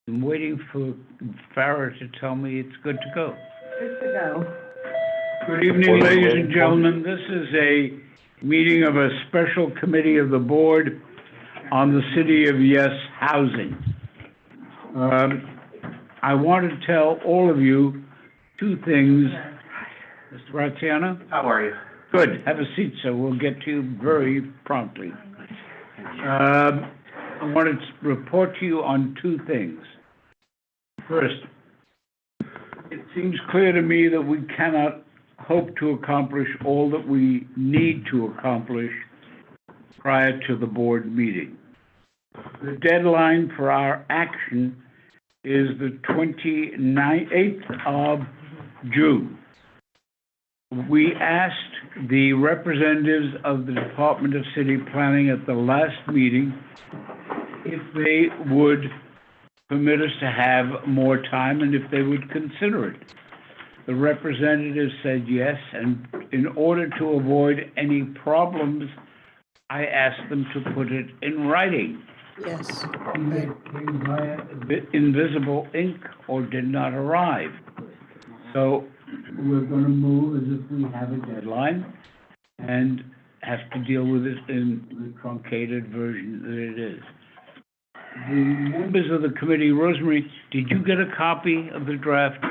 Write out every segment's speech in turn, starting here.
I'm waiting for Farah to tell me it's good to go. Good to go. Good evening, ladies and gentlemen. This is a meeting of a special committee of the board on the City of Yes housing. I want to tell all of you two things. Mr. Graziano? How are you? Good. Have a seat, sir. We'll get to you very promptly. I want to report to you on two things. First, it seems clear to me that we cannot hope to accomplish all that we need to accomplish prior to the board meeting. The deadline for our action is the 28th of June. We asked the representatives of the Department of City Planning at the last meeting if they would permit us to have more time and if they would consider it. The representatives said yes, and in order to avoid any problems, I asked them to put it in writing. Yes. Either came via invisible ink or did not arrive. So we're going to move as if we have a deadline and have to deal with it in the truncated version that it is. The members of the committee, Rosemary, did you get a copy of the draft?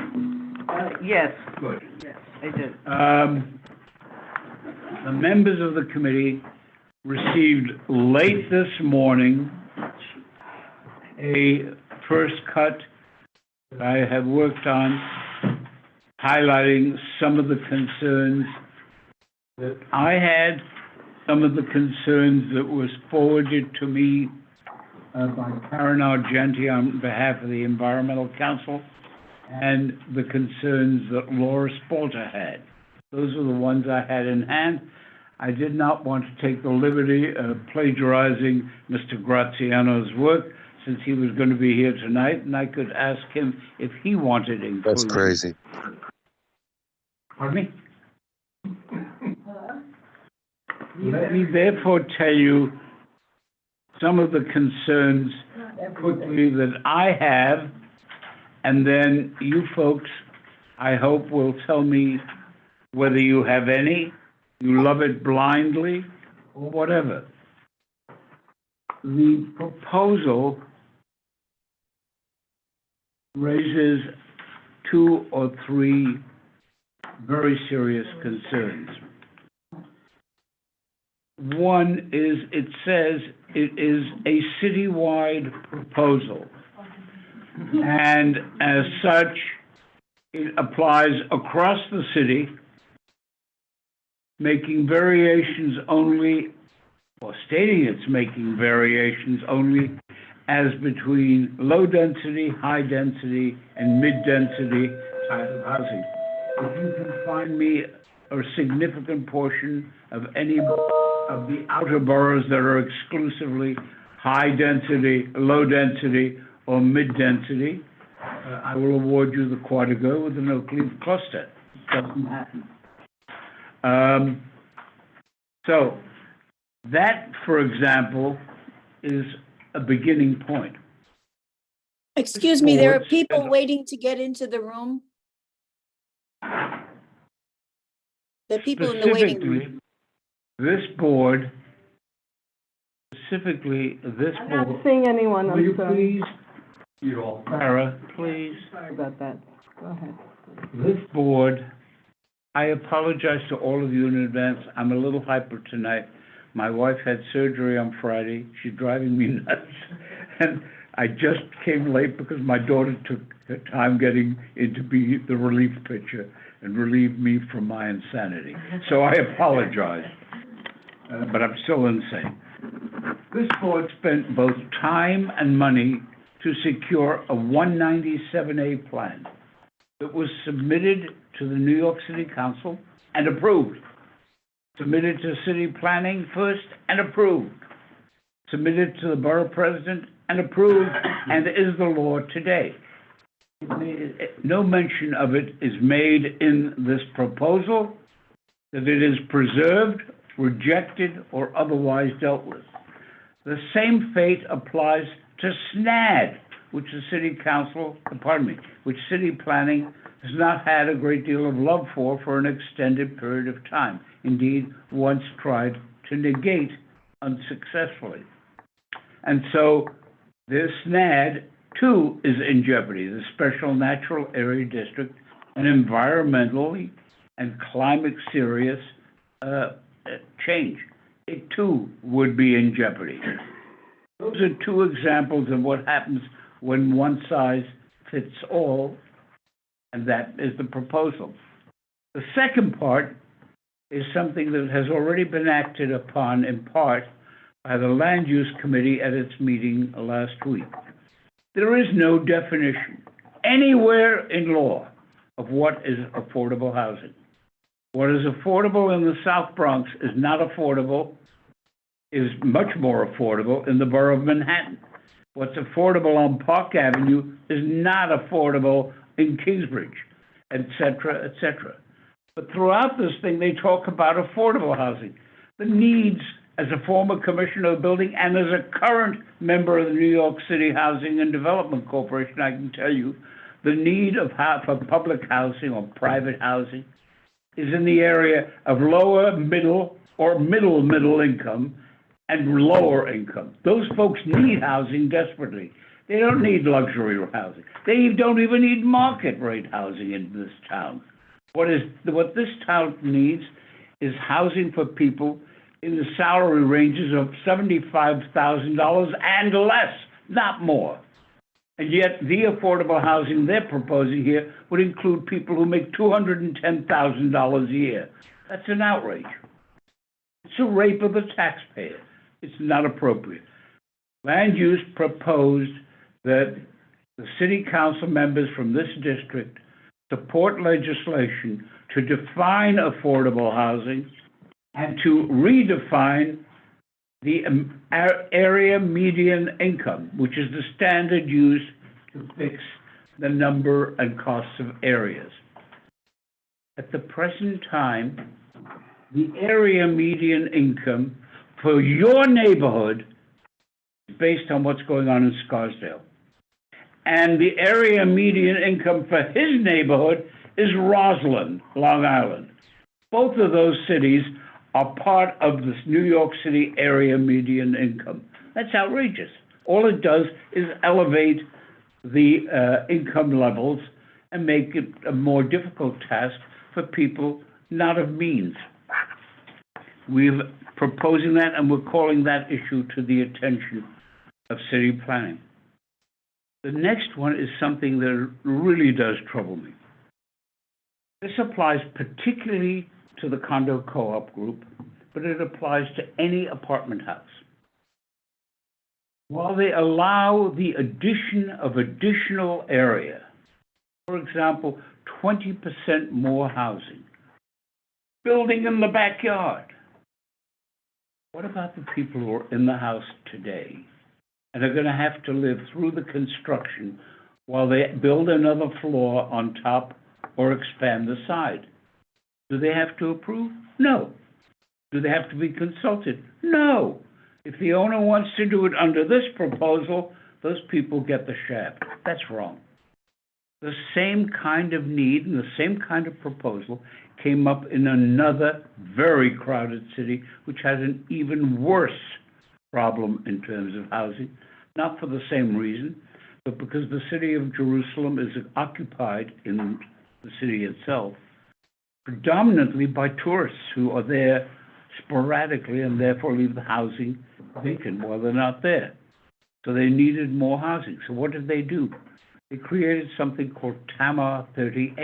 Yes. Good. Yes, I did. The members of the committee received late this morning a first cut that I have worked on, highlighting some of the concerns that I had, some of the concerns that was forwarded to me by Karen Argenti on behalf of the Environmental Council, and the concerns that Laura Spalter had. Those are the ones I had in hand. I did not want to take the liberty of plagiarizing Mr. Graziano's work, since he was going to be here tonight, and I could ask him if he wanted inclusion. That's crazy. Pardon me? Let me therefore tell you some of the concerns quickly that I have, and then you folks, I hope, will tell me whether you have any, you love it blindly, or whatever. The proposal raises two or three very serious concerns. One is, it says it is a citywide proposal, and as such, it applies across the city, making variations only, or stating it's making variations only as between low density, high density, and mid density type of housing. If you can find me a significant portion of any of the outer boroughs that are exclusively high density, low density, or mid density, I will award you the Quantico with an Oak Leaf cluster. It doesn't happen. So that, for example, is a beginning point. Excuse me, there are people waiting to get into the room. There are people in the waiting room. Specifically, this I'm board. not seeing anyone, Will you I'm sorry. please, Sarah, please. Sorry about that. Go ahead. This board, I apologize to all of you in advance. I'm a little hyper tonight. My wife had surgery on Friday. She's driving me nuts. And I just came late because my daughter took her time getting in to be the relief pitcher and relieve me from my insanity. So I apologize, but I'm still insane. This board spent both time and money to secure a 197A plan that was submitted to the New York City Council and approved. Submitted to city planning first and approved. Submitted to the borough president and approved, and is the law today. No mention of it is made in this proposal, that it is preserved, rejected, or otherwise dealt with. The same fate applies to SNAD, which the city council, which city planning has not had a great deal of love for an extended period of time. Indeed, once tried to negate unsuccessfully. And so this SNAD, too, is in jeopardy. The Special Natural Area District, an environmentally and climate serious change. It, too, would be in jeopardy. Those are two examples of what happens when one size fits all, and that is the proposal. The second part is something that has already been acted upon in part by the Land Use Committee at its meeting last week. There is no definition anywhere in law of what is affordable housing. What is affordable in the South Bronx is not affordable, is much more affordable in the borough of Manhattan. What's affordable on Park Avenue is not affordable in Kingsbridge, et cetera, et cetera. But throughout this thing, they talk about affordable housing. The needs, as a former commissioner of building and as a current member of the New York City Housing and Development Corporation, I can tell you, the need for public housing or private housing is in the area of lower, middle, or middle income and lower income. Those folks need housing desperately. They don't need luxury housing. They don't even need market rate housing in this town. What this town needs is housing for people in the salary ranges of $75,000 and less, not more. And yet the affordable housing they're proposing here would include people who make $210,000 a year. That's an outrage. It's a rape of the taxpayer. It's not appropriate. Land use proposed that the city council members from this district support legislation to define affordable housing and to redefine the area median income, which is the standard used to fix the number and costs of areas. At the present time, the area median income for your neighborhood is based on what's going on in Scarsdale. And the area median income for his neighborhood is Roslyn, Long Island. Both of those cities are part of this New York City area median income. That's outrageous. All it does is elevate the income levels and make it a more difficult task for people not of means. We're proposing that, and we're calling that issue to the attention of city planning. The next one is something that really does trouble me. This applies particularly to the condo co-op group, but it applies to any apartment house. While they allow the addition of additional area, for example, 20% more housing, building in the backyard, what about the people who are in the house today and are going to have to live through the construction while they build another floor on top or expand the side? Do they have to approve? No. Do they have to be consulted? No. If the owner wants to do it under this proposal, those people get the shaft. That's wrong. The same kind of need and the same kind of proposal came up in another very crowded city, which has an even worse problem in terms of housing, not for the same reason, but because the city of Jerusalem is occupied in the city itself predominantly by tourists who are there sporadically and therefore leave the housing vacant while they're not there. So they needed more housing. So what did they do? They created something called Tamar 38.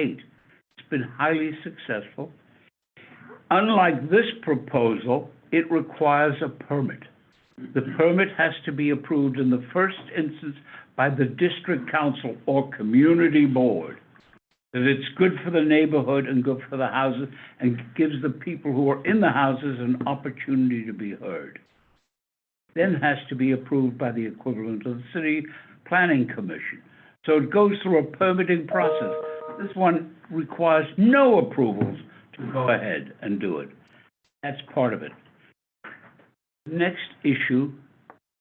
It's been highly successful. Unlike this proposal, it requires a permit. The permit has to be approved in the first instance by the district council or community board, that it's good for the neighborhood and good for the houses and gives the people who are in the houses an opportunity to be heard. Then has to be approved by the equivalent of the City Planning Commission. So it goes through a permitting process. This one requires no approvals to go ahead and do it. That's part of it. The next issue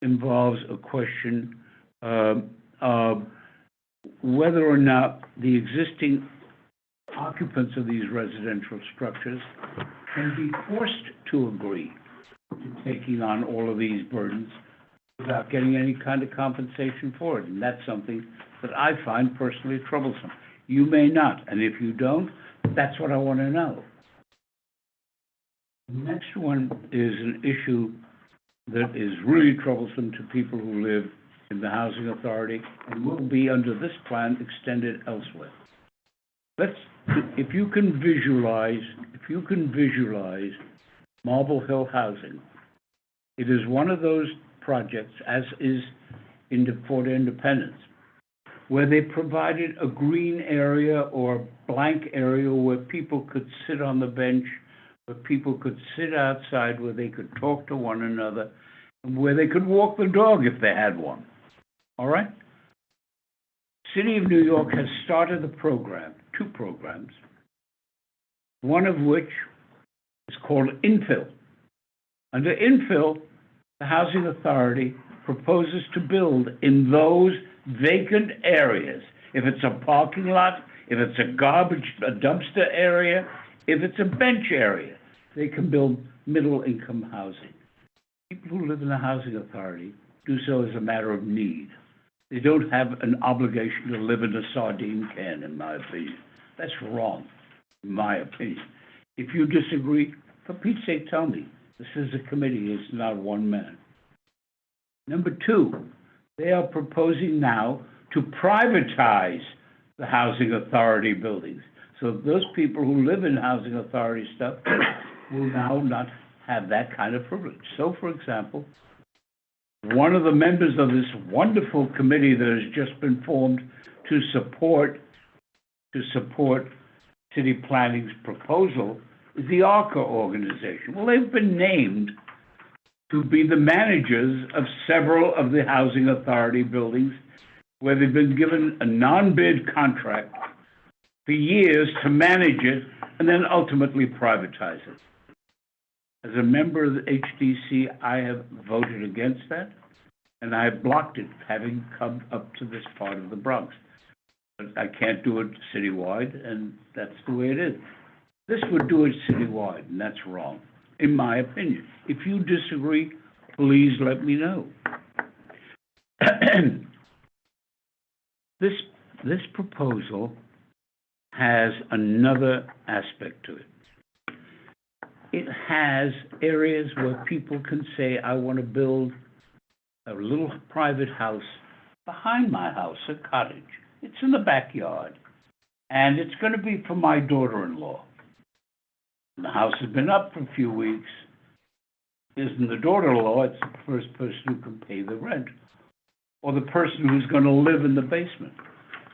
involves a question of of whether or not the existing occupants of these residential structures can be forced to agree to taking on all of these burdens without getting any kind of compensation for it. And that's something that I find personally troublesome. You may not, and if you don't, that's what I want to know. The next one is an issue that is really troublesome to people who live in the housing authority and will be under this plan extended elsewhere. If you can visualize Marble Hill housing, it is one of those projects, as is in Fort Independence, where they provided a green area or blank area where people could sit on the bench, where people could sit outside, where they could talk to one another, and where they could walk the dog if they had one. All right? City of New York has started a program, 2 programs, one of which is called Infill. Under Infill, the Housing Authority proposes to build in those vacant areas. If it's a parking lot, if it's a dumpster area, if it's a bench area, they can build middle-income housing. People who live in the Housing Authority do so as a matter of need. They don't have an obligation to live in a sardine can, in my opinion. That's wrong, in my opinion. If you disagree, for Pete's sake, tell me. This is a committee, it's not one man. Number 2, they are proposing now to privatize the Housing Authority buildings. So those people who live in Housing Authority stuff will now not have that kind of privilege. So, for example, one of the members of this wonderful committee that has just been formed to support city planning's proposal is the ARCA organization. Well, they've been named to be the managers of several of the Housing Authority buildings where they've been given a non-bid contract for years to manage it and then ultimately privatize it. As a member of the HDC, I have voted against that, and I have blocked it, having come up to this part of the Bronx. But I can't do it citywide, and that's the way it is. This would do it citywide, and that's wrong, in my opinion. If you disagree, please let me know. This proposal has another aspect to it. It has areas where people can say, I want to build a little private house behind my house, a cottage. It's in the backyard, and it's going to be for my daughter-in-law. The house has been up for a few weeks. Isn't the daughter-in-law, it's the first person who can pay the rent, or the person who's going to live in the basement.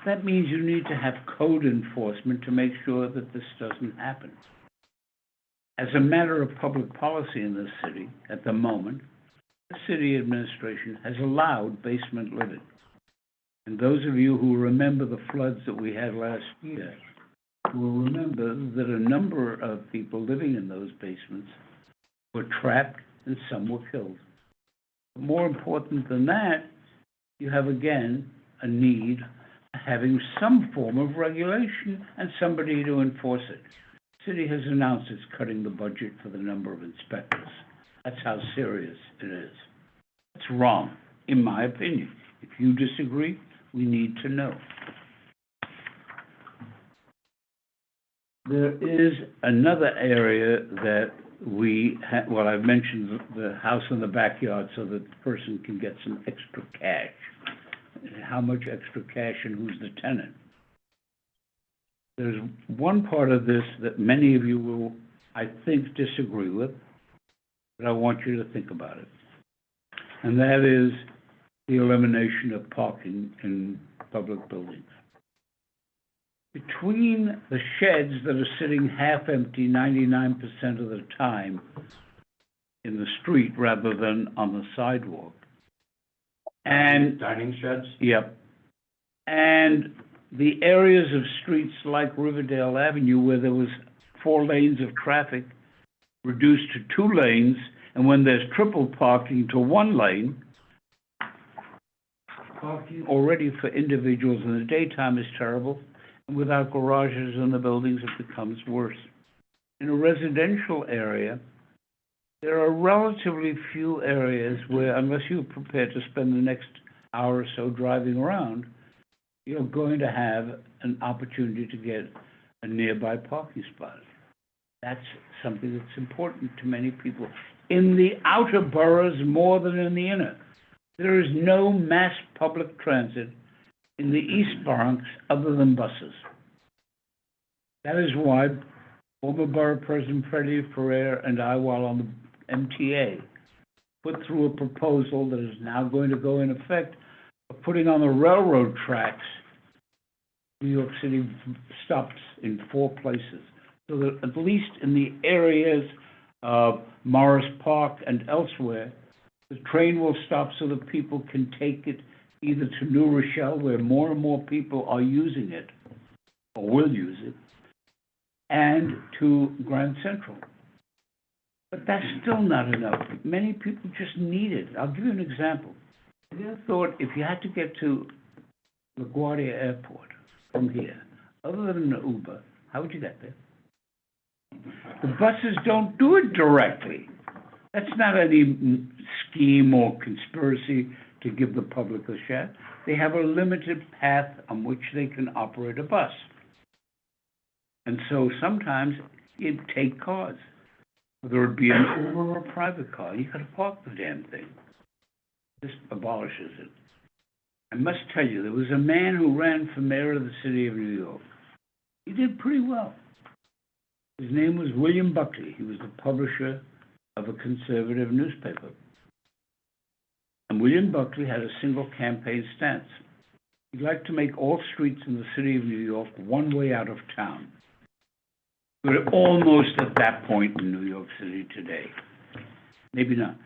That means you need to have code enforcement to make sure that this doesn't happen. As a matter of public policy in this city, at the moment, the city administration has allowed basement living. And those of you who remember the floods that we had last year will remember that a number of people living in those basements were trapped and some were killed. But more important than that, you have again a need of having some form of regulation and somebody to enforce it. The city has announced it's cutting the budget for the number of inspectors. That's how serious it is. It's wrong, in my opinion. If you disagree, we need to know. There is another area that well, I've mentioned the house in the backyard so that the person can get some extra cash. How much extra cash and who's the tenant? There's one part of this that many of you will, I think, disagree with, but I want you to think about it. And that is the elimination of parking in public buildings. Between the sheds that are sitting half empty 99% of the time in the street rather than on the sidewalk, and dining sheds? Yep. And the areas of streets like Riverdale Avenue where there was 4 lanes of traffic reduced to 2 lanes, and when there's triple parking to 1 lane, Parking already for individuals in the daytime is terrible, and without garages in the buildings, it becomes worse. In a residential area, there are relatively few areas where, unless you're prepared to spend the next hour or so driving around, you're going to have an opportunity to get a nearby parking spot. That's something that's important to many people. In the outer boroughs more than in the inner, there is no mass public transit in the East Bronx other than buses. That is why former Borough President Freddie Ferrer and I, while on the MTA, put through a proposal that is now going to go in effect of putting on the railroad tracks New York City stops in 4 places, so that at least in the areas of Morris Park and elsewhere, the train will stop so that people can take it either to New Rochelle, where more and more people are using it, or will use it, and to Grand Central. But that's still not enough. Many people just need it. I'll give you an example. Have you ever thought if you had to get to LaGuardia Airport from here, other than an Uber, how would you get there? The buses don't do it directly. That's not any scheme or conspiracy to give the public a share. They have a limited path on which they can operate a bus. And so sometimes you take cars, whether it be an Uber or a private car. You gotta park the damn thing. This abolishes it. I must tell you, there was a man who ran for mayor of the city of New York. He did pretty well. His name was William Buckley. He was the publisher of a conservative newspaper. And William Buckley had a single campaign stance. He'd like to make all streets in the city of New York one way out of town. We're almost at that point in New York City today. Maybe not.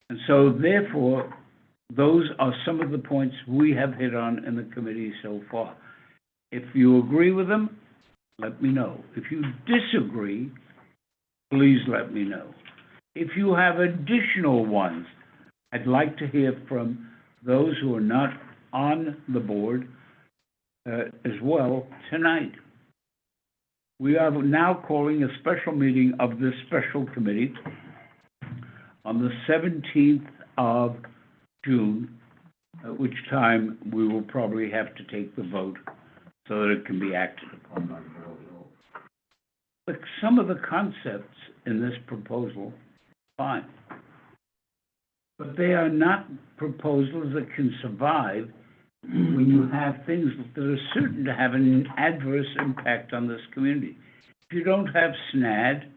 And so therefore, those are some of the points we have hit on in the committee so far. If you agree with them, let me know. If you disagree, please let me know. If you have additional ones, I'd like to hear from those who are not on the board as well tonight. We are now calling a special meeting of this special committee on the 17th of June, at which time we will probably have to take the vote so that it can be acted upon. But some of the concepts in this proposal, fine. But they are not proposals that can survive when you have things that are certain to have an adverse impact on this community. If you don't have SNAD,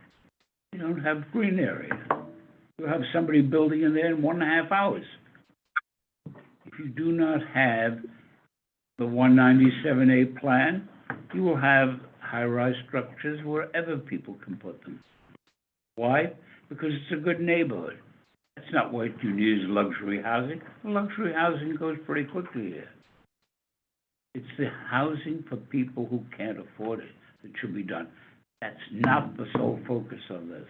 you don't have green area. You'll have somebody building in there in 1.5 hours. If you do not have the 197A plan, you will have high-rise structures wherever people can put them. Why? Because it's a good neighborhood. That's not what you need as luxury housing. Luxury housing goes pretty quickly here. It's the housing for people who can't afford it that should be done. That's not the sole focus of this.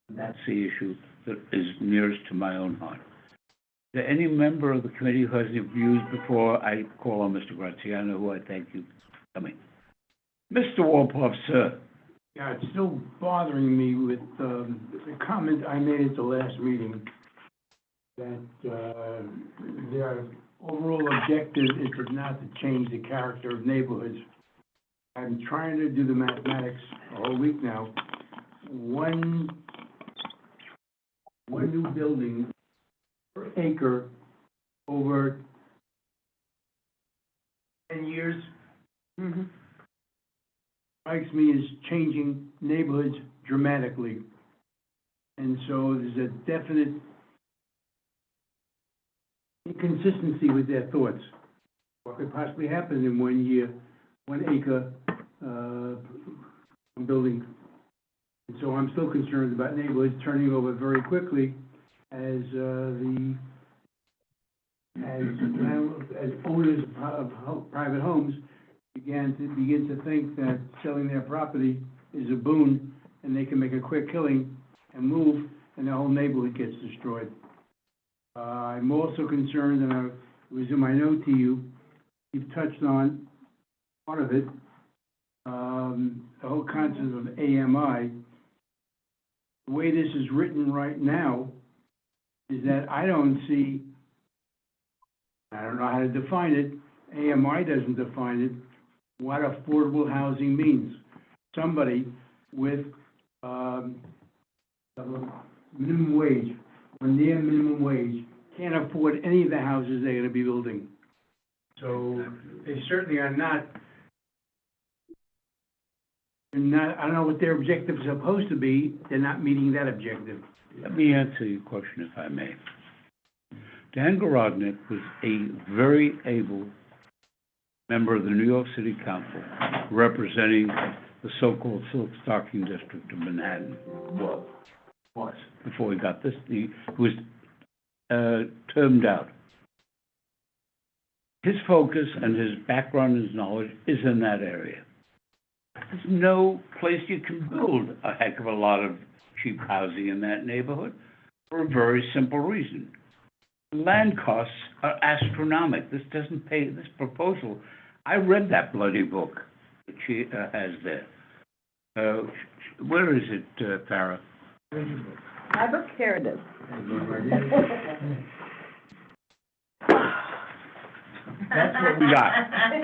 That's the issue that is nearest to my own heart. Is there any member of the committee who has any views before I call on Mr. Graziano, who I thank you for coming? Mr. Wolpoff, sir. Yeah, it's still bothering me with the comment I made at the last meeting that their overall objective is not to change the character of neighborhoods. I'm trying to do the mathematics a whole week now. One new building per acre over 10 years strikes me as changing neighborhoods dramatically. And so there's a definite inconsistency with their thoughts. What could possibly happen in 1 year, 1 acre building? And so I'm still concerned about neighborhoods turning over very quickly as owners of private homes begin to think that selling their property is a boon, and they can make a quick killing and move, and the whole neighborhood gets destroyed. I'm also concerned, and it was in my note to you, you've touched on part of it, the whole concept of AMI. The way this is written right now is that I don't know how to define it, AMI doesn't define it, what affordable housing means. Somebody with, minimum wage, or near minimum wage, can't afford any of the houses they're gonna be building. So they certainly are not, I don't know what their objective is supposed to be, they're not meeting that objective. Let me answer your question, if I may. Dan Garodnick was a very able member of the New York City Council representing the so-called Silk Stocking District of Manhattan. Was before he got this, he was termed out. His focus and his background and his knowledge is in that area. There's no place you can build a heck of a lot of cheap housing in that neighborhood for a very simple reason. Land costs are astronomical. This doesn't pay, this proposal, I read that bloody book that she has there. Where is it, Farah? My book, here it is. That's what we got, okay?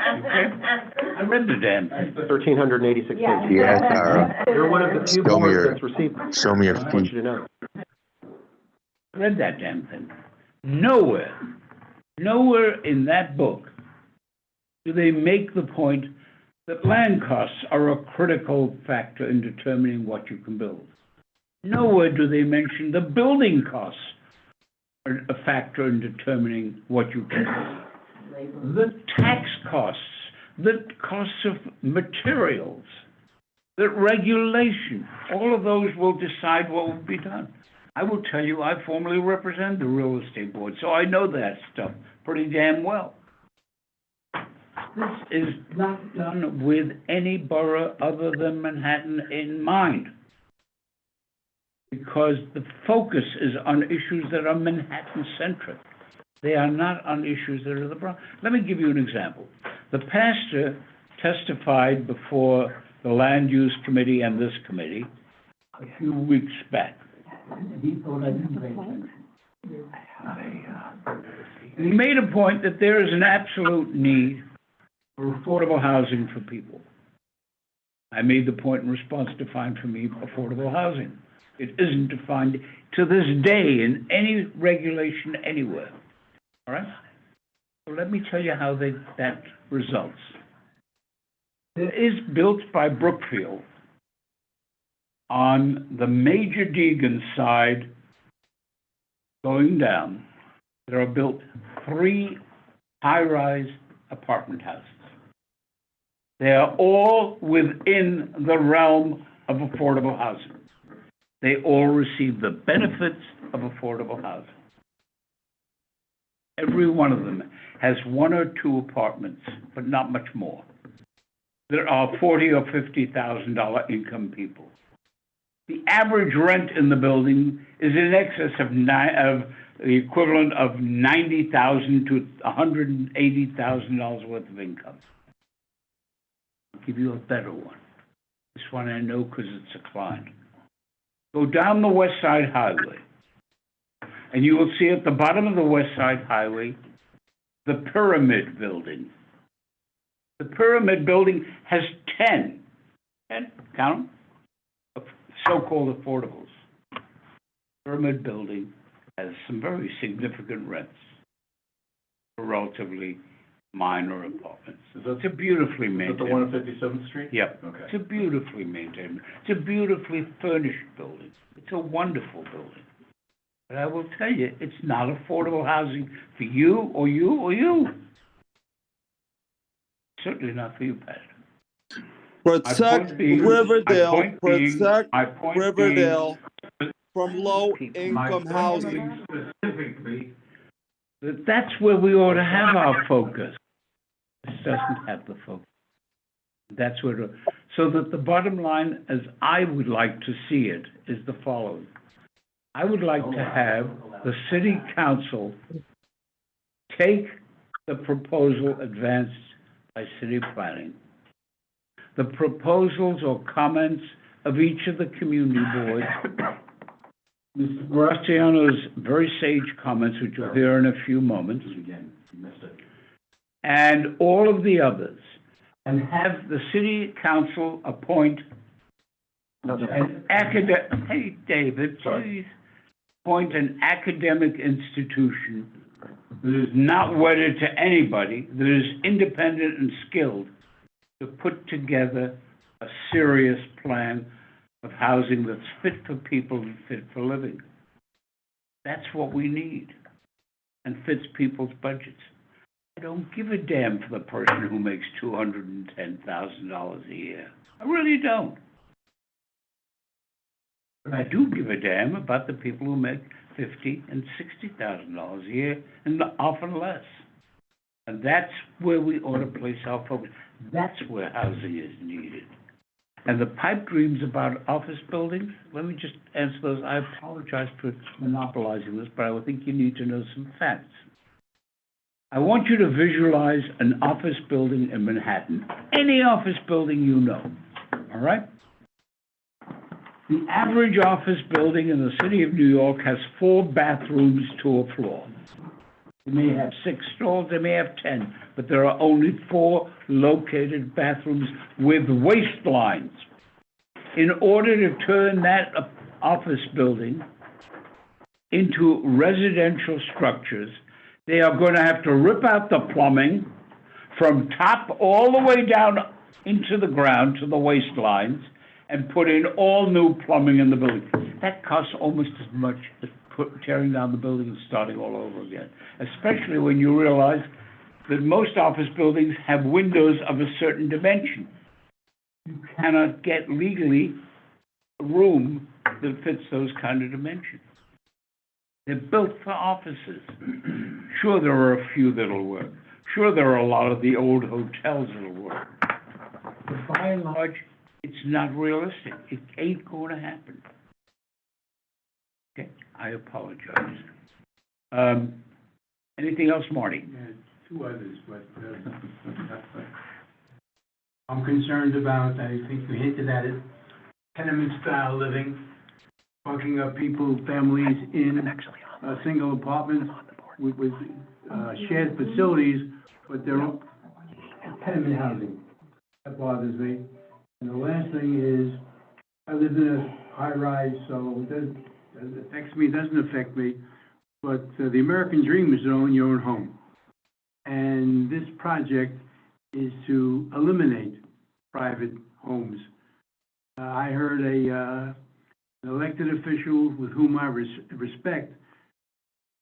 I read the damn thing. 1,386 pages. Yeah, Sarah. You're one of the few Show me boards your- that's received. Show me your I want feet. you to know. I read that damn thing. Nowhere in that book do they make the point that land costs are a critical factor in determining what you can build. Nowhere do they mention the building costs are a factor in determining what you can build. The tax costs, the costs of materials, the regulation, all of those will decide what will be done. I will tell you, I formerly represented the real estate board, so I know that stuff pretty damn well. This is not done with any borough other than Manhattan in mind, because the focus is on issues that are Manhattan-centric. They are not on issues that are the Bronx. Let me give you an example. The pastor testified before the Land Use Committee and this committee a few weeks back. He thought I didn't make sense. He made a point that there is an absolute need for affordable housing for people. I made the point in response to Define for Me affordable housing. It isn't defined to this day in any regulation anywhere. All right? So let me tell you how that results. There is built by Brookfield on the Major Deegan side going down. There are built 3 high-rise apartment houses. They are all within the realm of affordable housing. They all receive the benefits of affordable housing. Every one of them has 1 or 2 apartments, but not much more. There are $40,000 or $50,000 income people. The average rent in the building is in excess of the equivalent of $90,000 to $180,000 worth of income. I'll give you a better one. This one I know because it's a client. Go down the West Side Highway, and you will see at the bottom of the West Side Highway, the Pyramid Building. The Pyramid Building has 10, count them, so-called affordables. Pyramid Building has some very significant rents for relatively minor apartments. It's a beautifully maintained. Is that the one on 57th Street? Yep. Okay. It's a beautifully maintained, it's a beautifully furnished building. It's a wonderful building. But I will tell you, it's not affordable housing for you or you or you. Certainly not for you, Pat. Protect Riverdale, protect Riverdale being, from my low-income point housing. being specifically, that's where we ought to have our focus. This doesn't have the focus. That's where, so that the bottom line, as I would like to see it, is the following. I would like to have the city council take the proposal advanced by city planning. The proposals or comments of each of the community boards, Mr. Graziano's very sage comments, which you'll hear in a few moments, Again, you missed it. and all of the others, and have the city council appoint an academic, hey, David, please, appoint an academic institution that is not wedded to anybody, that is independent and skilled, to put together a serious plan of housing that's fit for people and fit for living. That's what we need, and fits people's budgets. I don't give a damn for the person who makes $210,000 a year. I really don't. But I do give a damn about the people who make $50,000 and $60,000 a year, and often less. And that's where we ought to place our focus. That's where housing is needed. And the pipe dreams about office buildings, let me just answer those. I apologize for monopolizing this, but I would think you need to know some facts. I want you to visualize an office building in Manhattan, any office building you know, all right? The average office building in the city of New York has 4 bathrooms to a floor. They may have 6 stalls, they may have 10, but there are only 4 located bathrooms with waste lines. In order to turn that office building into residential structures, they are going to have to rip out the plumbing from top all the way down into the ground to the waste lines and put in all new plumbing in the building. That costs almost as much as tearing down the building and starting all over again, especially when you realize that most office buildings have windows of a certain dimension. You cannot get legally a room that fits those kind of dimensions. They're built for offices. Sure, there are a few that'll work. Sure, there are a lot of the old hotels that'll work. But by and large, it's not realistic. It ain't going to happen. Okay, I apologize. Anything else, Marty? Yeah, 2 others, but, I'm concerned about, I think you hinted at it, tenement-style living, bunking up people, families in single apartments with shared facilities, but they're all tenement housing. That bothers me. And the last thing is, I live in a high-rise, so it affects me, doesn't affect me, but the American dream is to own your own home. And this project is to eliminate private homes. I heard an elected official with whom I respect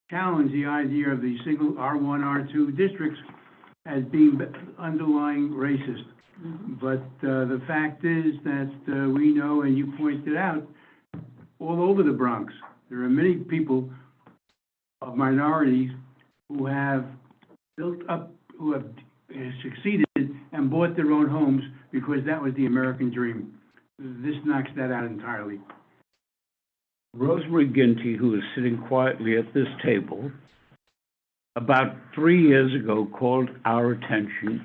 challenge the idea of the single R1, R2 districts as being underlying racist. But the fact is that we know, and you pointed out, all over the Bronx, there are many people of minorities who have built up, who have succeeded and bought their own homes because that was the American dream. This knocks that out entirely. Rosemary Ginty, who is sitting quietly at this table, about 3 years ago called our attention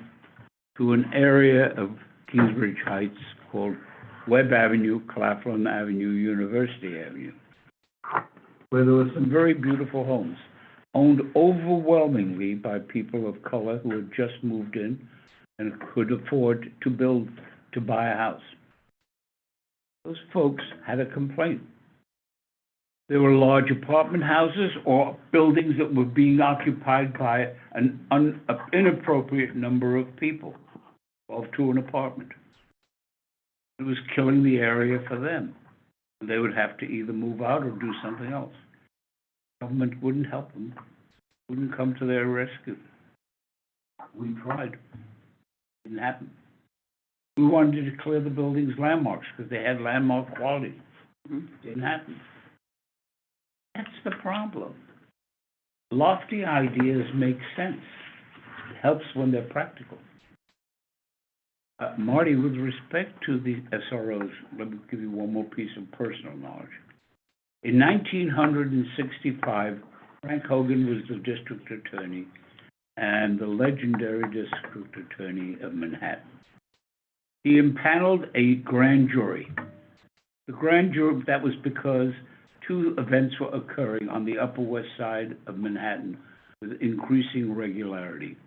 to an area of Kingsbridge Heights called Webb Avenue, Claflin Avenue, University Avenue, where there were some very beautiful homes, owned overwhelmingly by people of color who had just moved in and could afford to buy a house. Those folks had a complaint. There were large apartment houses or buildings that were being occupied by an inappropriate number of people, 12 to an apartment. It was killing the area for them. They would have to either move out or do something else. Government wouldn't help them, wouldn't come to their rescue. We tried. Didn't happen. We wanted to declare the buildings landmarks because they had landmark quality. Didn't happen. That's the problem. Lofty ideas make sense. It helps when they're practical. Marty, with respect to the SROs, let me give you one more piece of personal knowledge. In 1965, Frank Hogan was the district attorney. and the legendary district attorney of Manhattan. He impaneled a grand jury. The grand jury, that was because two events were occurring on the Upper West Side of Manhattan with increasing regularity.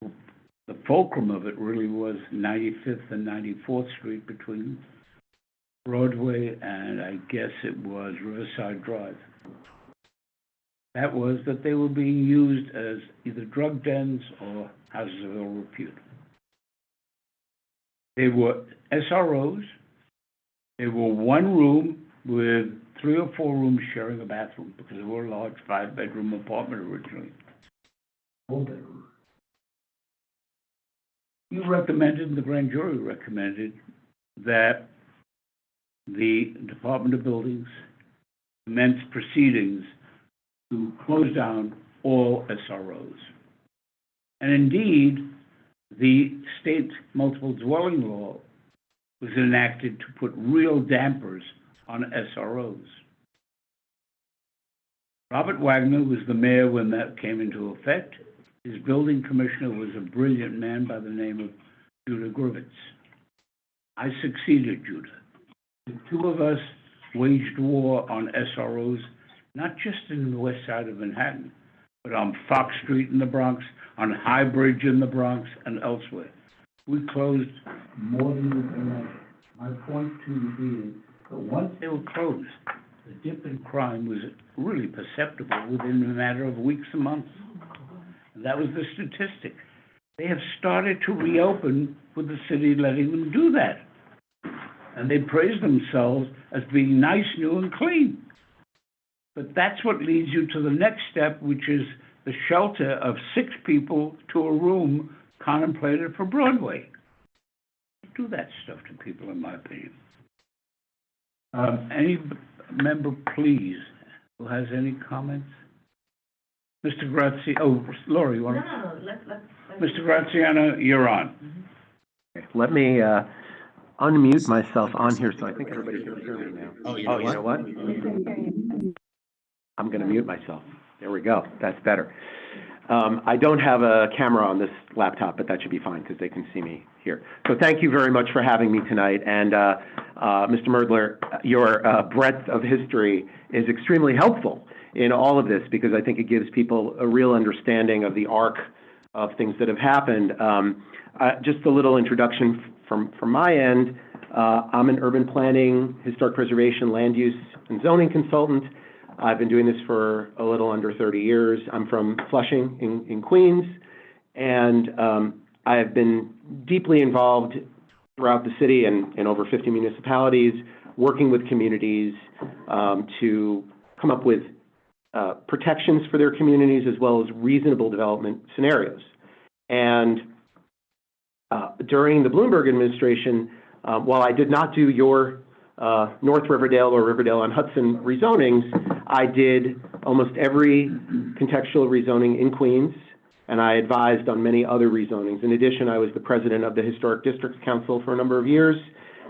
The fulcrum of it really was 95th and 94th Street between Broadway and I guess it was Riverside Drive. That was that they were being used as either drug dens or houses of ill repute. They were SROs. They were one room with 3 or 4 rooms sharing a bathroom because they were a large 5-bedroom apartment originally. 4-bedroom. You recommended, the grand jury recommended, that the Department of Buildings commence proceedings to close down all SROs. And indeed, the state multiple dwelling law was enacted to put real dampers on SROs. Robert Wagner was the mayor when that came into effect. His building commissioner was a brilliant man by the name of Judah Grivitz. I succeeded Judah. The two of us waged war on SROs, not just in the west side of Manhattan, but on Fox Street in the Bronx, on High Bridge in the Bronx, and elsewhere. We closed more than you can imagine. My point to you being that once they were closed, the dip in crime was really perceptible within a matter of weeks and months. And that was the statistic. They have started to reopen with the city letting them do that. And they praise themselves as being nice, new, and clean. But that's what leads you to the next step, which is the shelter of 6 people to a room contemplated for Broadway. Do that stuff to people, in my opinion. Any member, please, who has any comments? Mr. Graziano, Laurie, you want to? No, let's. Mr. Graziano, you're on. Let me unmute myself on here so I think everybody can hear me now. Oh, You know what? I'm going to mute myself. There we go. That's better. I don't have a camera on this laptop, but that should be fine because they can see me here. So thank you very much for having me tonight. And Mr. Merdler, your breadth of history is extremely helpful in all of this because I think it gives people a real understanding of the arc of things that have happened. Just a little introduction from my end. I'm an urban planning, historic preservation, land use, and zoning consultant. I've been doing this for a little under 30 years. I'm from Flushing in Queens, and I have been deeply involved throughout the city and in over 50 municipalities, working with communities to come up with protections for their communities as well as reasonable development scenarios. And during the Bloomberg administration, while I did not do your North Riverdale or Riverdale on Hudson rezonings, I did almost every contextual rezoning in Queens, and I advised on many other rezonings. In addition, I was the president of the Historic Districts Council for a number of years,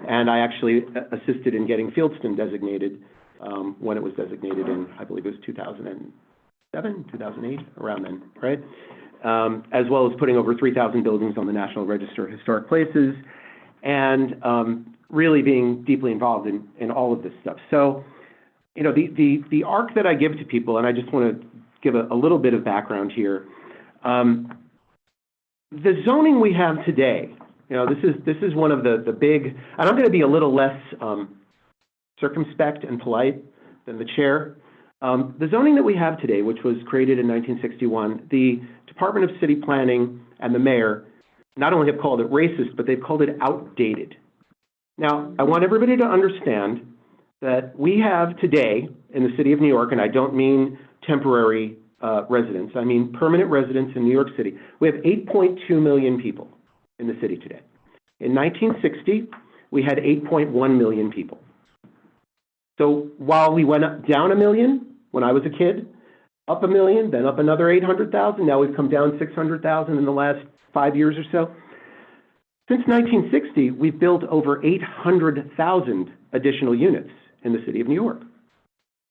and I actually assisted in getting Fieldston designated when it was designated in, I believe it was 2007, 2008, around then, right? As well as putting over 3,000 buildings on the National Register of Historic Places, and really being deeply involved in all of this stuff. So, you know, the arc that I give to people, and I just want to give a little bit of background here. The zoning we have today, you know, this is one of the big, and I'm going to be a little less circumspect and polite than the chair. The zoning that we have today, which was created in 1961, the Department of City Planning and the mayor not only have called it racist, but they've called it outdated. Now, I want everybody to understand that we have today in the city of New York, and I don't mean temporary residents, I mean permanent residents in New York City. We have 8.2 million people in the city today. In 1960, we had 8.1 million people. So while we went up, down a million when I was a kid, up a million, then up another 800,000, now we've come down 600,000 in the last 5 years or so. Since 1960, we've built over 800,000 additional units in the city of New York.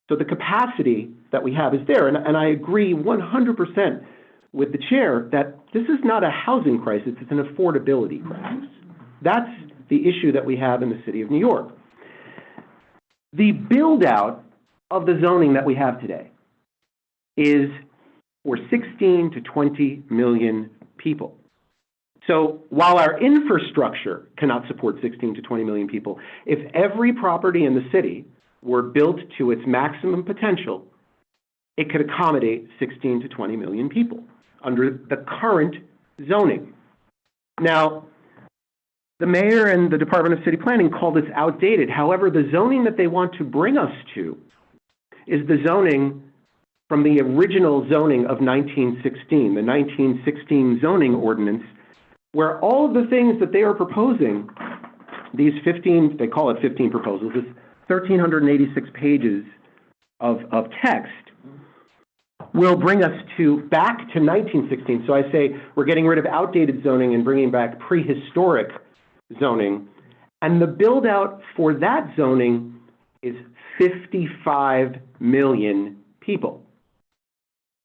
So the capacity that we have is there, and I agree 100% with the chair that this is not a housing crisis, it's an affordability crisis. That's the issue that we have in the city of New York. The build-out of the zoning that we have today is for 16 to 20 million people. So while our infrastructure cannot support 16 to 20 million people, if every property in the city were built to its maximum potential, it could accommodate 16 to 20 million people under the current zoning. Now, the mayor and the Department of City Planning call this outdated. However, the zoning that they want to bring us to is the zoning from the original zoning of 1916, the 1916 zoning ordinance, where all of the things that they are proposing, these 15, they call it 15 proposals, it's 1,386 pages of text, will bring us back to 1916. So I say we're getting rid of outdated zoning and bringing back prehistoric zoning. And the build out for that zoning is 55 million people.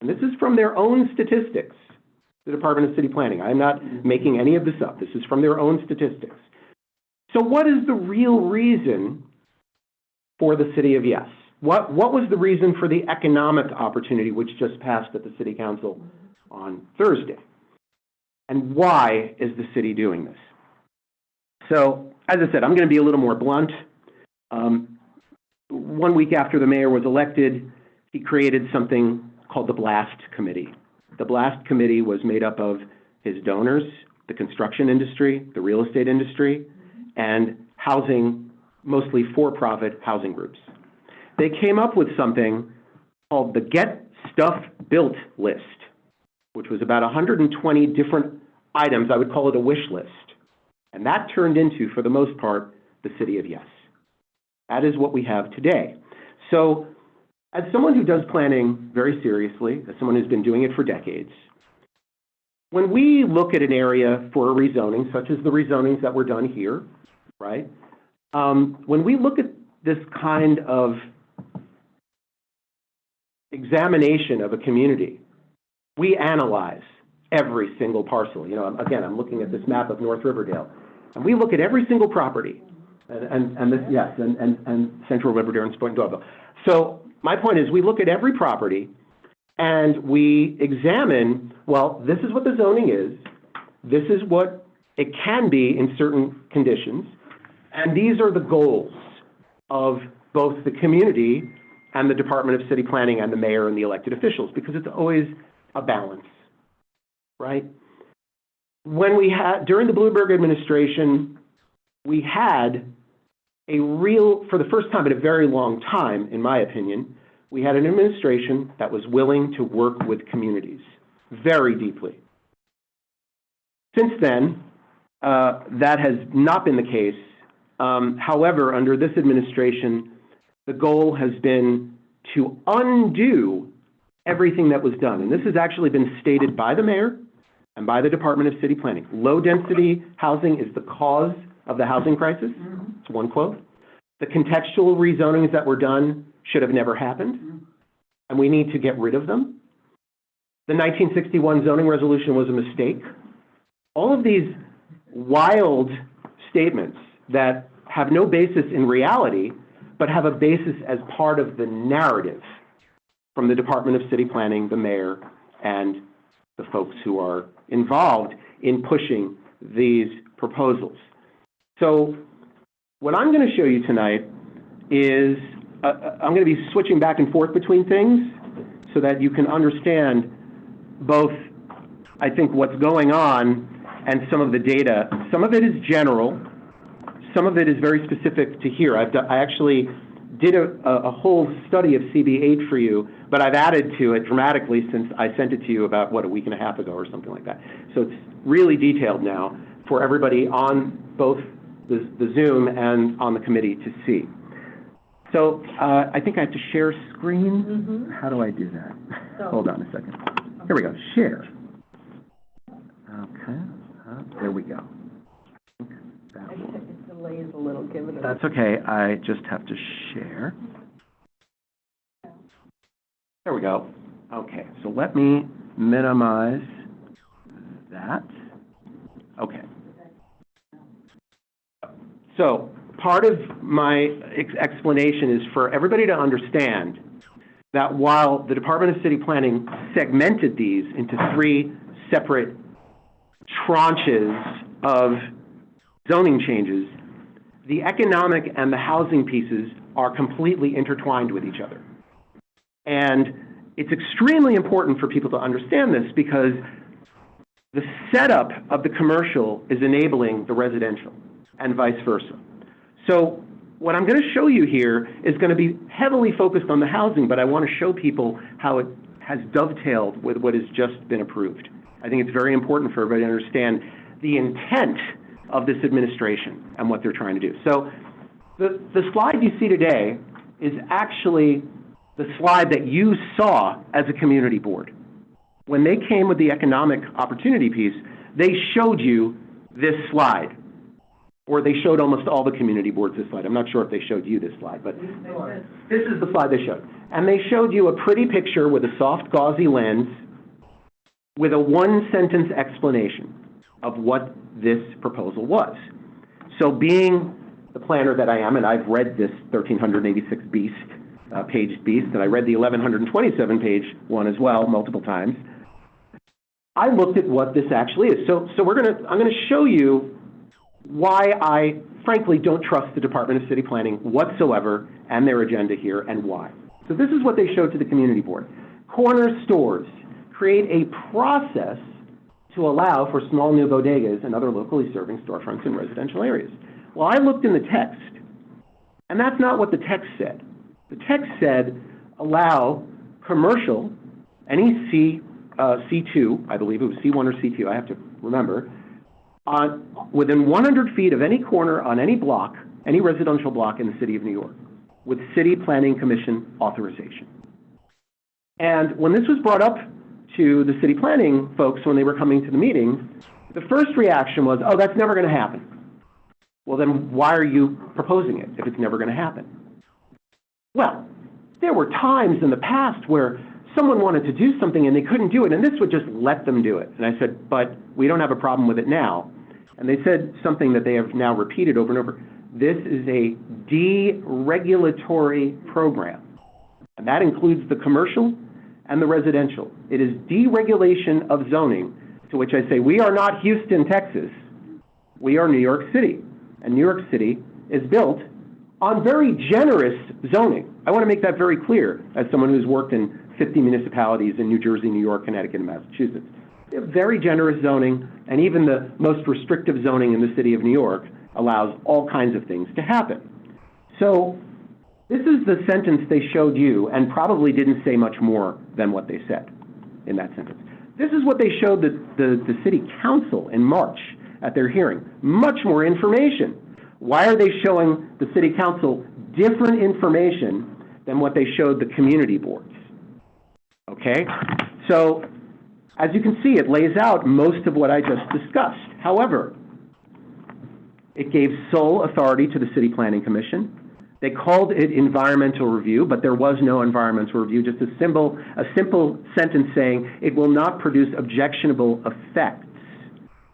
And this is from their own statistics, the Department of City Planning. I'm not making any of this up. This is from their own statistics. So what is the real reason for the city of Yes? What was the reason for the economic opportunity which just passed at the City Council on Thursday? And why is the city doing this? So, as I said, I'm going to be a little more blunt. 1 week after the mayor was elected, he created something called the Blast Committee. The Blast Committee was made up of his donors, the construction industry, the real estate industry, and housing, mostly for-profit housing groups. They came up with something called the Get Stuff Built list, which was about 120 different items. I would call it a wish list. And that turned into, for the most part, the city of Yes. That is what we have today. So, as someone who does planning very seriously, as someone who's been doing it for decades, when we look at an area for a rezoning, such as the rezonings that were done here, right? When we look at this kind of examination of a community, we analyze every single parcel. You know, again, I'm looking at this map of North Riverdale, and we look at every single property, and this, yes, and Central Riverdale and Point Doorbell. So my point is, we look at every property, and we examine, well, this is what the zoning is, this is what it can be in certain conditions, and these are the goals of both the community and the Department of City Planning and the mayor and the elected officials, because it's always a balance, right? When we had, during the Bloomberg administration, we had a real, for the first time in a very long time, in my opinion, we had an administration that was willing to work with communities very deeply. Since then, that has not been the case. However, under this administration, the goal has been to undo everything that was done. And this has actually been stated by the mayor and by the Department of City Planning. Low-density housing is the cause of the housing crisis. It's one quote. The contextual rezonings that were done should have never happened, and we need to get rid of them. The 1961 zoning resolution was a mistake. All of these wild statements that have no basis in reality, but have a basis as part of the narrative from the Department of City Planning, the mayor, and the folks who are involved in pushing these proposals. So what I'm going to show you tonight is, I'm going to be switching back and forth between things so that you can understand both, I think, what's going on and some of the data. Some of it is general. Some of it is very specific to here. I actually did a whole study of CB8 for you, but I've added to it dramatically since I sent it to you about, what, a week and a half ago or something like that. So it's really detailed now for everybody on both the Zoom and on the committee to see. So I think I have to share screen. How do I do that? So, Hold on a second. Here we go, share. Okay, there we go. That will, it delays a little, give it a... that's okay, I just have to share. There we go. Okay, so let me minimize that. Okay. So part of my explanation is for everybody to understand that while the Department of City Planning segmented these into 3 separate tranches of zoning changes, the economic and the housing pieces are completely intertwined with each other. And it's extremely important for people to understand this because the setup of the commercial is enabling the residential and vice versa. So what I'm going to show you here is going to be heavily focused on the housing, but I want to show people how it has dovetailed with what has just been approved. I think it's very important for everybody to understand the intent of this administration and what they're trying to do. So the slide you see today is actually the slide that you saw as a community board. When they came with the economic opportunity piece, they showed you this slide, or they showed almost all the community boards this slide. I'm not sure if they showed you this slide, but this is the slide they showed. And they showed you a pretty picture with a soft gauzy lens with a 1-sentence explanation of what this proposal was. So being the planner that I am, and I've read this 1,386 page beast, and I read the 1,127 page one as well multiple times, I looked at what this actually is. So I'm gonna show you why I frankly don't trust the Department of City Planning whatsoever and their agenda here, and why. So this is what they showed to the community board. Corner stores create a process to allow for small new bodegas and other locally serving storefronts in residential areas. Well, I looked in the text, and that's not what the text said. The text said allow commercial, any C2, I believe it was C1 or C2, I have to remember, within 100 feet of any corner on any block, any residential block in the city of New York, with City Planning Commission authorization. And when this was brought up to the city planning folks when they were coming to the meeting, the first reaction was, oh, that's never going to happen. Well, then why are you proposing it if it's never going to happen? Well, there were times in the past where someone wanted to do something and they couldn't do it, and this would just let them do it. And I said, but we don't have a problem with it now. And they said something that they have now repeated over and over. This is a deregulatory program, and that includes the commercial and the residential. It is deregulation of zoning, to which I say, we are not Houston, Texas. We are New York City, and New York City is built on very generous zoning. I want to make that very clear as someone who's worked in 50 municipalities in New Jersey, New York, Connecticut, and Massachusetts. They have very generous zoning, and even the most restrictive zoning in the city of New York allows all kinds of things to happen. So this is the sentence they showed you, and probably didn't say much more than what they said in that sentence. This is what they showed the city council in March at their hearing. Much more information. Why are they showing the city council different information than what they showed the community boards? Okay, so as you can see, it lays out most of what I just discussed. However, it gave sole authority to the City Planning Commission. They called it environmental review, but there was no environmental review, just a simple sentence saying it will not produce objectionable effects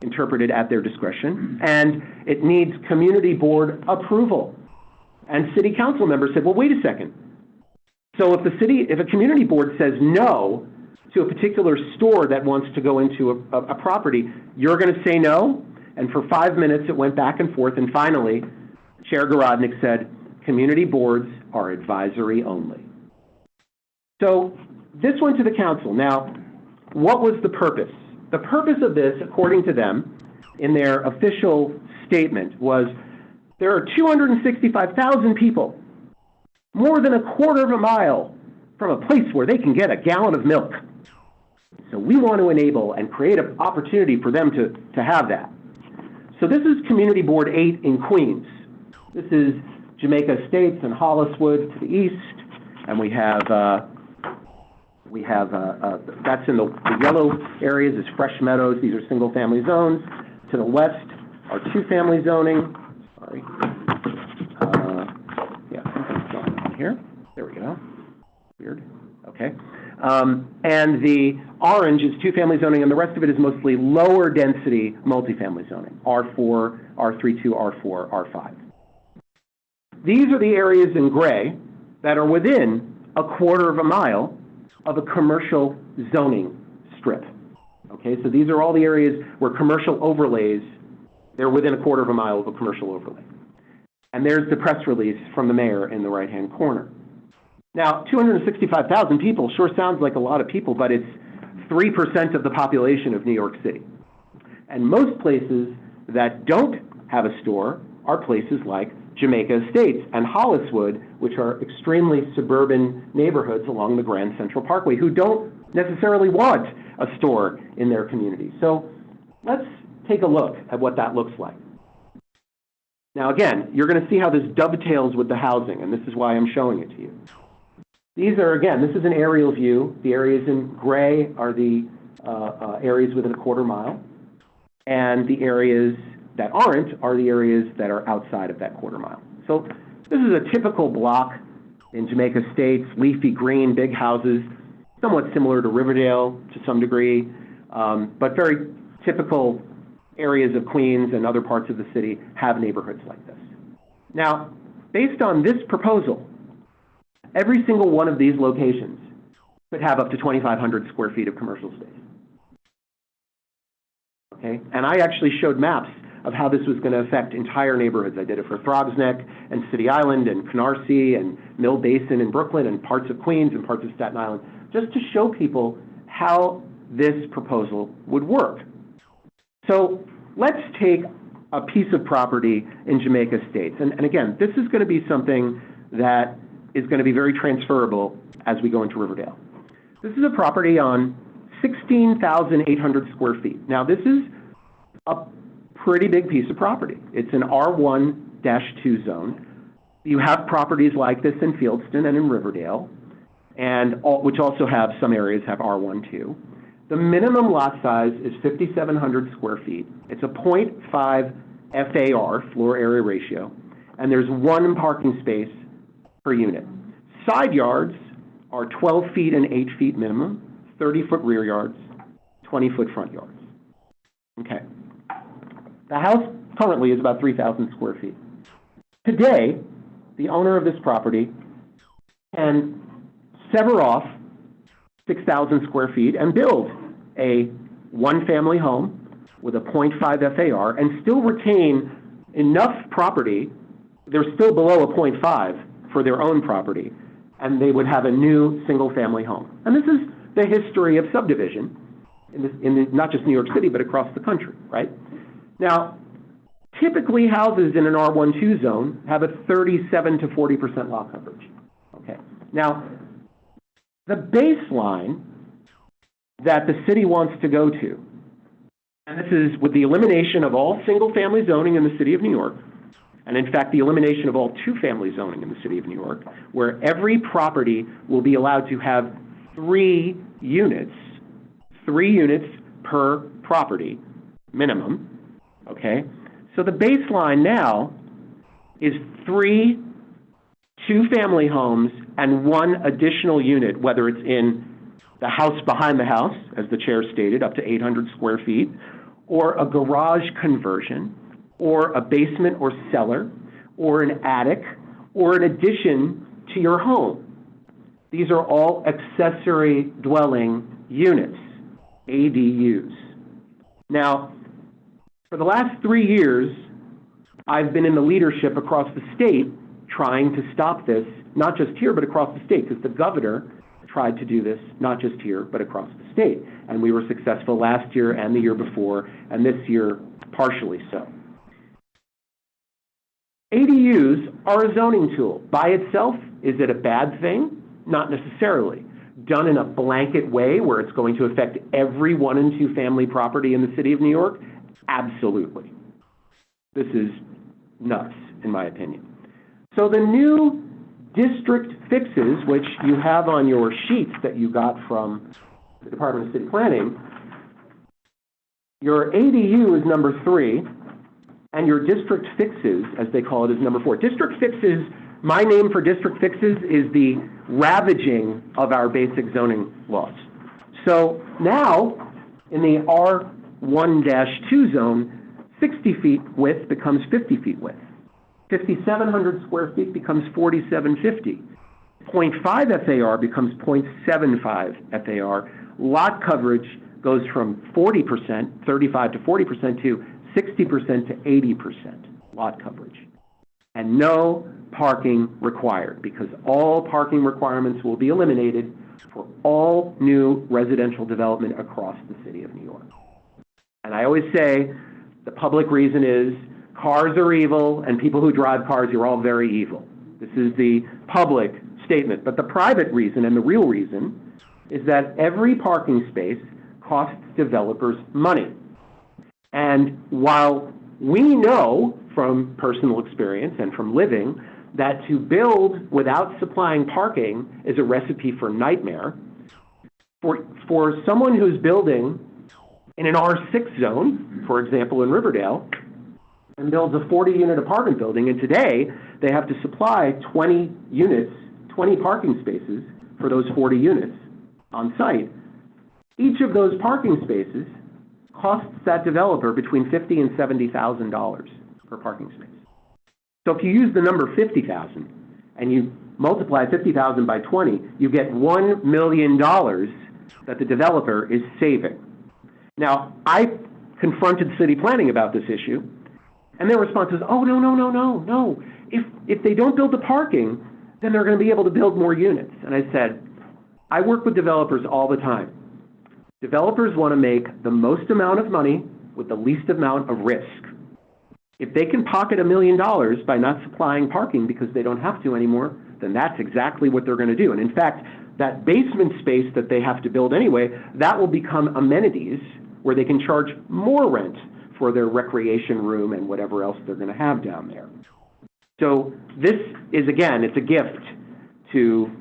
interpreted at their discretion, and it needs community board approval. And city council members said, well, wait a second. So if a community board says no to a particular store that wants to go into a property, you're going to say no? And for 5 minutes, it went back and forth, and finally, Chair Garodnick said, community boards are advisory only. So this went to the council. Now, what was the purpose? The purpose of this, according to them, in their official statement, was there are 265,000 people, more than a quarter of a mile from a place where they can get a gallon of milk. So we want to enable and create an opportunity for them to have that. So this is Community Board 8 in Queens. This is Jamaica Estates and Holliswood to the east, and we have that's in the yellow areas is Fresh Meadows. These are single-family zones. To the west are two-family zoning. Sorry. Yeah, something's going on here. There we go. Weird. Okay. And the orange is two-family zoning, and the rest of it is mostly lower density multifamily zoning, R4, R32, R4, R5. These are the areas in gray that are within a quarter of a mile of a commercial zoning strip. Okay, so these are all the areas where commercial overlays, they're within a quarter of a mile of a commercial overlay. And there's the press release from the mayor in the right-hand corner. Now, 265,000 people sure sounds like a lot of people, but it's 3% of the population of New York City. And most places that don't have a store are places like Jamaica Estates and Holliswood, which are extremely suburban neighborhoods along the Grand Central Parkway, who don't necessarily want a store in their community. So let's take a look at what that looks like. Now again, you're going to see how this dovetails with the housing, and this is why I'm showing it to you. These are, again, this is an aerial view. The areas in gray are the areas within a quarter mile, and the areas that aren't are the areas that are outside of that quarter mile. So this is a typical block in Jamaica Estates, leafy green, big houses, somewhat similar to Riverdale to some degree, but very typical areas of Queens and other parts of the city have neighborhoods like this. Now, based on this proposal, every single one of these locations could have up to 2,500 square feet of commercial space. Okay, and I actually showed maps of how this was going to affect entire neighborhoods. I did it for Throgs Neck and City Island and Canarsie and Mill Basin in Brooklyn and parts of Queens and parts of Staten Island, just to show people how this proposal would work. So let's take a piece of property in Jamaica Estates. And again, this is going to be something that is going to be very transferable as we go into Riverdale. This is a property on 16,800 square feet. Now, this is a pretty big piece of property. It's an R1-2 zone. You have properties like this in Fieldston and in Riverdale, and which also have, some areas have R1 too. The minimum lot size is 5,700 square feet. It's a 0.5 FAR, floor area ratio, and there's one parking space per unit. Side yards are 12 feet and 8 feet minimum, 30-foot rear yards, 20-foot front yards. Okay. The house currently is about 3,000 square feet. Today, the owner of this property can sever off 6,000 square feet and build a one-family home with a 0.5 FAR and still retain enough property. They're still below a 0.5 for their own property, and they would have a new single-family home. And this is the history of subdivision in not just New York City, but across the country, right? Now, typically houses in an R1-2 zone have a 37 to 40% lot coverage. Okay. Now, the baseline that the city wants to go to, and this is with the elimination of all single-family zoning in the city of New York, and in fact, the elimination of all two-family zoning in the city of New York, where every property will be allowed to have 3 units per property minimum. Okay, so the baseline now is 3 two-family homes and 1 additional unit, whether it's in the house behind the house, as the chair stated, up to 800 square feet, or a garage conversion, or a basement or cellar, or an attic, or an addition to your home. These are all accessory dwelling units, ADUs. Now, for the last 3 years, I've been in the leadership across the state trying to stop this, not just here, but across the state, because the governor tried to do this, not just here, but across the state. And we were successful last year and the year before, and this year partially so. ADUs are a zoning tool. By itself, is it a bad thing? Not necessarily. Done in a blanket way where it's going to affect every 1- and 2-family property in the city of New York? Absolutely. This is nuts, in my opinion. So the new district fixes, which you have on your sheets that you got from the Department of City Planning, your ADU is number 3, and your district fixes, as they call it, is number 4. District fixes my name for district fixes is the ravaging of our basic zoning laws. So now, in the R1-2 zone, 60 feet width becomes 50 feet width. 5,700 square feet becomes 4,750. 0.5 FAR becomes 0.75 FAR. Lot coverage goes from 40%, 35 to 40% to 60% to 80% lot coverage. And no parking required, because all parking requirements will be eliminated for all new residential development across the city of New York. And I always say the public reason is cars are evil, and people who drive cars, you're all very evil. This is the public statement. But the private reason, and the real reason, is that every parking space costs developers money. And while we know from personal experience and from living that to build without supplying parking is a recipe for nightmare, for someone who's building in an R6 zone, for example, in Riverdale, and builds a 40-unit apartment building, and today they have to supply 20 units, 20 parking spaces for those 40 units on site. Each of those parking spaces costs that developer between $50,000 and $70,000 per parking space. So if you use the number 50,000 and you multiply 50,000 by 20, you get $1 million that the developer is saving. Now, I confronted city planning about this issue, and their response is, oh, no. If they don't build the parking, then they're going to be able to build more units. And I said, I work with developers all the time. Developers want to make the most amount of money with the least amount of risk. If they can pocket $1 million by not supplying parking because they don't have to anymore, then that's exactly what they're going to do. And in fact, that basement space that they have to build anyway, that will become amenities where they can charge more rent for their recreation room and whatever else they're going to have down there. So this is, again, it's a gift to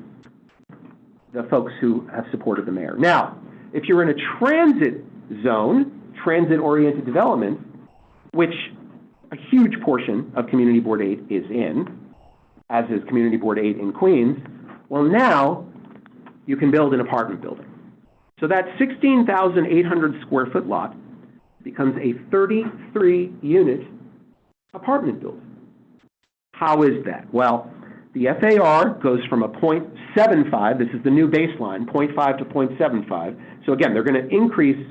the folks who have supported the mayor. Now, if you're in a transit zone, transit-oriented development, which a huge portion of Community Board 8 is in, as is Community Board 8 in Queens, well, now you can build an apartment building. So that 16,800 square foot lot becomes a 33-unit apartment building. How is that? Well, the FAR goes from a 0.75, this is the new baseline, 0.5 to 0.75. So again, they're going to increase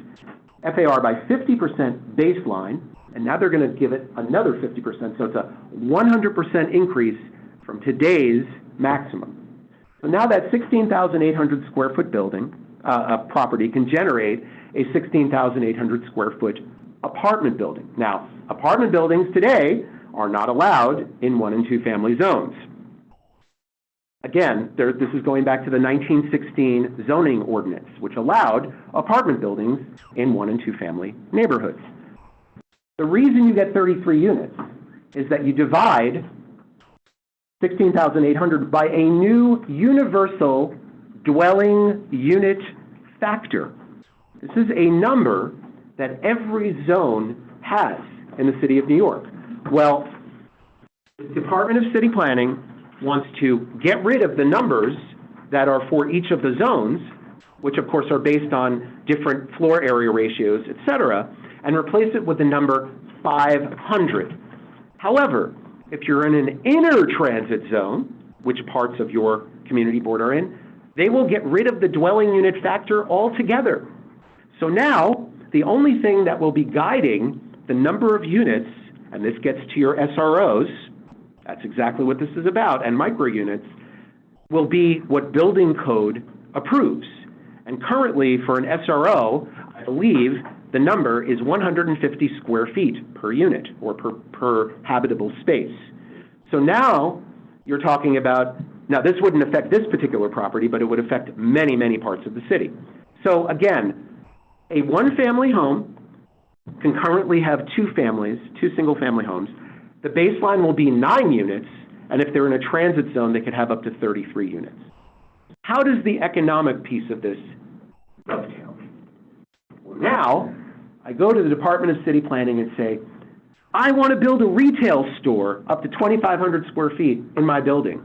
FAR by 50% baseline, and now they're going to give it another 50%. So it's a 100% increase from today's maximum. So now that 16,800 square foot building, property can generate a 16,800 square foot apartment building. Now, apartment buildings today are not allowed in 1- and 2-family zones. Again, this is going back to the 1916 zoning ordinance, which allowed apartment buildings in 1- and 2-family neighborhoods. The reason you get 33 units is that you divide 16,800 by a new universal dwelling unit factor. This is a number that every zone has in the city of New York. Well, the Department of City Planning wants to get rid of the numbers that are for each of the zones, which of course are based on different floor area ratios, et cetera, and replace it with the number 500. However, if you're in an inner transit zone, which parts of your community board are in, they will get rid of the dwelling unit factor altogether. So now, the only thing that will be guiding the number of units, and this gets to your SROs, that's exactly what this is about, and micro units, will be what building code approves. And currently, for an SRO, I believe the number is 150 square feet per unit, or per habitable space. So now, you're talking about, now this wouldn't affect this particular property, but it would affect many, many parts of the city. So again, a one-family home can currently have two single-family homes. The baseline will be 9 units, and if they're in a transit zone, they could have up to 33 units. How does the economic piece of this dovetail? Well, now, I go to the Department of City Planning and say, I want to build a retail store up to 2,500 square feet in my building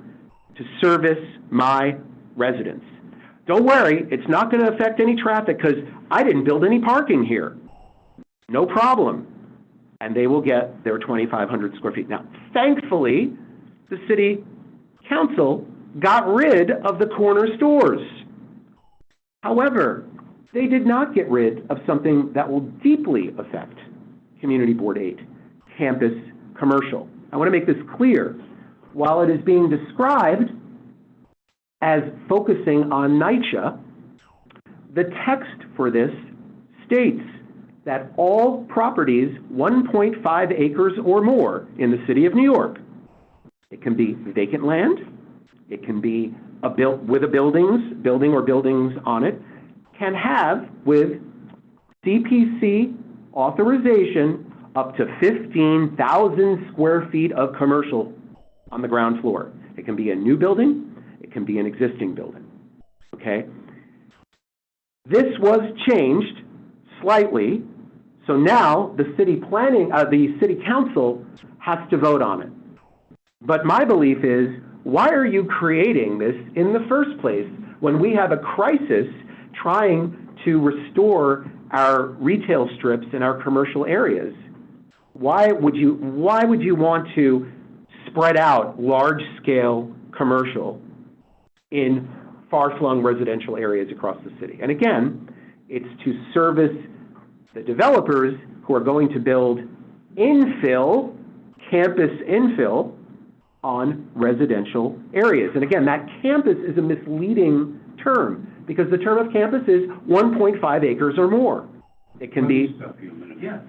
to service my residents. Don't worry, it's not going to affect any traffic because I didn't build any parking here. No problem. And they will get their 2,500 square feet. Now, thankfully, the city council got rid of the corner stores. However, they did not get rid of something that will deeply affect Community Board 8, campus commercial. I want to make this clear. While it is being described as focusing on NYCHA, the text for this states that all properties 1.5 acres or more in the city of New York, it can be vacant land, it can be with a building or buildings on it, can have, with CPC authorization, up to 15,000 square feet of commercial on the ground floor. It can be a new building, it can be an existing building, okay? This was changed slightly, so now the city council has to vote on it. But my belief is, why are you creating this in the first place when we have a crisis trying to restore our retail strips in our commercial areas? Why would you want to spread out large-scale commercial in far-flung residential areas across the city? And again, it's to service the developers who are going to build infill, campus infill, on residential areas. And again, that campus is a misleading term because the term of campus is 1.5 acres or more. It can be... Yeah.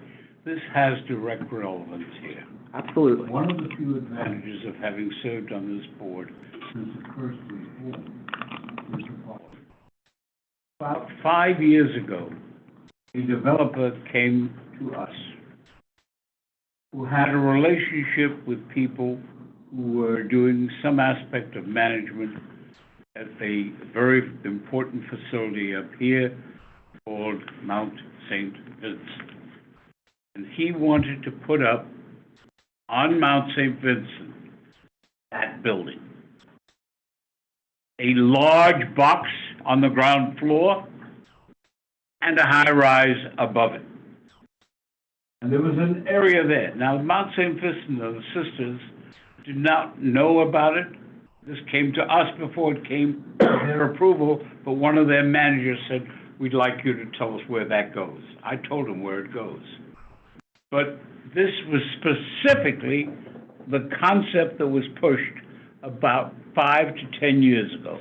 This has direct relevance here. Absolutely. One of the few advantages of having served on this board since it first was formed is the following. About 5 years ago, a developer came to us who had a relationship with people who were doing some aspect of management at a very important facility up here called Mount St. Vincent. And he wanted to put up on Mount St. Vincent, that building, a large box on the ground floor and a high-rise above it. And there was an area there. Now, Mount St. Vincent, the sisters did not know about it. This came to us before it came to their approval, but one of their managers said, "We'd like you to tell us where that goes." I told him where it goes. But this was specifically the concept that was pushed about 5 to 10 years ago.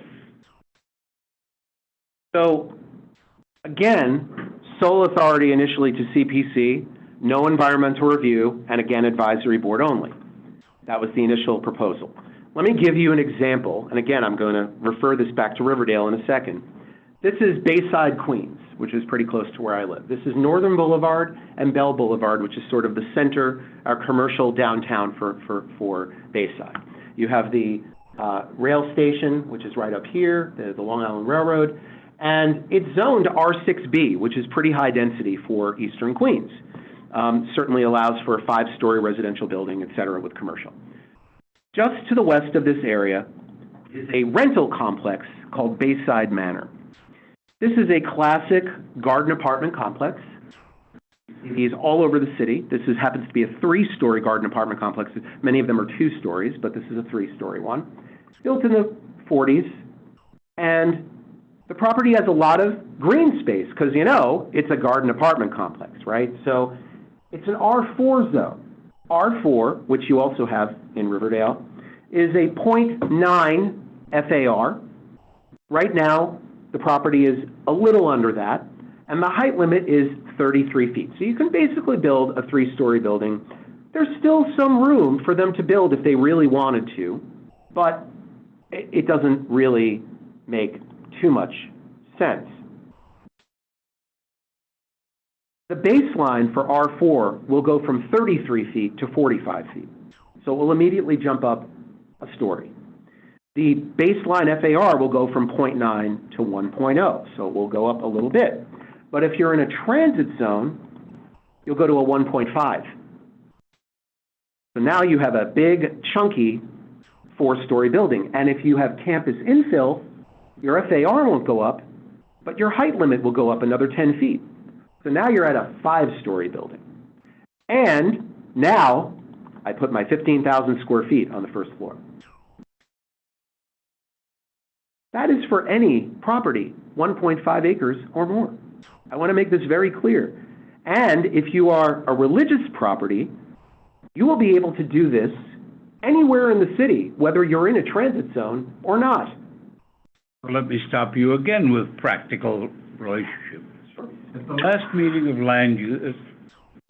So, again, sole authority initially to CPC, no environmental review, and again, advisory board only. That was the initial proposal. Let me give you an example, and again, I'm going to refer this back to Riverdale in a second. This is Bayside, Queens, which is pretty close to where I live. This is Northern Boulevard and Bell Boulevard, which is sort of the center, our commercial downtown for Bayside. You have the rail station, which is right up here, the Long Island Railroad, and it's zoned R6B, which is pretty high density for Eastern Queens. Certainly allows for a 5-story residential building, et cetera, with commercial. Just to the west of this area is a rental complex called Bayside Manor. This is a classic garden apartment complex. It is all over the city. This happens to be a 3-story garden apartment complex. Many of them are 2 stories, but this is a 3-story one. Built in the 40s, and the property has a lot of green space because, you know, it's a garden apartment complex, right? So it's an R4 zone. R4, which you also have in Riverdale, is a 0.9 FAR. Right now, the property is a little under that, and the height limit is 33 feet. So you can basically build a 3-story building. There's still some room for them to build if they really wanted to, but it doesn't really make too much sense. The baseline for R4 will go from 33 feet to 45 feet. So it will immediately jump up a story. The baseline FAR will go from 0.9 to 1.0, so it will go up a little bit. But if you're in a transit zone, you'll go to a 1.5. So now you have a big, chunky 4-story building. And if you have campus infill, your FAR won't go up, but your height limit will go up another 10 feet. So now you're at a 5-story building. And now I put my 15,000 square feet on the first floor. That is for any property, 1.5 acres or more. I want to make this very clear. And if you are a religious property, you will be able to do this anywhere in the city, whether you're in a transit zone or not. Well, let me stop you again with practical relationship. At the last meeting of land use,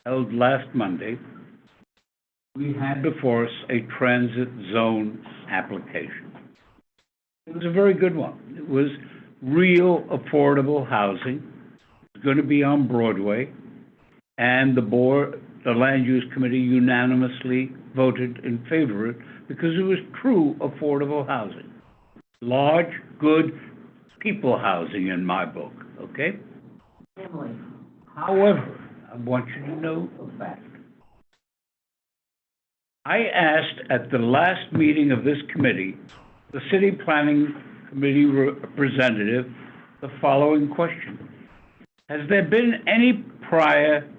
held last Monday, we had before us a transit zone application. It was a very good one. It was real affordable housing. It was going to be on Broadway, and the land use committee unanimously voted in favor of it because it was true affordable housing. Large, good people housing in my book, okay? Family. However, I want you to know a fact. I asked at the last meeting of this committee, the city planning committee representative, the following question. Has there been any prior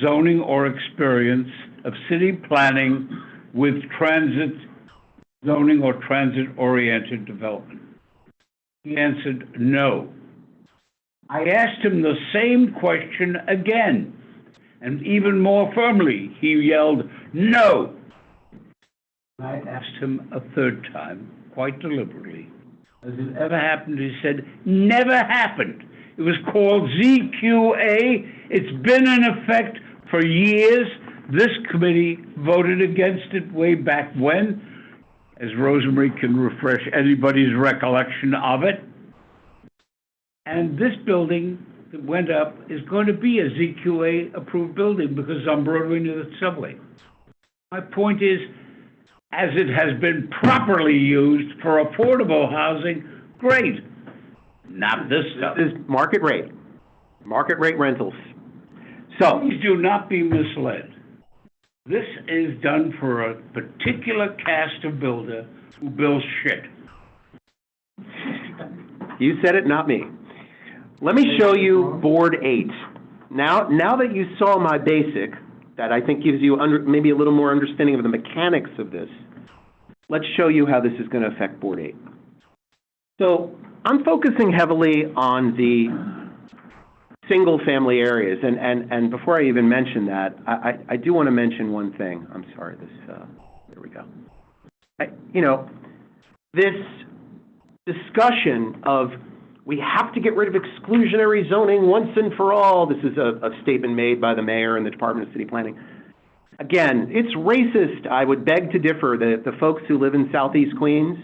zoning or experience of city planning with transit zoning or transit-oriented development? He answered no. I asked him the same question again, and even more firmly, he yelled, no. I asked him a third time, quite deliberately, has it ever happened? He said, never happened. It was called ZQA. It's been in effect for years. This committee voted against it way back when, as Rosemary can refresh anybody's recollection of it. And this building that went up is going to be a ZQA-approved building because it's on Broadway near the subway. My point is, as it has been properly used for affordable housing, great. Not this stuff. This is market rate rentals. So, please do not be misled. This is done for a particular cast of builder who builds shit. You said it, not me. Let me show you Board 8. Now that you saw my basic, that I think gives you maybe a little more understanding of the mechanics of this, let's show you how this is going to affect Board 8. So I'm focusing heavily on the single-family areas, and before I even mention that, I do want to mention one thing. I'm sorry, there we go. This discussion of we have to get rid of exclusionary zoning once and for all. This is a statement made by the mayor and the Department of City Planning. Again, it's racist. I would beg to differ. The folks who live in Southeast Queens,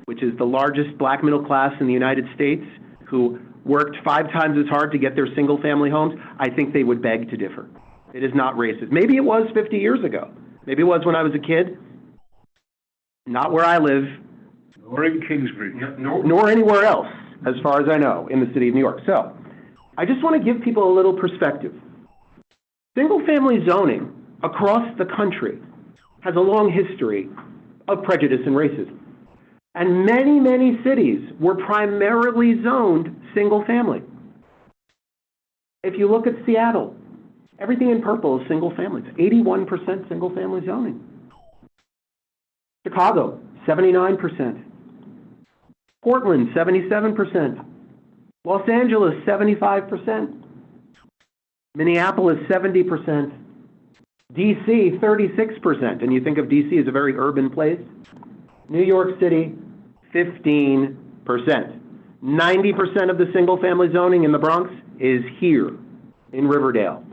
which is the largest black middle class in the United States, who worked 5 times as hard to get their single-family homes, I think they would beg to differ. It is not racist. Maybe it was 50 years ago. Maybe it was when I was a kid. Not where I live. Nor in Kingsbridge. Nor anywhere else, as far as I know, in the city of New York. So, I just want to give people a little perspective. Single-family zoning across the country has a long history of prejudice and racism. And many, many cities were primarily zoned single-family. If you look at Seattle, everything in purple is single-family. It's 81% single-family zoning. Chicago, 79%. Portland, 77%. Los Angeles, 75%. Minneapolis, 70%. DC, 36%. And you think of DC as a very urban place. New York City, 15%. 90% of the single-family zoning in the Bronx is here in Riverdale.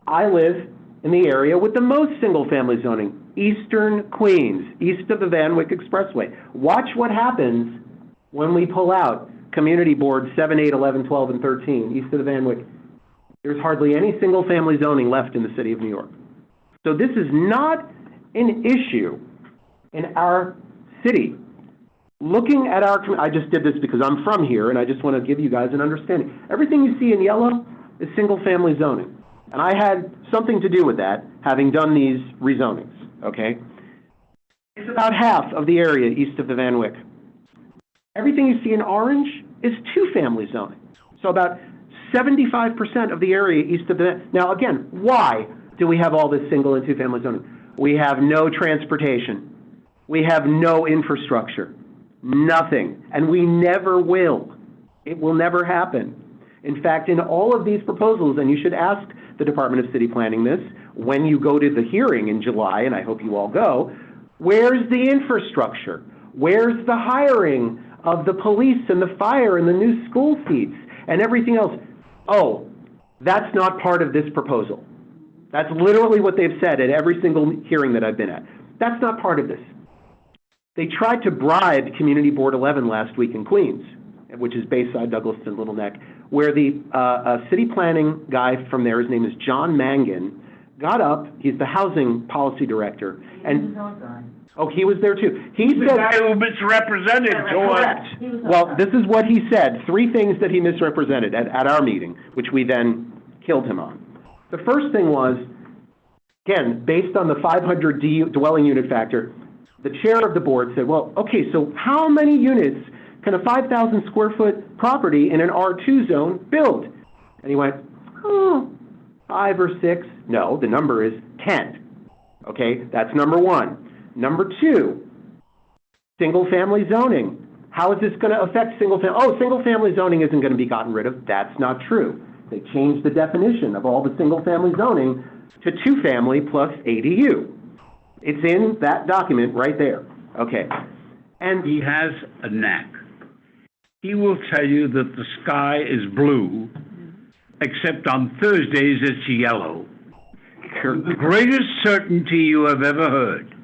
I live in the area with the most single-family zoning, Eastern Queens, east of the Van Wyck Expressway. Watch what happens when we pull out Community Boards 7, 8, 11, 12, and 13, east of the Van Wyck. There's hardly any single-family zoning left in the city of New York. So this is not an issue in our city. Looking at I just did this because I'm from here, and I just want to give you guys an understanding. Everything you see in yellow is single-family zoning. And I had something to do with that, having done these rezonings. okay? It's about half of the area east of the Van Wyck. Everything you see in orange is two-family zoning. So about 75% of the area east of the, now again, why do we have all this single and two-family zoning? We have no transportation. We have no infrastructure. Nothing. And we never will. It will never happen. In fact, in all of these proposals, and you should ask the Department of City Planning this when you go to the hearing in July, and I hope you all go, where's the infrastructure? Where's the hiring of the police and the fire and the new school seats and everything else? Oh, that's not part of this proposal. That's literally what they've said at every single hearing that I've been at. That's not part of this. They tried to bribe Community Board 11 last week in Queens, which is Bayside, Douglaston, Little Neck, where the city planning guy from there, his name is John Mangan, got up, he's the housing policy director, and oh, he was there too. He said, the guy who misrepresented to us. correct. Well, this is what he said, 3 things that he misrepresented at our meeting, which we then killed him on. The first thing was, again, based on the 500 dwelling unit factor, the chair of the board said, well, okay, so how many units can a 5,000 square foot property in an R2 zone build? And he went, oh, 5 or 6. No, the number is 10. Okay, that's number 1. Number 2, single-family zoning. How is this going to affect single-family? Oh, single-family zoning isn't going to be gotten rid of. That's not true. They changed the definition of all the single-family zoning to two-family plus ADU. It's in that document right there. Okay. And he has a knack. He will tell you that the sky is blue, except on Thursdays it's yellow. The greatest certainty you have ever heard.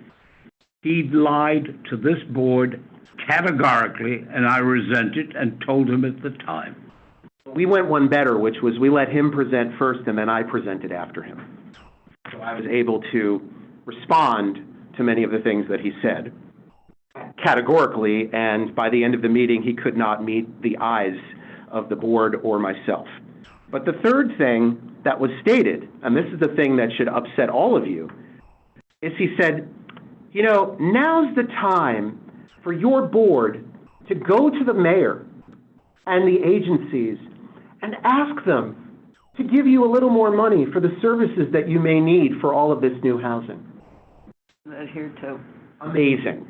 He lied to this board categorically, and I resent it and told him at the time. We went one better, which was we let him present first and then I presented after him. So I was able to respond to many of the things that he said categorically, and by the end of the meeting, he could not meet the eyes of the board or myself. But the third thing that was stated, and this is the thing that should upset all of you, is he said, you know, now's the time for your board to go to the mayor and the agencies and ask them to give you a little more money for the services that you may need for all of this new housing. That here too. Amazing.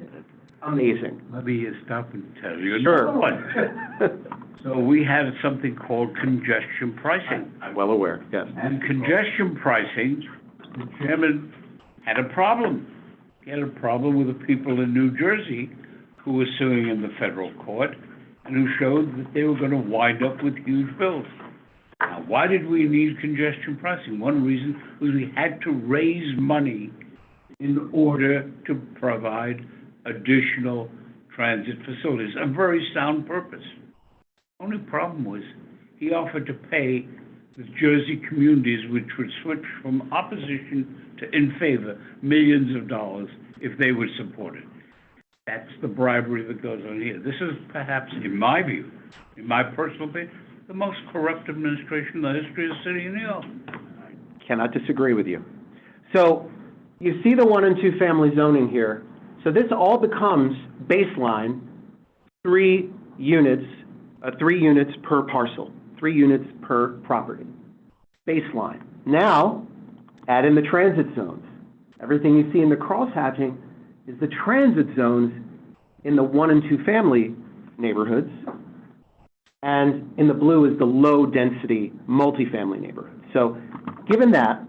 Amazing. Let me stop and tell you Sure. another one. So we had something called congestion pricing. I'm well aware, yes. And congestion pricing, the chairman had a problem. He had a problem with the people in New Jersey who were suing in the federal court and who showed that they were going to wind up with huge bills. Now, why did we need congestion pricing? One reason was we had to raise money in order to provide additional transit facilities, a very sound purpose. Only problem was he offered to pay the Jersey communities, which would switch from opposition to in favor, millions of dollars if they would support it. That's the bribery that goes on here. This is perhaps, in my view, in my personal opinion, the most corrupt administration in the history of the city of New York. Cannot disagree with you. So you see the 1 and 2 family zoning here. So this all becomes baseline 3 units per parcel, 3 units per property. Baseline. Now, add in the transit zones. Everything you see in the crosshatching is the transit zones in the 1 and 2 family neighborhoods, and in the blue is the low density multifamily neighborhood. So given that,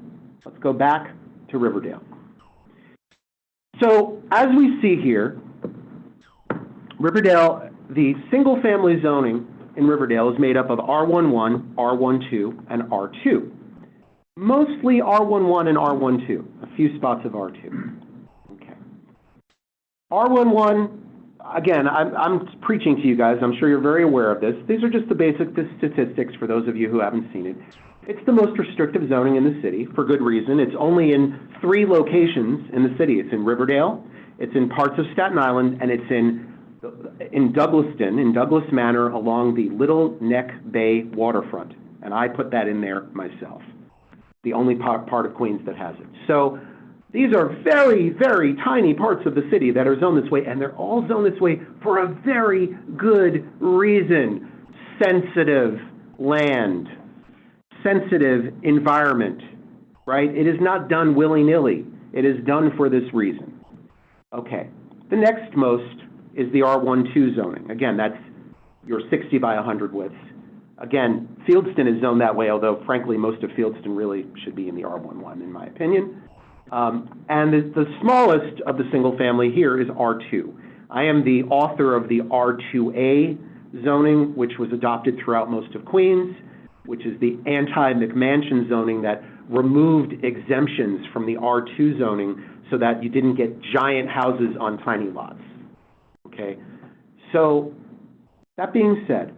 let's go back to Riverdale. So as we see here, Riverdale, the single family zoning in Riverdale is made up of R11, R12, and R2. Mostly R11 and R12, a few spots of R2. Okay. R11, again, I'm preaching to you guys. I'm sure you're very aware of this. These are just the basic statistics for those of you who haven't seen it. It's the most restrictive zoning in the city for good reason. It's only in 3 locations in the city. It's in Riverdale, it's in parts of Staten Island, and it's in Douglaston, in Douglas Manor, along the Little Neck Bay waterfront. And I put that in there myself. The only part of Queens that has it. So These are very, very tiny parts of the city that are zoned this way, and they're all zoned this way for a very good reason. Sensitive land, sensitive environment, right? It is not done willy-nilly. It is done for this reason. Okay. The next most is the R12 zoning. Again, that's your 60 by 100 width. Again, Fieldston is zoned that way, although frankly, most of Fieldston really should be in the R11, in my opinion. And the smallest of the single family here is R2. I am the author of the R2A zoning, which was adopted throughout most of Queens, which is the anti-McMansion zoning that removed exemptions from the R2 zoning so that you didn't get giant houses on tiny lots. Okay? So, that being said,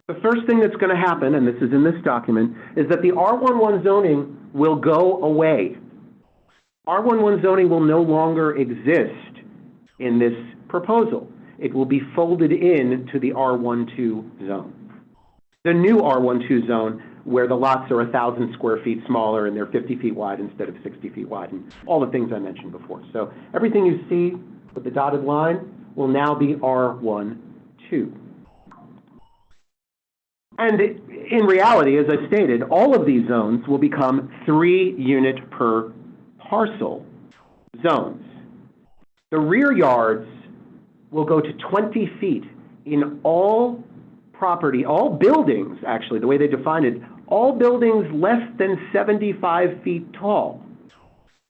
the first thing that's going to happen, and this is in this document, is that the R11 zoning will go away. R11 zoning will no longer exist in this proposal. It will be folded in to the R12 zone. The new R12 zone, where the lots are 1,000 square feet smaller and they're 50 feet wide instead of 60 feet wide, and all the things I mentioned before. So everything you see with the dotted line will now be R12. And in reality, as I stated, all of these zones will become 3 unit per parcel zones. The rear yards will go to 20 feet in all property, all buildings, actually, the way they define it, all buildings less than 75 feet tall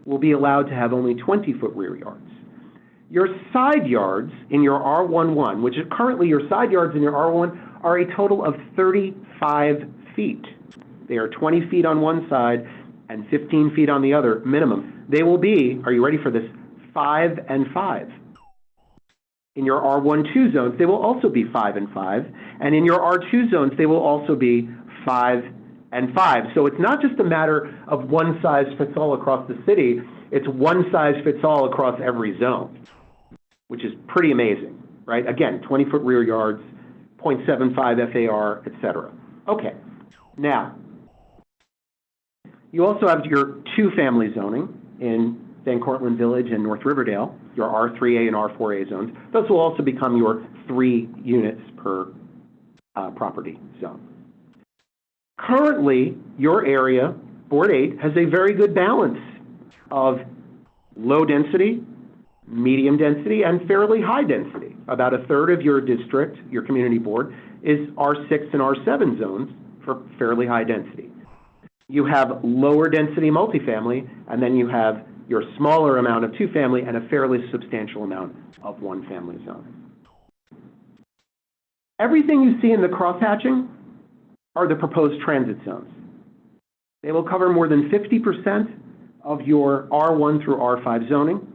will be allowed to have only 20-foot rear yards. Your side yards in your R11, which is currently your side yards in your R1, are a total of 35 feet. They are 20 feet on one side and 15 feet on the other, minimum. They will be, are you ready for this, 5 and 5. In your R12 zones, they will also be 5 and 5. And in your R2 zones, they will also be 5 and 5. So it's not just a matter of one size fits all across the city. It's one size fits all across every zone, which is pretty amazing, right? Again, 20-foot rear yards, 0.75 FAR, et cetera. Okay, now, you also have your 2-family zoning in Van Cortlandt Village and North Riverdale, your R3A and R4A zones. Those will also become your 3 units per property zone. Currently, your area, Board 8, has a very good balance of low density, medium density, and fairly high density. About a third of your district, your community board, is R6 and R7 zones for fairly high density. You have lower density multifamily, and then you have your smaller amount of 2-family and a fairly substantial amount of 1-family zoning. Everything you see in the crosshatching are the proposed transit zones. They will cover more than 50% of your R1 through R5 zoning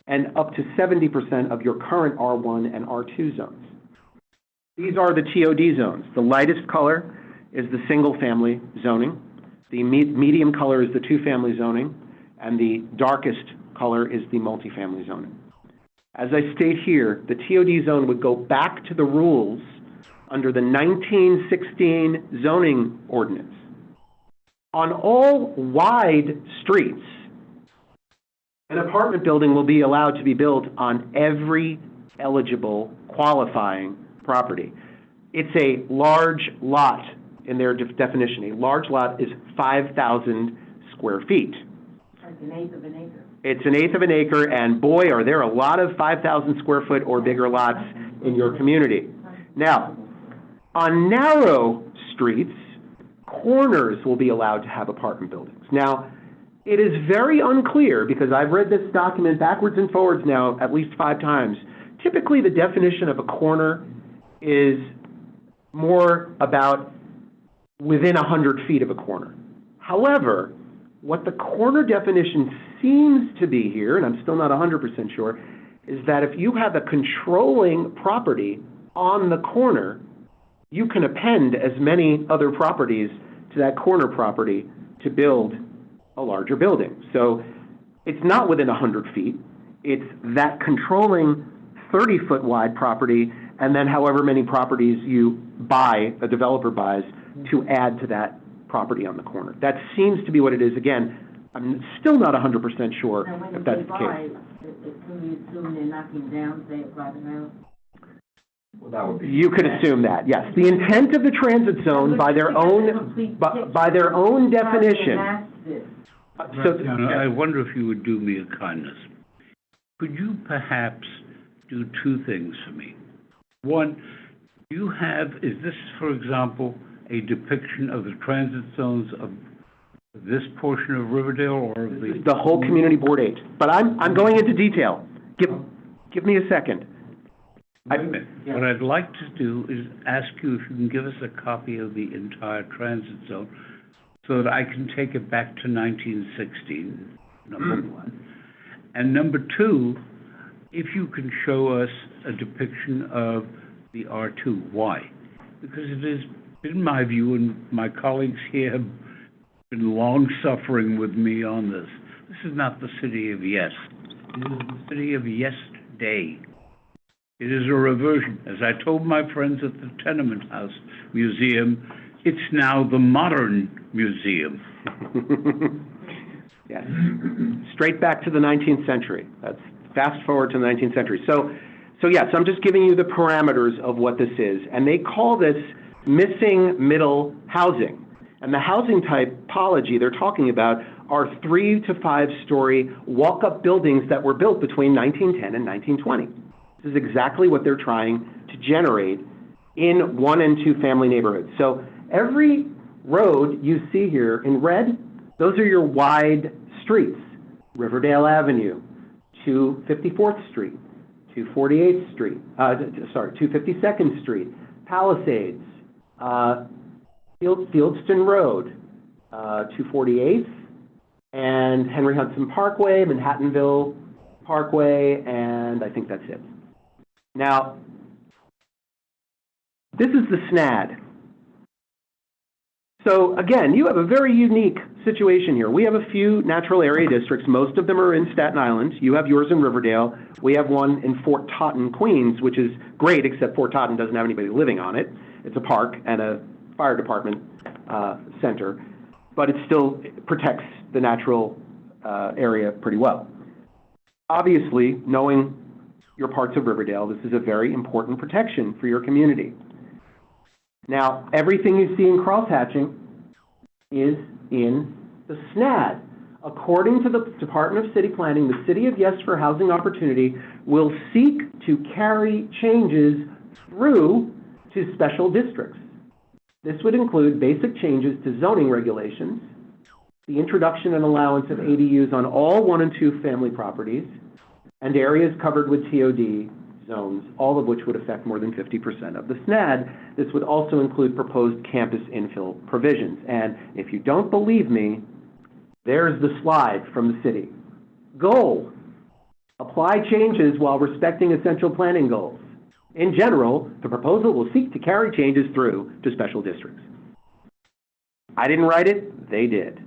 and up to 70% of your current R1 and R2 zones. These are the TOD zones. The lightest color is the single-family zoning. The medium color is the 2-family zoning, and the darkest color is the multifamily zoning. As I state here, the TOD zone would go back to the rules under the 1916 zoning ordinance. On all wide streets, an apartment building will be allowed to be built on every eligible qualifying property. It's a large lot in their definition. A large lot is 5,000 square feet. Like an eighth of an acre. It's an eighth of an acre, and boy, are there a lot of 5,000 square foot or bigger lots in your community. Now, on narrow streets, corners will be allowed to have apartment buildings. Now, it is very unclear, because I've read this document backwards and forwards now at least 5 times. Typically, the definition of a corner is more about within 100 feet of a corner. However, what the corner definition seems to be here, and I'm still not 100% sure, is that if you have a controlling property on the corner, you can append as many other properties to that corner property to build a larger building. So it's not within 100 feet. It's that controlling 30-foot wide property, and then however many properties you buy, a developer buys, to add to that property on the corner. That seems to be what it is. Again, I'm still not 100% sure Now, when if you that's say the buy, case. can you assume they're knocking down, say, a private house? You could assume that, yes. The intent of the transit zone by their own, by their own definition. So, Graziano, I wonder if you would do me a kindness. Could you perhaps do two things for me? One, is this, for example, a depiction of the transit zones of this portion of Riverdale or of the whole Community Board 8, but I'm going into detail. Give me a second. Wait a minute. What I'd like to do is ask you if you can give us a copy of the entire transit zone so that I can take it back to 1916, number one. And number two, if you can show us a depiction of the R2. Why? Because it has been my view, and my colleagues here have been long-suffering with me on this. This is not the city of yes. It is the city of yesterday. It is a reversion. As I told my friends at the Tenement House Museum, it's now the modern museum. Yes. Straight back to the 19th century. That's fast forward to the 19th century. So yes, I'm just giving you the parameters of what this is. And they call this missing middle housing. And the housing typology they're talking about are 3 to 5 story walk-up buildings that were built between 1910 and 1920. This is exactly what they're trying to generate in 1 and 2 family neighborhoods. So every road you see here in red, those are your wide streets. Riverdale Avenue, 254th Street, 248th Street, 252nd Street, Palisades, Fieldston Road, 248th, and Henry Hudson Parkway, Manhattanville Parkway, and I think that's it. Now, this is the SNAD. So again, you have a very unique situation here. We have a few natural area districts. Most of them are in Staten Island. You have yours in Riverdale. We have one in Fort Totten, Queens, which is great, except Fort Totten doesn't have anybody living on it. It's a park and a fire department center, but it still protects the natural area pretty well. Obviously, knowing your parts of Riverdale, this is a very important protection for your community. Now, everything you see in crosshatching is in the SNAD. According to the Department of City Planning, the City of Yes for Housing Opportunity will seek to carry changes through to special districts. This would include basic changes to zoning regulations, the introduction and allowance of ADUs on all 1 and 2 family properties, and areas covered with TOD zones, all of which would affect more than 50% of the SNAD. This would also include proposed campus infill provisions. And if you don't believe me, there's the slide from the city. Goal: apply changes while respecting essential planning goals. In general, the proposal will seek to carry changes through to special districts. I didn't write it, they did.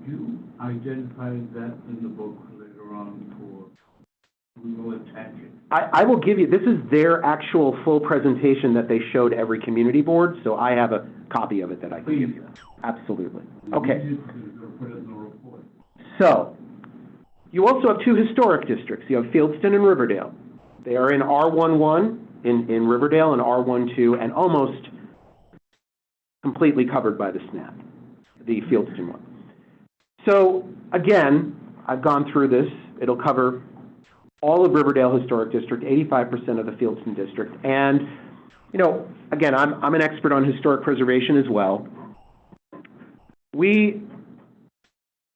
You identified that in the book later on for, we will attach it. I will give you, this is their actual full presentation that they showed every community board, so I have a copy of it that I can give you. Absolutely. Okay. Put it in the report. So, you also have 2 historic districts. You have Fieldston and Riverdale. They are in R11 in Riverdale and R12, and almost completely covered by the SNAP, the Fieldston one. So, again, I've gone through this. It'll cover all of Riverdale Historic District, 85% of the Fieldston District. And, you know, again, I'm an expert on historic preservation as well.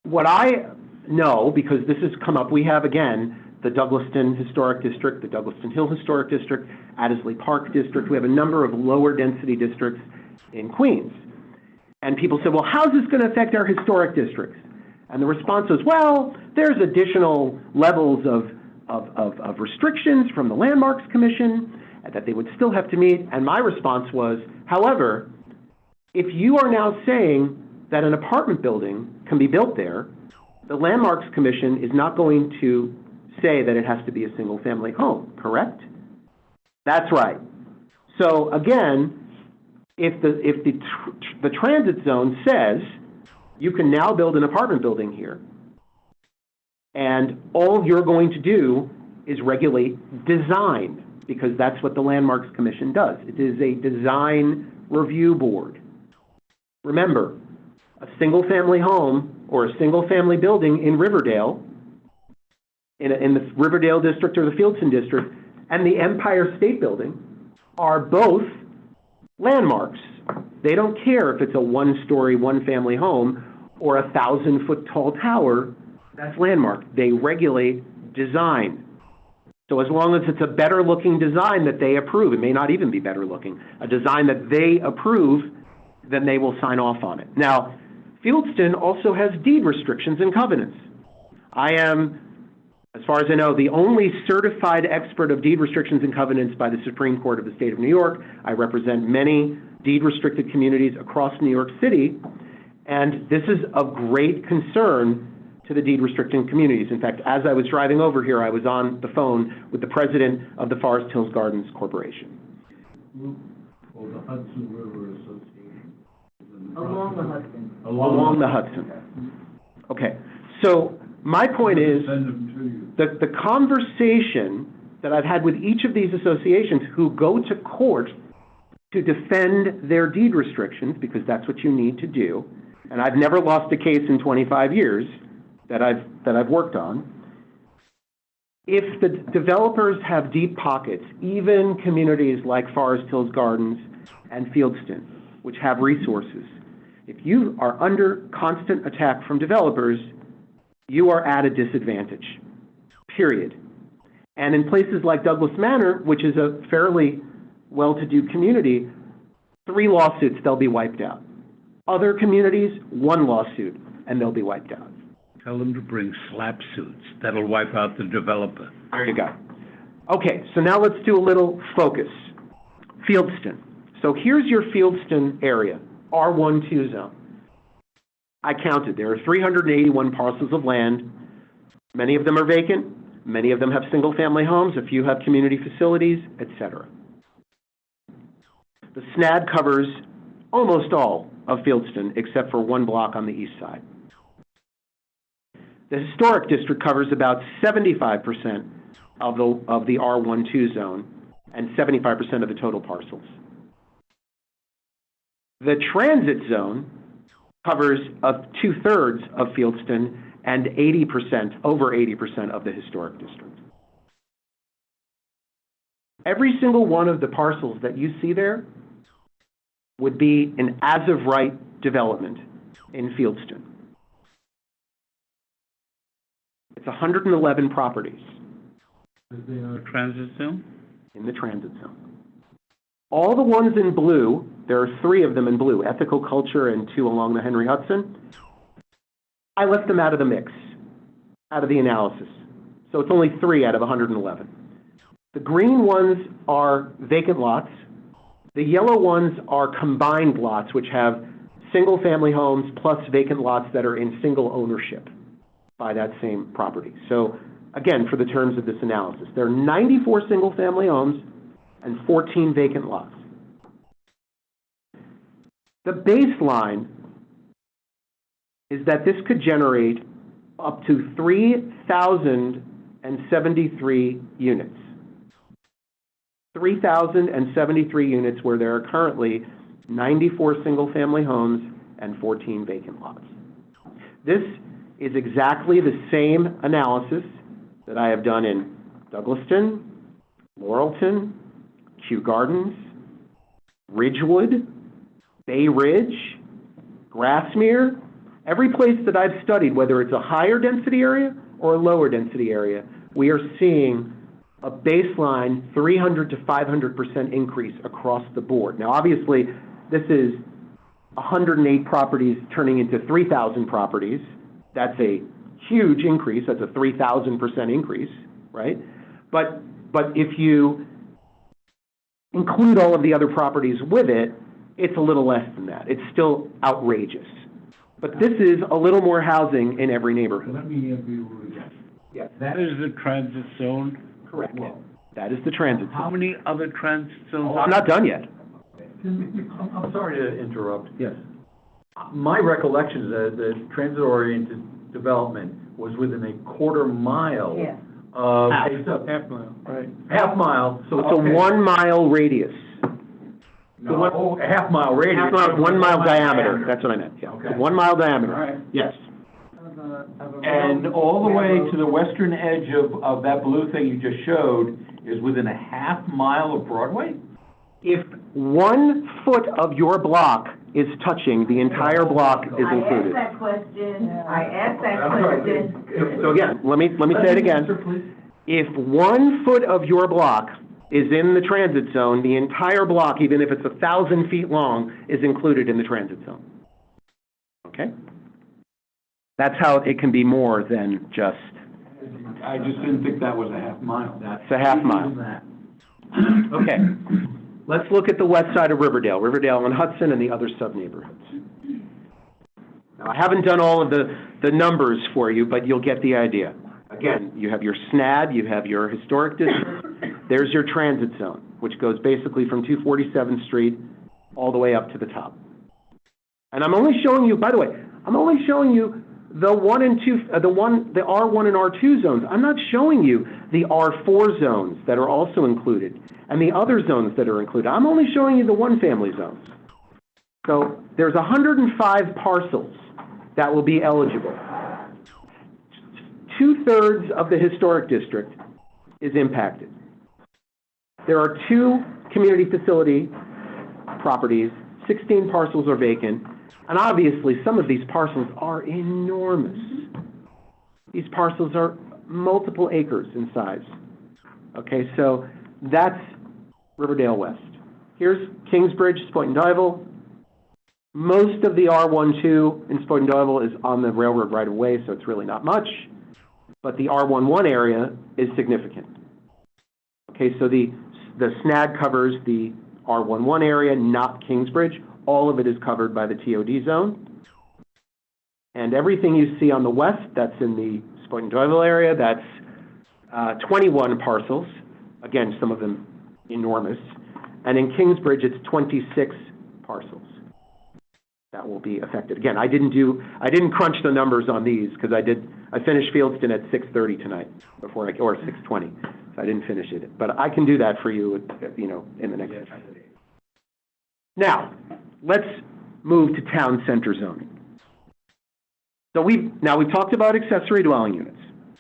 What I know, because this has come up, we have, again, the Douglaston Historic District, the Douglaston Hill Historic District, Addisley Park District. We have a number of lower density districts in Queens. And people said, well, how's this going to affect our historic districts? And the response was, well, there's additional levels of restrictions from the Landmarks Commission that they would still have to meet. And my response was, however, if you are now saying that an apartment building can be built there, the Landmarks Commission is not going to say that it has to be a single family home, correct? That's right. So again, if the transit zone says You can now build an apartment building here, and all you're going to do is regulate design, because that's what the Landmarks Commission does. It is a design review board. Remember, a single-family home or a single-family building in Riverdale, in the Riverdale district or the Fieldston district, and the Empire State Building are both landmarks. They don't care if it's a one-story, one-family home or a 1,000-foot tall tower. That's landmark. They regulate design. So as long as it's a better-looking design that they approve, it may not even be better-looking, a design that they approve, then they will sign off on it. Now, Fieldston also has deed restrictions and covenants. I am, as far as I know, the only certified expert of deed restrictions and covenants by the Supreme Court of the State of New York. I represent many deed-restricted communities across New York City, and this is of great concern to the deed-restricted communities. In fact, as I was driving over here, I was on the phone with the president of the Forest Hills Gardens Corporation. Or the Hudson River Association. Along the Hudson. Along the Hudson. Okay, so my point is, Send them to you. the conversation that I've had with each of these associations who go to court to defend their deed restrictions, because that's what you need to do, and I've never lost a case in 25 years that I've worked on. If the developers have deep pockets, even communities like Forest Hills Gardens and Fieldston, which have resources, if you are under constant attack from developers, you are at a disadvantage, period. And in places like Douglas Manor, which is a fairly well-to-do community, 3 lawsuits, they'll be wiped out. Other communities, 1 lawsuit, and they'll be wiped out. Tell them to bring slap suits. That'll wipe out the developer. There you go. Okay, so now let's do a little focus. Fieldston. So here's your Fieldston area, R12 zone. I counted. There are 381 parcels of land. Many of them are vacant. Many of them have single-family homes. A few have community facilities, etc. The SNAD covers almost all of Fieldston, except for 1 block on the east side. The historic district covers about 75% of the R12 zone and 75% of the total parcels. The transit zone covers 2/3 of Fieldston and 80%, over 80% of the historic district. Every single one of the parcels that you see there would be an as-of-right development in Fieldston. It's 111 properties. Is there a transit zone? In the transit zone. All the ones in blue, there are 3 of them in blue, Ethical Culture and 2 along the Henry Hudson. I left them out of the mix, out of the analysis. So it's only 3 out of 111. The green ones are vacant lots. The yellow ones are combined lots, which have single-family homes plus vacant lots that are in single ownership by that same property. So again, for the terms of this analysis, there are 94 single-family homes and 14 vacant lots. The baseline is that this could generate up to 3,073 units. 3,073 units where there are currently 94 single-family homes and 14 vacant lots. This is exactly the same analysis that I have done in Douglaston, Laurelton, Kew Gardens, Ridgewood, Bay Ridge, Grassmere. Every place that I've studied, whether it's a higher density area or a lower density area, we are seeing a baseline 300 to 500% increase across the board. Now, obviously, this is 108 properties turning into 3,000 properties. That's a huge increase. That's a 3,000% increase, right? But if you include all of the other properties with it, it's a little less than that. It's still outrageous. But this is a little more housing in every neighborhood. Let me interview you again. Yes. That is the transit zone? Correct. That is the transit zone. How many other transit zones? Oh, I'm not done yet. I'm sorry to interrupt. Yes. My recollection is that the transit-oriented development was within a quarter mile Yeah. of. Half mile. Right. Half mile. So it's a Okay. 1 mile radius. No, a half mile radius. Half mile, 1 mile diameter, that's what I meant, yeah. Okay. 1 mile diameter. All right. Yes. Of a And railroad- all the way to the railroad- western edge of that blue thing you just showed is within a half mile of Broadway? If 1 foot of your block is touching, the entire block is I asked included. that question, I asked that I'm sorry. question. So again, let me say it again. Answer, please. If 1 foot of your block is in the transit zone, the entire block, even if it's 1,000 feet long, is included in the transit zone. Okay? That's how it can be more than just, I just didn't think that was a half mile. it's a half mile. Okay. Let's look at the west side of Riverdale, Riverdale and Hudson and the other sub-neighborhoods. Now, I haven't done all of the numbers for you, but you'll get the idea. Again, you have your SNAD, you have your historic district, there's your transit zone, which goes basically from 247th Street all the way up to the top. And I'm only showing you, by the way, I'm only showing you the R1 and R2 zones. I'm not showing you the R4 zones that are also included and the other zones that are included. I'm only showing you the one-family zones. So there's 105 parcels that will be eligible. 2/3 of the historic district is impacted. There are 2 community facility properties, 16 parcels are vacant, and obviously some of these parcels are enormous. These parcels are multiple acres in size. Okay, so that's Riverdale West. Here's Kingsbridge, Spoyton-Duyvil. Most of the R12 in Spoyton-Duyvil is on the railroad right of way, so it's really not much. But the R11 area is significant. Okay, so the SNAD covers the R11 area, not Kingsbridge. All of it is covered by the TOD zone. And everything you see on the west, that's in the Spoyton-Duyvil area, that's 21 parcels. Again, some of them enormous. And in Kingsbridge, it's 26 parcels that will be affected. Again, I didn't crunch the numbers on these because I finished Fieldston at 6:30 tonight or 6:20. So I didn't finish it. But I can do that for you, in the next. Now, let's move to town center zoning. So we've talked about accessory dwelling units.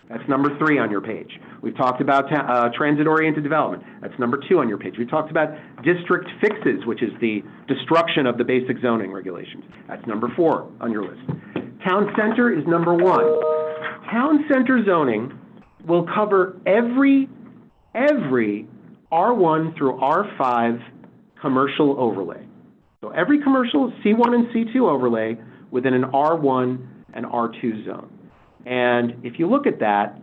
That's number 3 on your page. We've talked about transit-oriented development. That's number 2 on your page. We talked about district fixes, which is the destruction of the basic zoning regulations. That's number 4 on your list. Town center is number 1. Town center zoning will cover every R1 through R5 commercial overlay. So every commercial C1 and C2 overlay within an R1 and R2 zone. And if you look at that,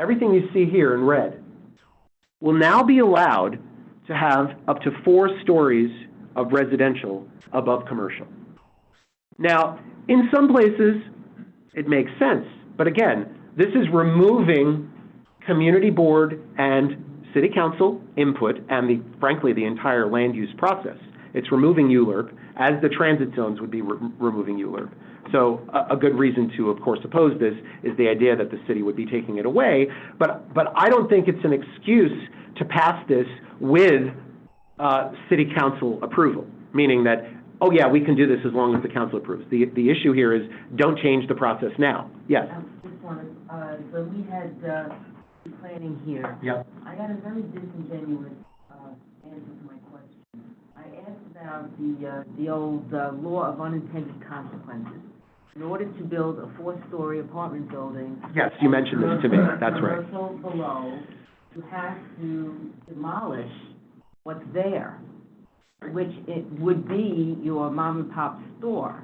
everything you see here in red will now be allowed to have up to 4 stories of residential above commercial. Now, in some places, it makes sense. But again, this is removing community board and city council input and, frankly, the entire land use process. It's removing ULURP, as the transit zones would be removing ULURP. So a good reason to, of course, oppose this is the idea that the city would be taking it away. But I don't think it's an excuse to pass this with city council approval, meaning that, oh yeah, we can do this as long as the council approves. The issue here is don't change the process now. Yes? Just wanted, when we had planning here, Yep. I got a very disingenuous answer to my question. I asked about the old law of unintended consequences. In order to build a 4-story apartment building. Yes, you mentioned this to me. That's right. Commercial below, you have to demolish what's there, which it would be your mom and pop store.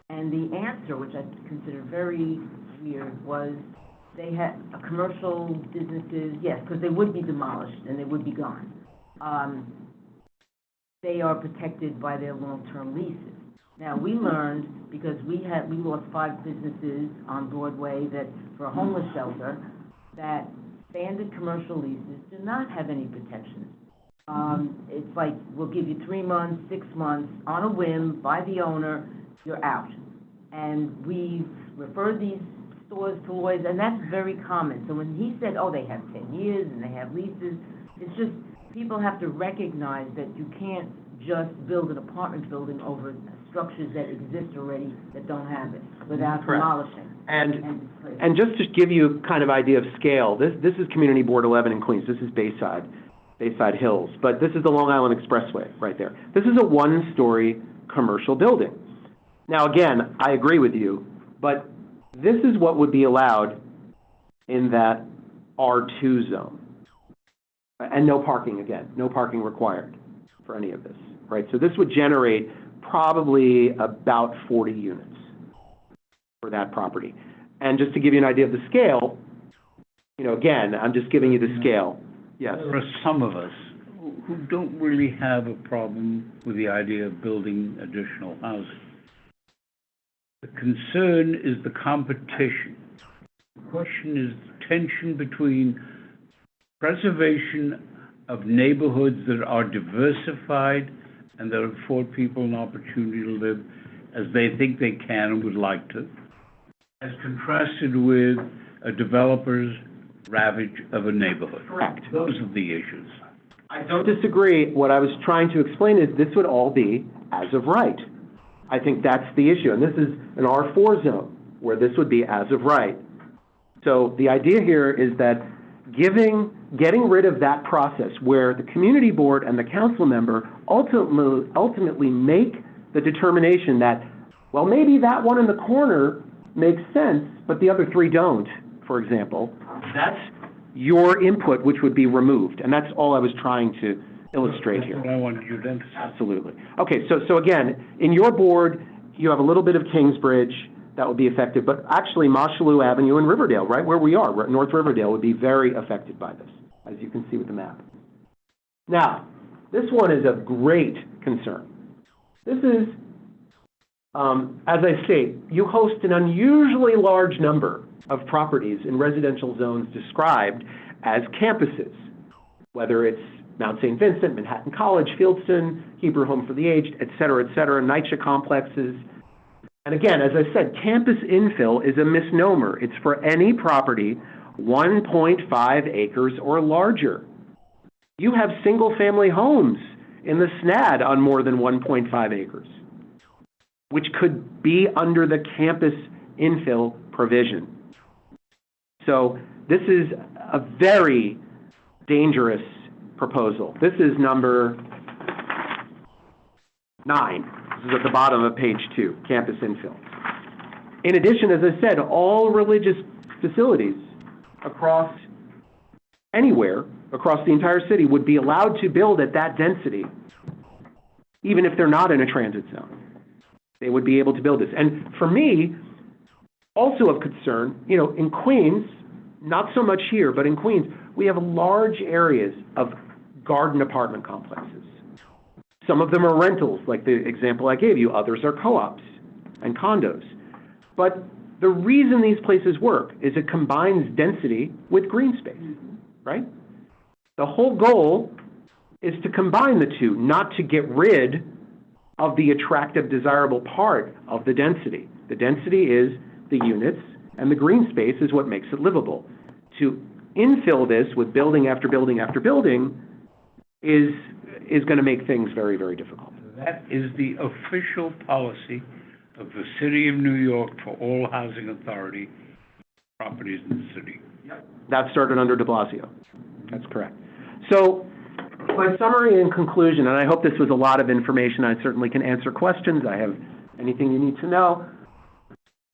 And the answer, which I consider very weird, was they had commercial businesses, yes, because they would be demolished and they would be gone. They are protected by their long-term leases. Now, we learned, because we lost 5 businesses on Broadway that, for a homeless shelter, that standard commercial leases do not have any protections. It's like, we'll give you 3 months, 6 months, on a whim, by the owner, you're out. And we've referred these stores to lawyers, and that's very common. So when he said, oh, they have 10 years and they have leases, it's just, people have to recognize that you can't just build an apartment building over structures that exist already that don't have it, without Correct. demolishing. And just to give you kind of idea of scale, this is Community Board 11 in Queens. This is Bayside Hills. But this is the Long Island Expressway right there. This is a one-story commercial building. Now, again, I agree with you, but this is what would be allowed in that R2 zone. And no parking, again, no parking required for any of this, right? So this would generate probably about 40 units for that property. And just to give you an idea of the scale, you know, again, I'm just giving you the scale. Yes. There are some of us who don't really have a problem with the idea of building additional housing. The concern is the competition. The question is the tension between preservation of neighborhoods that are diversified and that afford people an opportunity to live as they think they can and would like to, as contrasted with a developer's ravage of a neighborhood. Correct. Those are the issues. I don't disagree. What I was trying to explain is this would all be as of right. I think that's the issue. And this is an R4 zone where this would be as of right. So the idea here is that getting rid of that process where the community board and the council member ultimately make the determination that, well, maybe that one in the corner makes sense, but the other 3 don't, for example. That's your input, which would be removed. And that's all I was trying to illustrate here. That's what I wanted you to emphasize. Absolutely. Okay, so again, in your board, you have a little bit of Kingsbridge that would be affected, but actually Mosholu Avenue in Riverdale, right where we are, North Riverdale, would be very affected by this, as you can see with the map. Now, this one is of great concern. This is, as I state, you host an unusually large number of properties in residential zones described as campuses, whether it's Mount St. Vincent, Manhattan College, Fieldston, Hebrew Home for the Aged, et cetera, NYCHA complexes. And again, as I said, campus infill is a misnomer. It's for any property 1.5 acres or larger. You have single-family homes in the SNAD on more than 1.5 acres, which could be under the campus infill provision. So this is a very dangerous proposal. This is number 9. This is at the bottom of page 2, campus infill. In addition, as I said, all religious facilities across anywhere, across the entire city, would be allowed to build at that density, even if they're not in a transit zone. They would be able to build this. And for me, also of concern, you know, in Queens, not so much here, but in Queens, we have large areas of garden apartment complexes. Some of them are rentals, like the example I gave you. Others are co-ops and condos. But the reason these places work is it combines density with green space, right? The whole goal is to combine the two, not to get rid of the attractive, desirable part of the density. The density is the units, and the green space is what makes it livable. To infill this with building after building after building is going to make things very, very difficult. That is the official policy of the City of New York for all housing authority properties in the city. That started under de Blasio. That's correct. So my summary and conclusion, and I hope this was a lot of information. I certainly can answer questions. I have anything you need to know.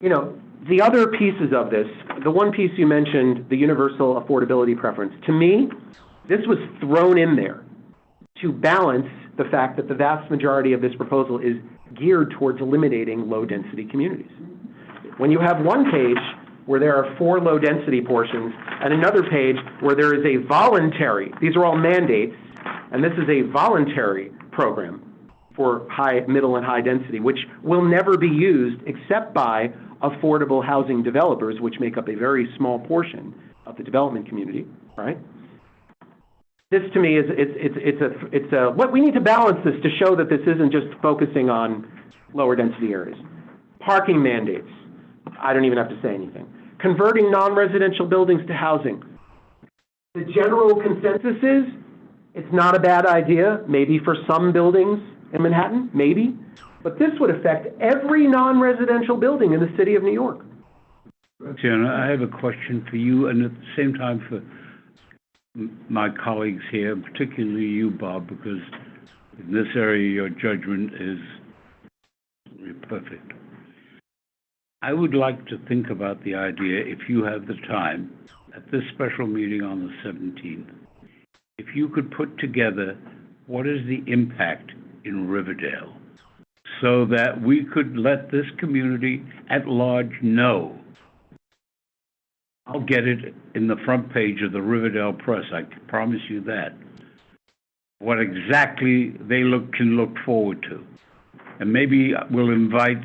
You know, the other pieces of this, the one piece you mentioned, the universal affordability preference, to me, this was thrown in there to balance the fact that the vast majority of this proposal is geared towards eliminating low-density communities. When you have one page where there are 4 low-density portions and another page where there is a voluntary, these are all mandates, and this is a voluntary program for high, middle, and high density, which will never be used except by affordable housing developers, which make up a very small portion of the development community, right? This to me is, what, we need to balance this to show that this isn't just focusing on lower density areas. Parking mandates, I don't even have to say anything. Converting non-residential buildings to housing. The general consensus is, it's not a bad idea, maybe for some buildings in Manhattan, maybe, but this would affect every non-residential building in the city of New York. Tiana, I have a question for you, and at the same time for my colleagues here, particularly you, Bob, because in this area your judgment is perfect. I would like to think about the idea, if you have the time, at this special meeting on the 17th, if you could put together what is the impact in Riverdale, so that we could let this community at large know. I'll get it in the front page of the Riverdale Press, I can promise you that. What exactly they can look forward to. And maybe we'll invite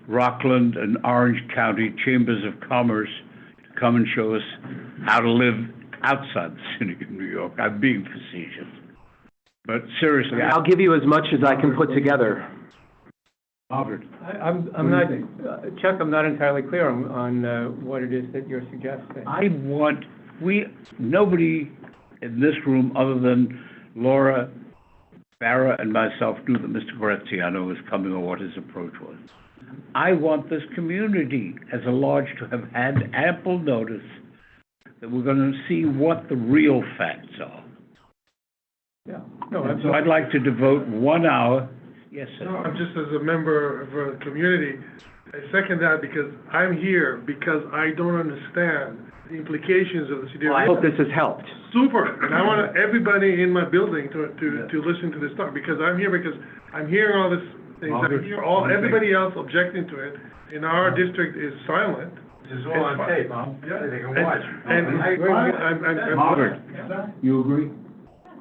Rockland and Orange County Chambers of Commerce to come and show us how to live outside the city of New York. I'm being facetious. But seriously, I'll give you as much as I can put together. Robert. I'm not, Chuck, I'm not entirely clear on what it is that you're suggesting. Nobody in this room other than Laura, Farah, and myself knew that Mr. Graziano was coming or what his approach was. I want this community as a large to have had ample notice that we're going to see what the real facts are. Yeah. No, And so I'd like to devote 1 hour. Yes, sir. No, I'm just as a member of a community, I second that because I'm here because I don't understand the implications of the city of. I hope this has helped. Super, and I want everybody in my building to listen to this talk, because I'm here because I'm hearing all this things, I hear everybody else objecting to it, and our district is silent. This is all on tape, huh? Yeah. They can watch. And I agree. Margaret, you agree?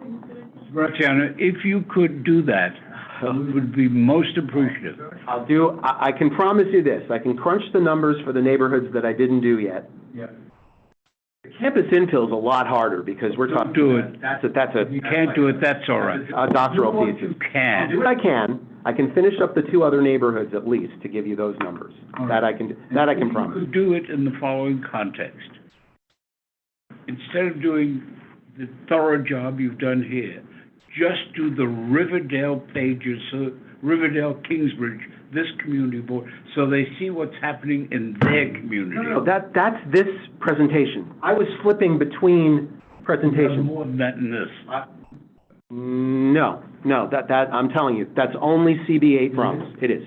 Mr. Graziano, if you could do that, we would be most appreciative. I can promise you this, I can crunch the numbers for the neighborhoods that I didn't do yet. Yeah. The campus infill is a lot harder because we're talking. Do it. That's a. If you can't do it, that's all right. A doctoral thesis. You I'll do can. what I can. I can finish up the 2 other neighborhoods at least to give you those numbers. That I can promise. You could do it in the following context. Instead of doing the thorough job you've done here, just do the Riverdale pages, so Riverdale, Kingsbridge, this community board, so they see what's happening in their community. No, that's this presentation. I was flipping between presentations. More than that in this. No, I'm telling you, that's only CB8 promise. It is.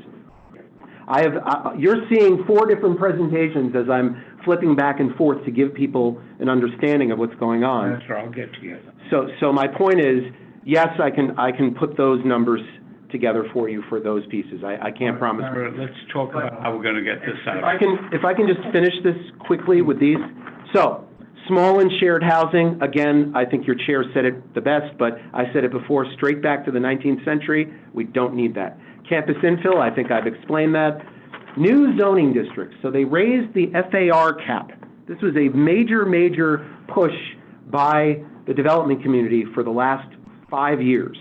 You're seeing 4 different presentations as I'm flipping back and forth to give people an understanding of what's going on. That's right, I'll get to you. So my point is, yes, I can put those numbers together for you for those pieces. I can't promise. Let's talk about how we're gonna get this out. If I can just finish this quickly with these. So, small and shared housing, again, I think your chair said it the best, but I said it before, straight back to the 19th century, we don't need that. Campus infill, I think I've explained that. New zoning districts, so they raised the FAR cap. This was a major push by the development community for the last 5 years.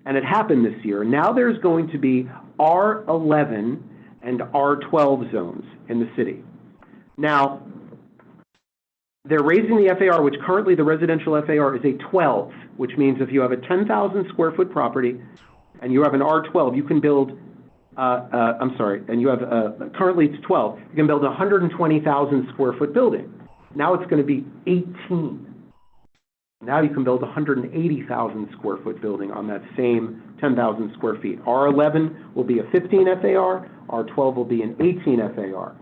And it happened this year. Now there's going to be R11 and R12 zones in the city. Now, they're raising the FAR, which currently the residential FAR is a 12, which means if you have a 10,000 square foot property and you have an R12, you can build, and you have, currently it's 12, you can build a 120,000 square foot building. Now it's going to be 18. Now you can build a 180,000 square foot building on that same 10,000 square feet. R11 will be a 15 FAR, R12 will be an 18 FAR.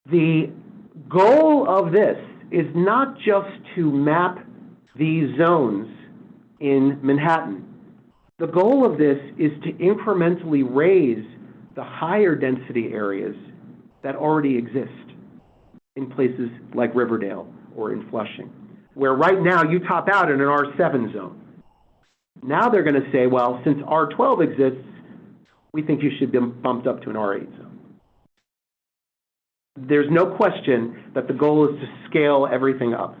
The goal of this is not just to map these zones in Manhattan. The goal of this is to incrementally raise the higher density areas that already exist in places like Riverdale or in Flushing, where right now you top out in an R7 zone. Now they're going to say, well, since R12 exists, we think you should be bumped up to an R8 zone. There's no question that the goal is to scale everything up.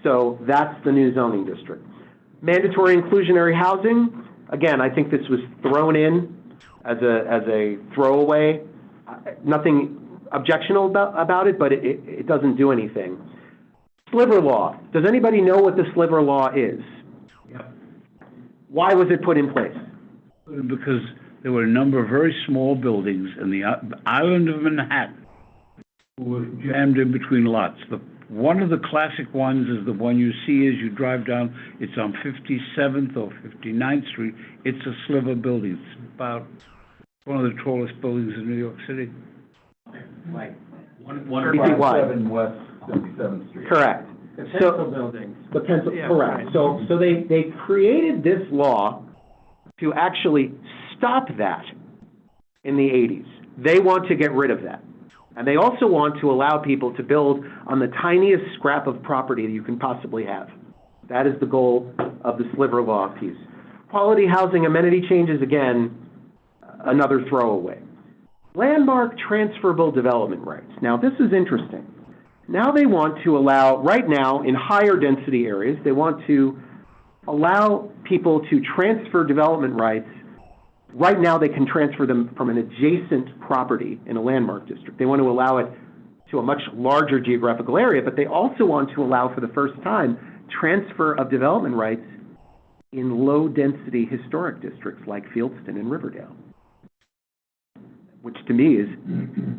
So that's the new zoning district. Mandatory inclusionary housing, again, I think this was thrown in as a throwaway. Nothing objectionable about it, but it doesn't do anything. Sliver law. Does anybody know what the sliver law is? Yep. Why was it put in place? Because there were a number of very small buildings in the island of Manhattan who were jammed in between lots. One of the classic ones is the one you see as you drive down. It's on 57th or 59th Street. It's a sliver building. It's about one of the tallest buildings in New York City. Like, 30 feet wide. 157 West 77th Street. Correct. The So- pencil buildings. The pencil, Yeah, correct. right. So they created this law to actually stop that in the 80s. They want to get rid of that. And they also want to allow people to build on the tiniest scrap of property that you can possibly have. That is the goal of the sliver law piece. Quality housing amenity changes, again, another throwaway. Landmark transferable development rights. Now, this is interesting. Now they want to allow, right now, in higher density areas, they want to allow people to transfer development rights. Right now, they can transfer them from an adjacent property in a landmark district. They want to allow it to a much larger geographical area, but they also want to allow, for the first time, transfer of development rights in low-density historic districts like Fieldston and Riverdale, which to me is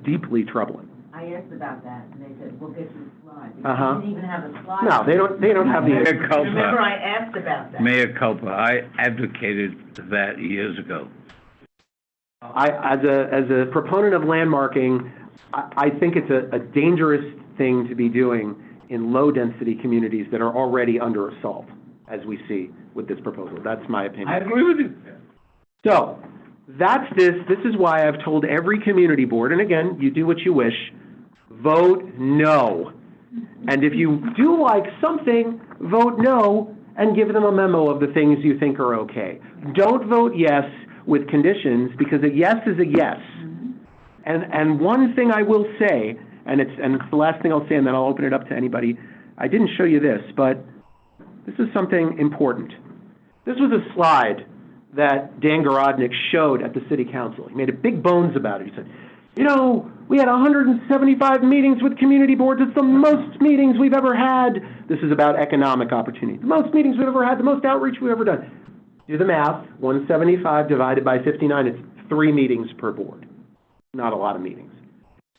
deeply troubling. I asked about that, and they said, we'll get you a slide. Uh-huh. They didn't even have a slide. No, they don't have Mea the, Remember, culpa. I asked about that. Mea culpa. I advocated that years ago. as a proponent of landmarking, I think it's a dangerous thing to be doing in low-density communities that are already under assault, as we see with this proposal. That's my opinion. I agree with you. So, that's this. This is why I've told every community board, and again, you do what you wish, vote no. And if you do like something, vote no and give them a memo of the things you think are okay. Don't vote yes with conditions, because a yes is a yes. And one thing I will say, and it's the last thing I'll say, and then I'll open it up to anybody. I didn't show you this, but this is something important. This was a slide that Dan Garodnick showed at the city council. He made a big bones about it. He said, you know, we had 175 meetings with community boards. It's the most meetings we've ever had. This is about economic opportunity. The most meetings we've ever had, the most outreach we've ever done. Do the math, 175 divided by 59, it's 3 meetings per board. Not a lot of meetings.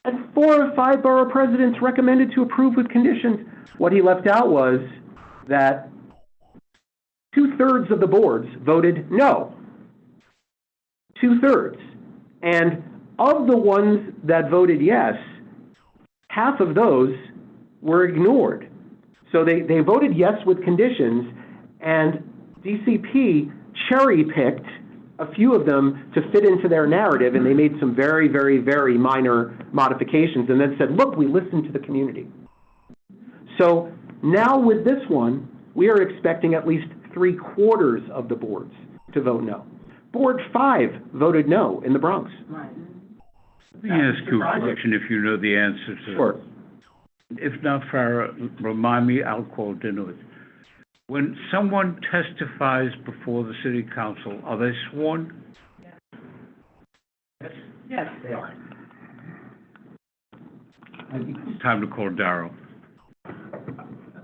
And 4 of 5 borough presidents recommended to approve with conditions. What he left out was that 2/3 of the boards voted no. 2/3. And of the ones that voted yes, half of those were ignored. So they voted yes with conditions, and DCP cherry-picked a few of them to fit into their narrative, and they made some very, very, very minor modifications, and then said, look, we listened to the community. So now with this one, we are expecting at least 3/4 of the boards to vote no. Board 5 voted no in the Bronx. Right. Let me ask you a question if you know the answer to it. Sure. If not, Farah, remind me, I'll call Dinowitz. When someone testifies before the city council, are they sworn? Yes, they are. It's time to call Darrell.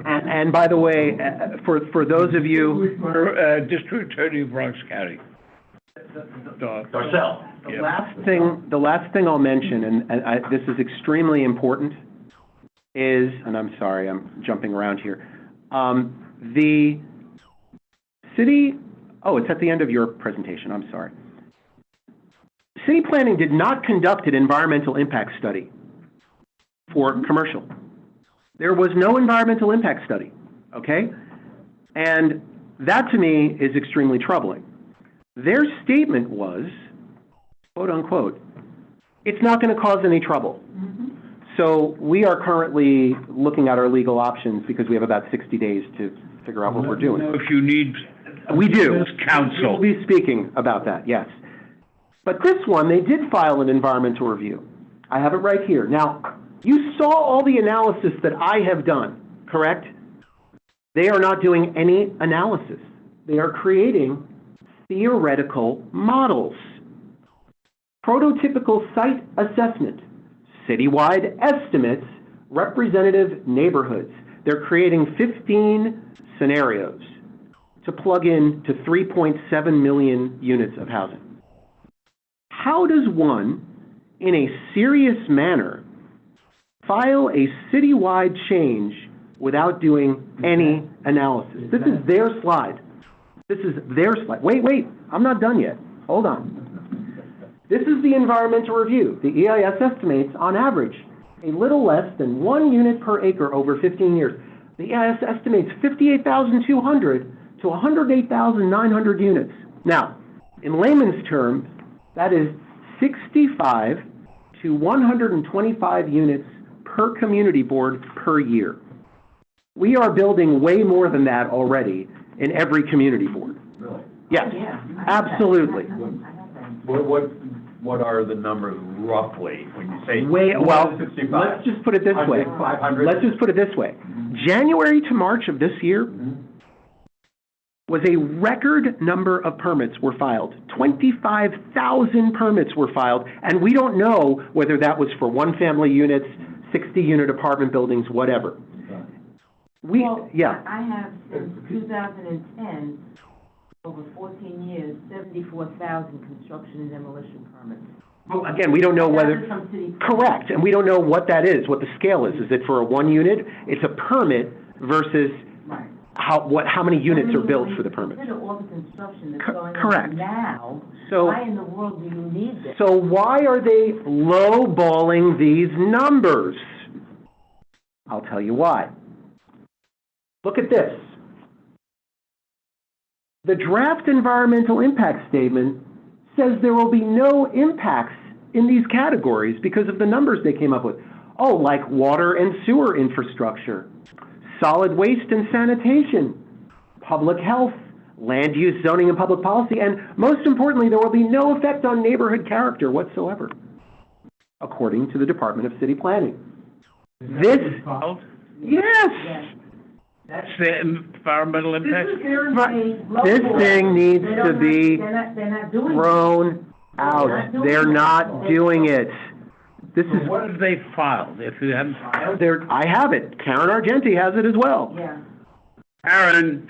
And by the way, for those of you, District Attorney of Bronx County. Darcel. the last thing I'll mention, and this is extremely important, is, and I'm sorry, I'm jumping around here. The city, it's at the end of your presentation, I'm sorry. City planning did not conduct an environmental impact study for commercial. There was no environmental impact study, okay? And that to me is extremely troubling. Their statement was, quote unquote, it's not going to cause any trouble. So we are currently looking at our legal options because we have about 60 days to figure out what we're doing. If you need. We do. Counsel. We'll be speaking about that, yes. But this one, they did file an environmental review. I have it right here. Now, you saw all the analysis that I have done, correct? They are not doing any analysis. They are creating theoretical models. Prototypical site assessment, citywide estimates, representative neighborhoods. They're creating 15 scenarios to plug in to 3.7 million units of housing. How does one, in a serious manner, file a citywide change without doing any analysis? This is their slide. This is their slide. Wait, I'm not done yet. Hold on. This is the environmental review. The EIS estimates, on average, a little less than 1 unit per acre over 15 years. The EIS estimates 58,200 to 108,900 units. Now, in layman's terms, that is 65 to 125 units per community board per year. We are building way more than that already in every community board. Really? Yes, absolutely. What are the numbers roughly when you say? Well, 65? let's just put it this way. 500? Let's just put it this way. January to March of this year was a record number of permits were filed. 25,000 permits were filed, and we don't know whether that was for one-family units, 60-unit apartment buildings, whatever. Well, I have since 2010, over 14 years, 74,000 construction and demolition permits. Well, again, we don't know whether, That is from city. correct, and we don't know what that is, what the scale is. Is it for a 1 unit? It's a permit versus Right. how many units are built for the permit. Consider all the construction that's going Correct. on now. So- Why in the world do you need this? So why are they lowballing these numbers? I'll tell you why. Look at this. The draft environmental impact statement says there will be no impacts in these categories because of the numbers they came up with. Oh, like water and sewer infrastructure, solid waste and sanitation, public health, land use, zoning, and public policy, and most importantly, there will be no effect on neighborhood character whatsoever, according to the Department of City Planning. This, yes, That's the environmental impact. this thing needs They don't to be they're not doing it. thrown out. They're not doing it. This is, What have they filed, if you haven't filed? I have it. Karen Argenti has it as well. Yeah. Aaron,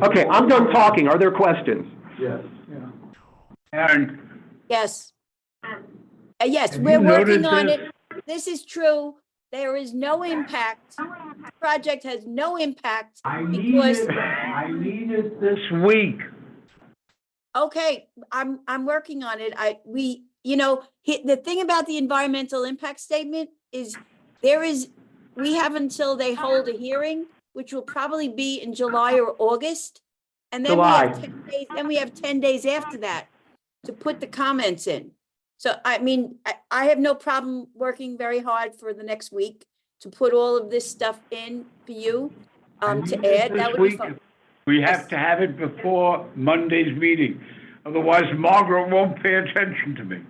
Okay, I'm done talking. Are there questions? Yes. Aaron, Yes. Yes, Have we're you working noted on this? it. This is true. There is no impact. Project has no impact I need because, it this week. okay, I'm working on it. The thing about the environmental impact statement is we have until they hold a hearing, which will probably be in July or August. And then we have 10 days after that to put the comments in. So, I have no problem working very hard for the next week to put all of this stuff in for you, to add. That This would be week, fun. we have to have it before Monday's meeting. Otherwise, Margaret won't pay attention to me.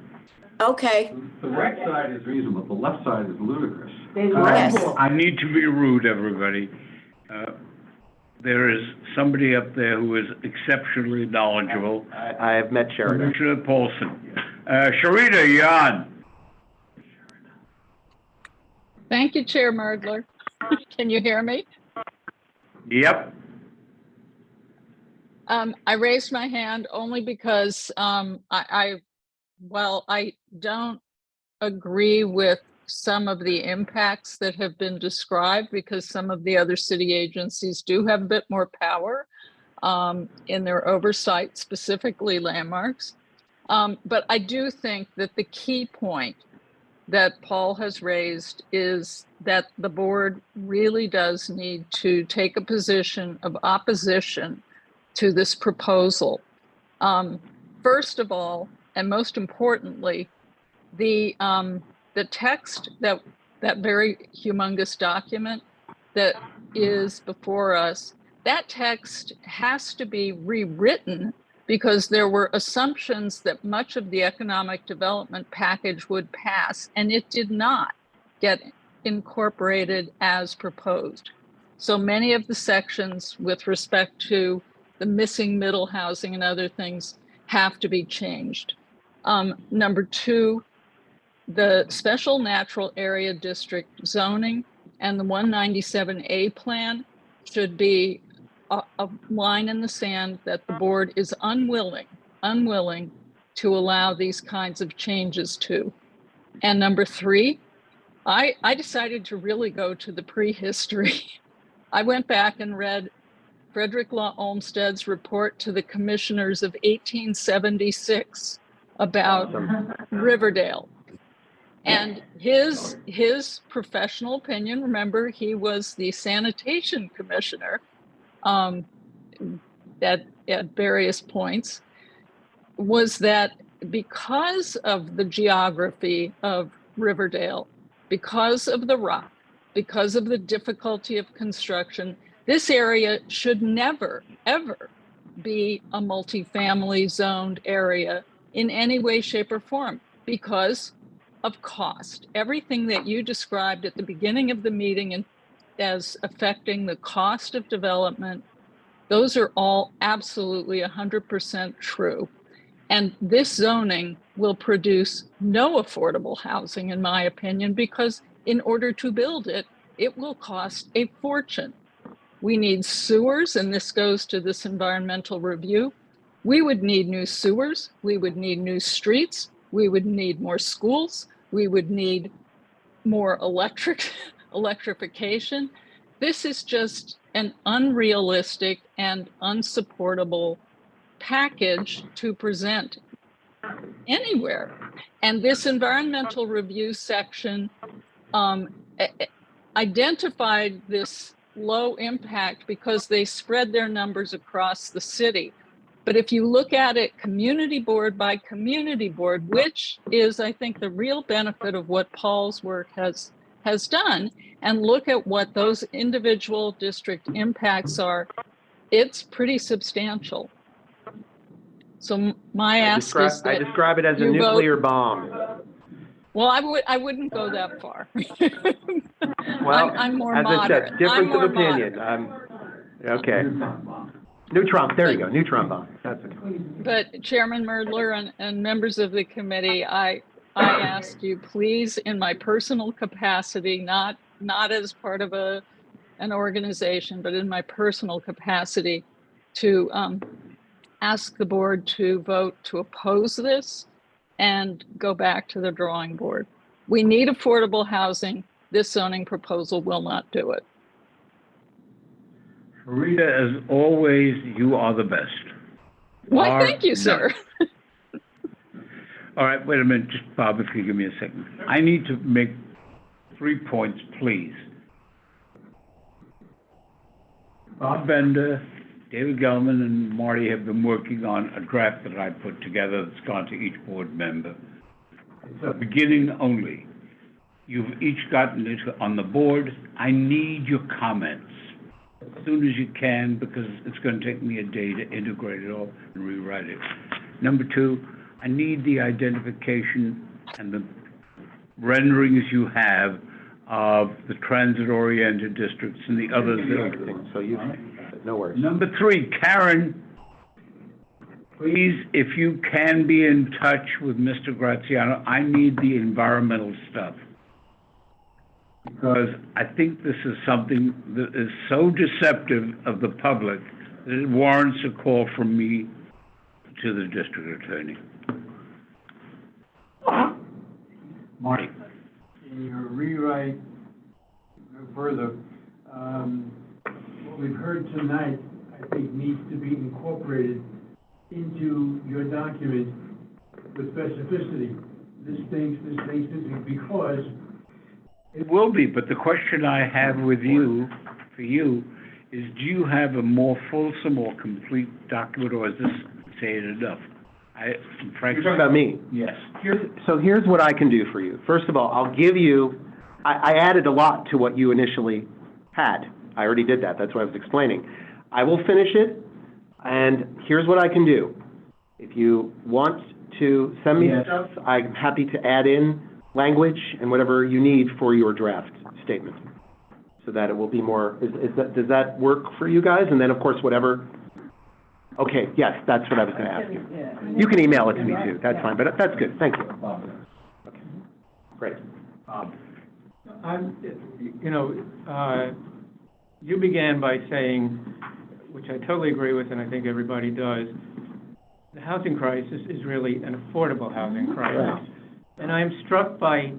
Okay, The right side is reasonable, the left side is ludicrous. Yes. I need to be rude, everybody. There is somebody up there who is exceptionally knowledgeable, I have met Sheridan. Commissioner Paulson. Sharita, you're on. Thank you, Chair Merdler. Can you hear me? Yep. I raised my hand only because I don't agree with some of the impacts that have been described because some of the other city agencies do have a bit more power in their oversight, specifically landmarks. But I do think that the key point that Paul has raised is that the board really does need to take a position of opposition to this proposal. First of all, and most importantly, the text, that very humongous document that is before us, that text has to be rewritten because there were assumptions that much of the economic development package would pass, and it did not get incorporated as proposed. So many of the sections with respect to the missing middle housing and other things have to be changed. Number two, the special natural area district zoning and the 197A plan should be a line in the sand that the board is unwilling to allow these kinds of changes to. And number three, I decided to really go to the prehistory. I went back and read Frederick Law Olmsted's report to the commissioners of 1876 about Riverdale. And his professional opinion, remember, he was the sanitation commissioner at various points, was that because of the geography of Riverdale, because of the rock, because of the difficulty of construction, this area should never, ever be a multifamily zoned area in any way, shape, or form because of cost. Everything that you described at the beginning of the meeting as affecting the cost of development, those are all absolutely 100% true. And this zoning will produce no affordable housing, in my opinion, because in order to build it, it will cost a fortune. We need sewers, and this goes to this environmental review. We would need new sewers, we would need new streets, we would need more schools, we would need more electrification. This is just an unrealistic and unsupportable package to present anywhere. And this environmental review section identified this low impact because they spread their numbers across the city. But if you look at it community board by community board, which is, I think, the real benefit of what Paul's work has done, and look at what those individual district impacts are, it's pretty substantial. So my ask is that I describe it as a nuclear bomb. Well, I wouldn't go that far. Well, I'm more as moderate. I said, difference of opinion. Okay. Neutron, there you go, neutron bomb. That's okay. But Chairman Merdler and members of the committee, I ask you, please, in my personal capacity, not as part of an organization, but in my personal capacity, to ask the board to vote to oppose this and go back to the drawing board. We need affordable housing. This zoning proposal will not do it. Rita, as always, you are the best. Why, thank you, sir. All right, wait a minute, just Bob, if you give me a second. I need to make 3 points, please. Bob Bender, David Gelman, and Marty have been working on a draft that I put together that's gone to each board member. It's a beginning only. You've each gotten it on the board. I need your comments as soon as you can, because it's going to take me a day to integrate it all and rewrite it. Number two, I need the identification and the renderings you have of the transit-oriented districts and the others. So you, no worries. Number three, Karen, please, if you can be in touch with Mr. Graziano, I need the environmental stuff. Because I think this is something that is so deceptive of the public that it warrants a call from me to the district attorney. Marty. In your rewrite, no further, what we've heard tonight, I think, needs to be incorporated into your document with specificity. This thing, because it will be, but the question I have with you, for you, is do you have a more fulsome or complete document, or is this saying enough? You're talking about me? Yes. So here's what I can do for you. First of all, I'll give you, I added a lot to what you initially had. I already did that. That's what I was explaining. I will finish it, and here's what I can do. If you want to send me stuff, I'm happy to add in language and whatever you need for your draft statement, so that it will be more, does that work for you guys? And then, of course, whatever, okay, yes, that's what I was gonna ask you. You can email it to me too, that's fine, but that's good, thank you. Okay, great. You began by saying, which I totally agree with, and I think everybody does, the housing crisis is really an affordable housing crisis. Right. And I'm struck by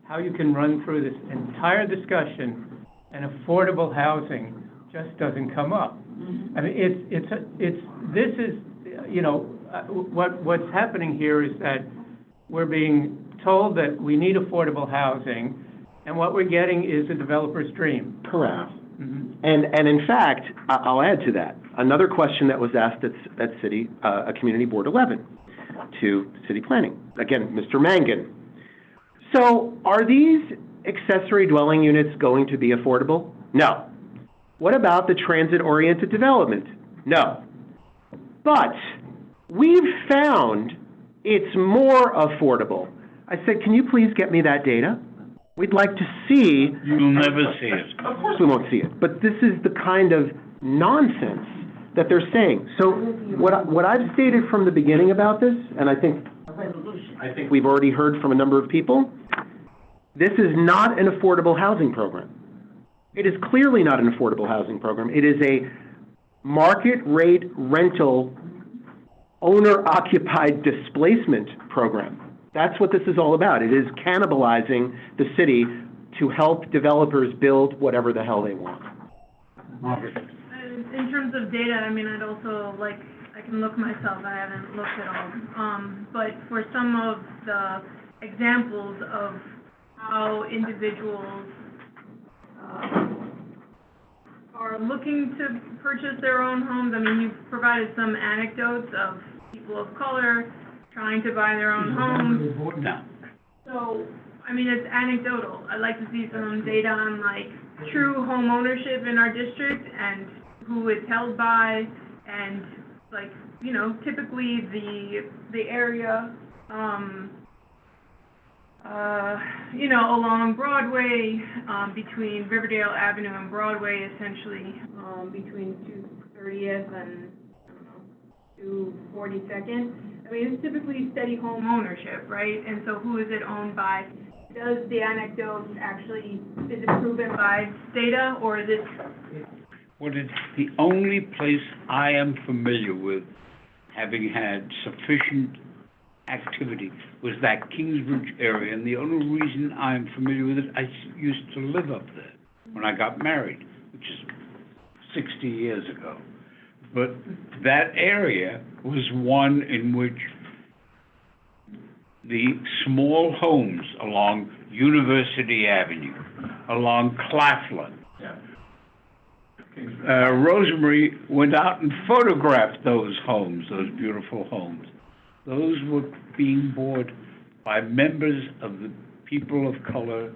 how you can run through this entire discussion and affordable housing just doesn't come up. I mean, what's happening here is that we're being told that we need affordable housing, and what we're getting is a developer's dream. Correct. And in fact, I'll add to that. Another question that was asked at City, Community Board 11 to City Planning. Again, Mr. Mangan. So are these accessory dwelling units going to be affordable? No. What about the transit-oriented development? No. But we've found it's more affordable. I said, can you please get me that data? We'd like to see. You'll never see it. Of course we won't see it, but this is the kind of nonsense that they're saying. So what I've stated from the beginning about this, and I think we've already heard from a number of people, this is not an affordable housing program. It is clearly not an affordable housing program. It is a market rate rental owner-occupied displacement program. That's what this is all about. It is cannibalizing the city to help developers build whatever the hell they want. In terms of data, I mean, I'd also I can look myself, I haven't looked at all. But for some of the examples of how individuals are looking to purchase their own homes, I mean, you've provided some anecdotes of people of color trying to buy their own homes. No. So, I mean, it's anecdotal. I'd like to see some data on true home ownership in our district and who it's held by, and typically the area, along Broadway, between Riverdale Avenue and Broadway, essentially, between 230th and 242nd. I mean, it's typically steady home ownership, right? And so who is it owned by? Does the anecdote actually, is it proven by data, or is it? The only place I am familiar with, having had sufficient activity, was that Kingsbridge area, and the only reason I'm familiar with it, I used to live up there when I got married, which is 60 years ago. But that area was one in which the small homes along University Avenue, along Claflin, Rosemary went out and photographed those homes, those beautiful homes. Those were being bought by members of the people of color,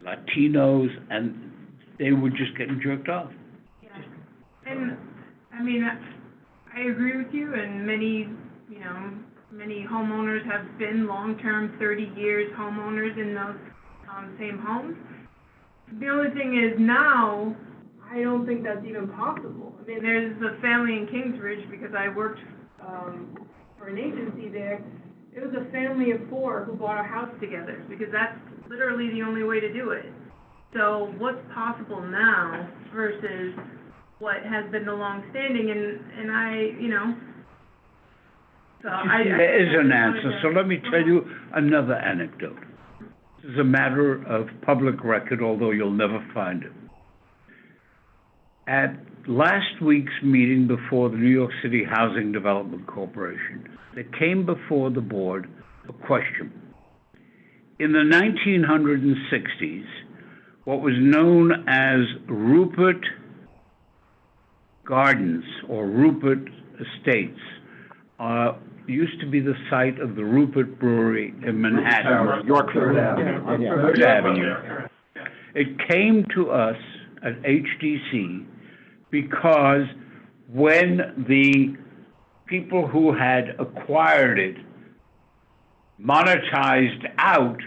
Latinos, and they were just getting jerked off. Yeah. And I mean, I agree with you, and many homeowners have been long-term, 30 years homeowners in those same homes. The only thing is now, I don't think that's even possible. I mean, there's a family in Kingsbridge, because I worked for an agency there. It was a family of 4 who bought a house together, because that's literally the only way to do it. So what's possible now versus what has been the long-standing, and there is an answer, so let me tell you another anecdote. This is a matter of public record, although you'll never find it. At last week's meeting before the New York City Housing Development Corporation, there came before the board a question. In the 1960s, what was known as Rupert Gardens or Rupert Estates used to be the site of the Rupert Brewery in Manhattan. Yorkfield Avenue. Third Avenue. It came to us at HDC because when the people who had acquired it monetized out,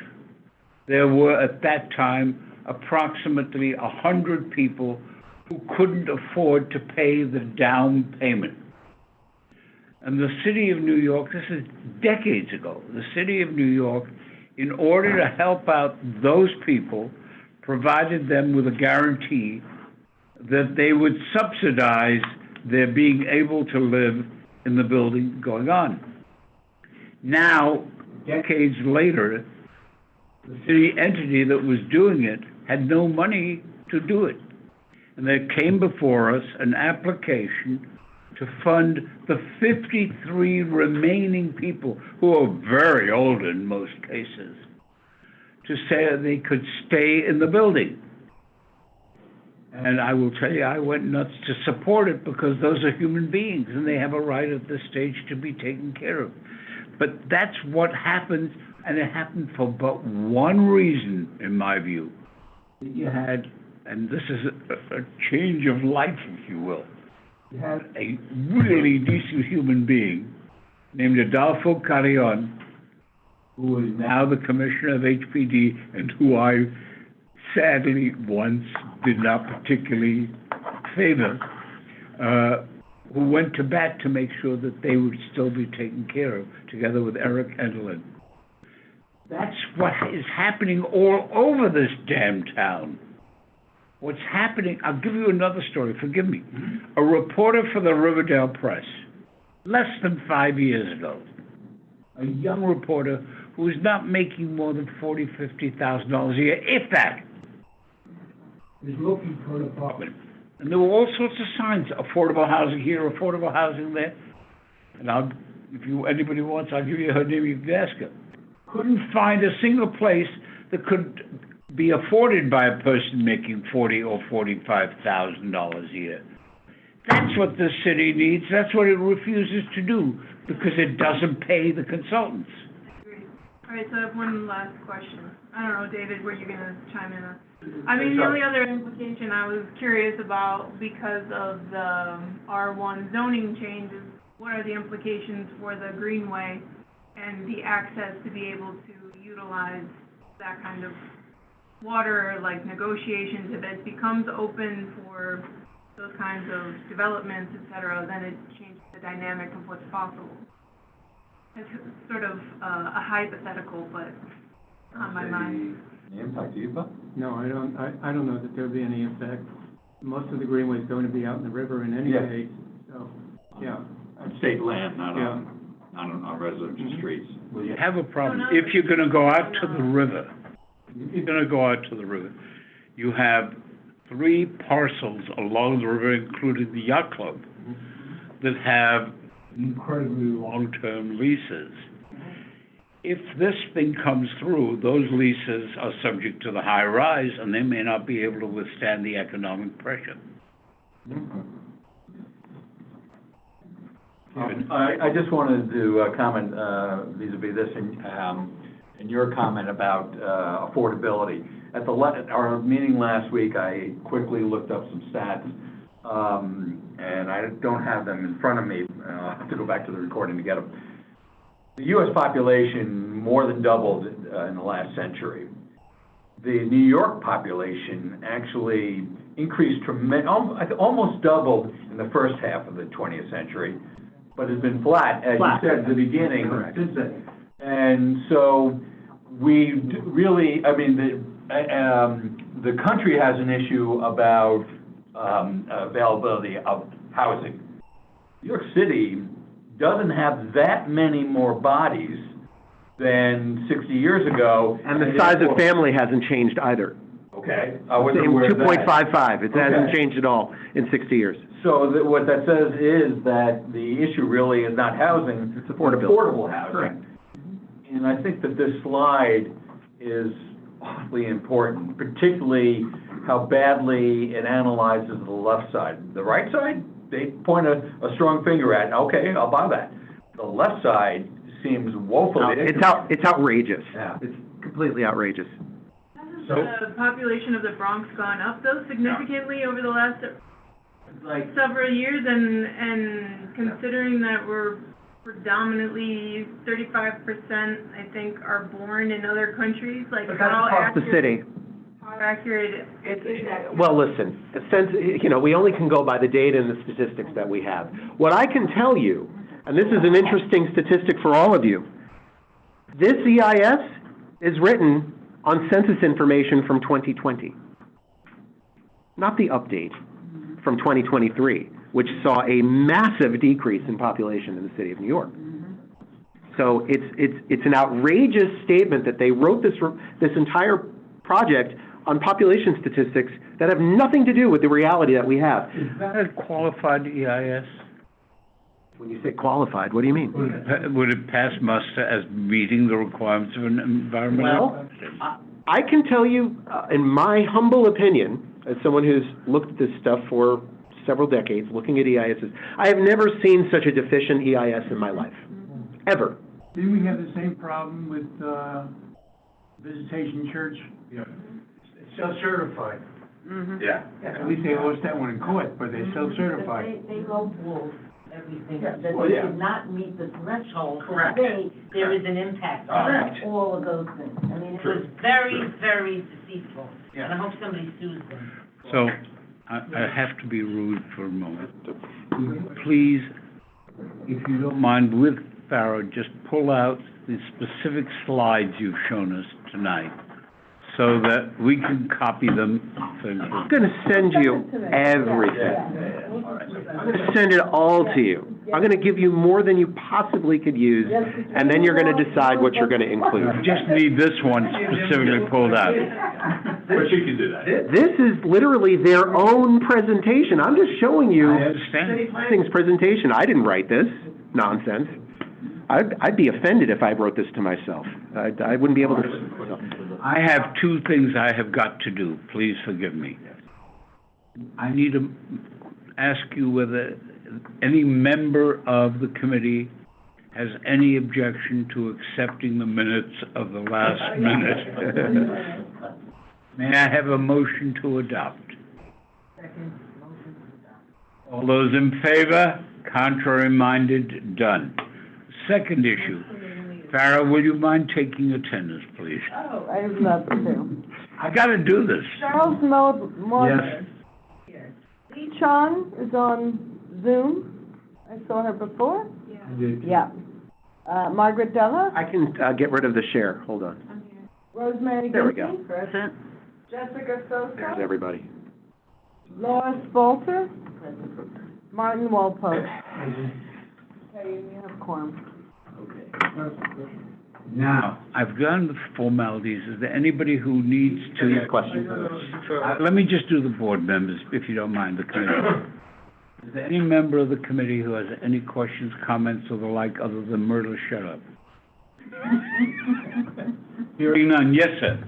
there were at that time approximately 100 people who couldn't afford to pay the down payment. And the city of New York, this is decades ago, the city of New York, in order to help out those people, provided them with a guarantee that they would subsidize their being able to live in the building going on. Now, decades later, the city entity that was doing it had no money to do it. And there came before us an application to fund the 53 remaining people, who are very old in most cases, to say that they could stay in the building. And I will tell you, I went nuts to support it because those are human beings and they have a right at this stage to be taken care of. But that's what happens, and it happened for but one reason, in my view. You had, and this is a change of life, if you will, you had a really decent human being named Adolfo Carrion, who is now the commissioner of HPD, and who I sadly once did not particularly favor, who went to bat to make sure that they would still be taken care of, together with Eric Enderlin. That's what is happening all over this damn town. What's happening, I'll give you another story, forgive me. A reporter for the Riverdale Press, less than 5 years ago, a young reporter who was not making more than $40,000, $50,000 a year, if that, was looking for an apartment. And there were all sorts of signs, affordable housing here, affordable housing there. And anybody wants, I'll give you her name, you can ask her. Couldn't find a single place that could be afforded by a person making $40,000 or $45,000 a year. That's what this city needs. That's what it refuses to do, because it doesn't pay the consultants. All right, so I have one last question. I don't know, David, were you gonna chime in on? I mean, the only other implication I was curious about, because of the R1 zoning changes, what are the implications for the Greenway and the access to be able to utilize that kind of water, like negotiations? If it becomes open for those kinds of developments, et cetera, then it changes the dynamic of what's possible. It's sort of a hypothetical, but on my mind. The impact, do you, Bob? No, I don't know that there'll be any effect. Most of the greenway is going to be out in the river in any case, so, yeah. On state land, not on residential streets. Well, you have a problem. If you're gonna go out to the river, you have 3 parcels along the river, including the yacht club, that have incredibly long-term leases. If this thing comes through, those leases are subject to the high rise, and they may not be able to withstand the economic pressure. I just wanted to comment vis-a-vis this in your comment about affordability. At our meeting last week, I quickly looked up some stats, and I don't have them in front of me. I'll have to go back to the recording to get them. The U.S. population more than doubled in the last century. The New York population actually increased almost doubled in the first half of the 20th century, but has been flat, as you said at the beginning, since then. And so we really, I mean, the country has an issue about availability of housing. New York City doesn't have that many more bodies than 60 years ago. And the size of family hasn't changed either. Okay. I wasn't aware of that. 2.55. It hasn't changed at all in 60 years. So what that says is that the issue really is not housing, it's affordable housing. Correct. And I think that this slide is awfully important, particularly how badly it analyzes the left side. The right side, they point a strong finger at, okay, I'll buy that. The left side seems woefully... It's outrageous. Yeah. It's completely outrageous. Hasn't the population of the Bronx gone up, though, significantly over the last several years? And considering that we're predominantly 35%, I think, are born in other countries, like But how that's across the accurate, city. how accurate is that? Well, listen, since, we only can go by the data and the statistics that we have. What I can tell you, and this is an interesting statistic for all of you, this EIS is written on census information from 2020, not the update from 2023, which saw a massive decrease in population in the city of New York. So it's an outrageous statement that they wrote this entire project on population statistics that have nothing to do with the reality that we have. Is that a qualified EIS? When you say qualified, what do you mean? Would it pass muster as meeting the requirements of an environmental? Well, I can tell you, in my humble opinion, as someone who's looked at this stuff for several decades, looking at EISs, I have never seen such a deficient EIS in my life, ever. Didn't we have the same problem with, Visitation Church? Yeah. It's self-certified. Yeah. At least they lost that one in court, but they're self-certified. They lowballed everything, that Well, yeah. did not meet the threshold to Correct. say there is an impact Correct. on all of those things. I mean, it True. was very, very deceitful, Yeah. and I hope somebody sues them. So, I have to be rude for a moment. Please, if you don't mind, with Farah, just pull out the specific slides you've shown us tonight, so that we can copy them. I'm going to send you everything. I'm going to send it all to you. I'm going to give you more than you possibly could use, and then you're going to decide what you're going to include. Just need this one specifically pulled out. But you can do that. This is literally their own presentation. I'm just showing you I understand. Planning's presentation. I didn't write this nonsense. I'd be offended if I wrote this to myself. I wouldn't be able to. I have two things I have got to do. Please forgive me. I need to ask you whether any member of the committee has any objection to accepting the minutes of the last minute. May I have a motion to adopt? All those in favor? Contrary minded? Done. Second issue. Farah, will you mind taking attendance, please? Oh, I would love to. I gotta do this. Charles Morgan. Yes. Lee Chong is on Zoom. I saw her before. Yeah. Margaret Della, I can get rid of the share. Hold on. Rosemary There we go. Gibson, present. Jessica There's Sosa, everybody. Lois Bolter, Martin Wolpost. Okay, you have quorum. Now, I've done the formalities. Is there anybody who needs to? Questions? Let me just do the board members, if you don't mind, the committee. Is there any member of the committee who has any questions, comments, or the like, other than Myrtle, shut up? Hearing none. Yes, sir.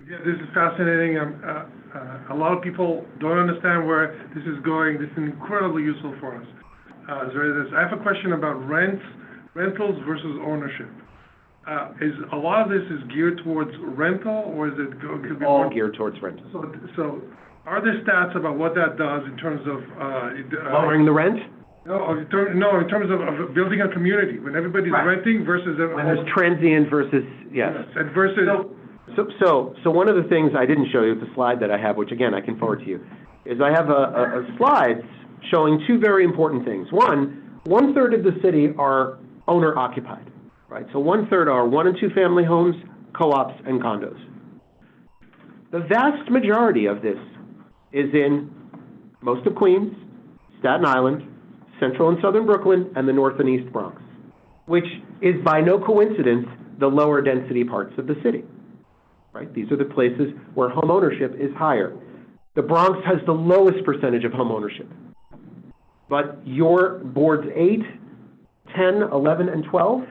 Yeah, this is fascinating. A lot of people don't understand where this is going. This is incredibly useful for us. I have a question about rentals versus ownership. Is a lot of this is geared towards rental, or is it could be All geared towards rental. So, are there stats about what that does in terms of Lowering the rent? No, in terms of building a community when everybody's Right. renting versus When there's transient versus, yes. and versus. So one of the things I didn't show you, the slide that I have, which again, I can forward to you, is I have a slide showing two very important things. One-third of the city are owner-occupied, right? So one-third are 1- and 2-family homes, co-ops, and condos. The vast majority of this is in most of Queens, Staten Island, Central and Southern Brooklyn, and the North and East Bronx, which is by no coincidence the lower density parts of the city. Right? These are the places where home ownership is higher. The Bronx has the lowest percentage of home ownership. But your boards 8, 10, 11, and 12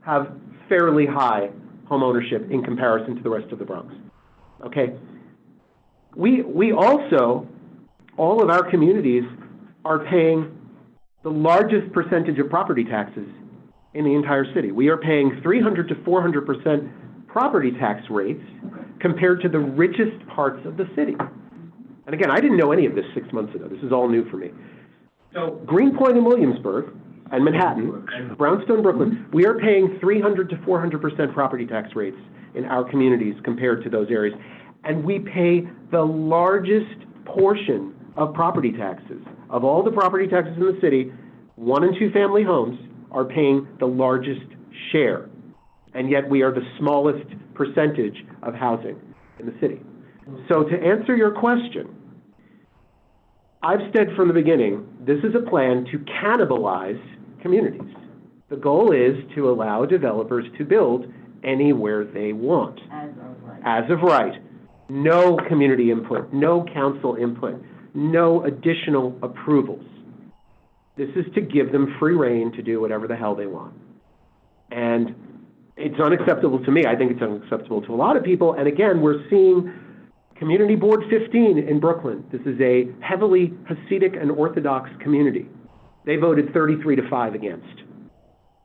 have fairly high home ownership in comparison to the rest of the Bronx. Okay? We also, all of our communities are paying the largest percentage of property taxes in the entire city. We are paying 300 to 400% property tax rates compared to the richest parts of the city. And again, I didn't know any of this 6 months ago. This is all new for me. So Greenpoint and Williamsburg and Manhattan, Brownstone, Brooklyn, we are paying 300 to 400% property tax rates in our communities compared to those areas. And we pay the largest portion of property taxes. Of all the property taxes in the city, 1 and 2 family homes are paying the largest share. And yet we are the smallest percentage of housing in the city. So to answer your question, I've said from the beginning, this is a plan to cannibalize communities. The goal is to allow developers to build anywhere they want. As of right. No community input, no council input, no additional approvals. This is to give them free rein to do whatever the hell they want. And it's unacceptable to me. I think it's unacceptable to a lot of people. And again, we're seeing Community Board 15 in Brooklyn. This is a heavily Hasidic and Orthodox community. They voted 33-5 against.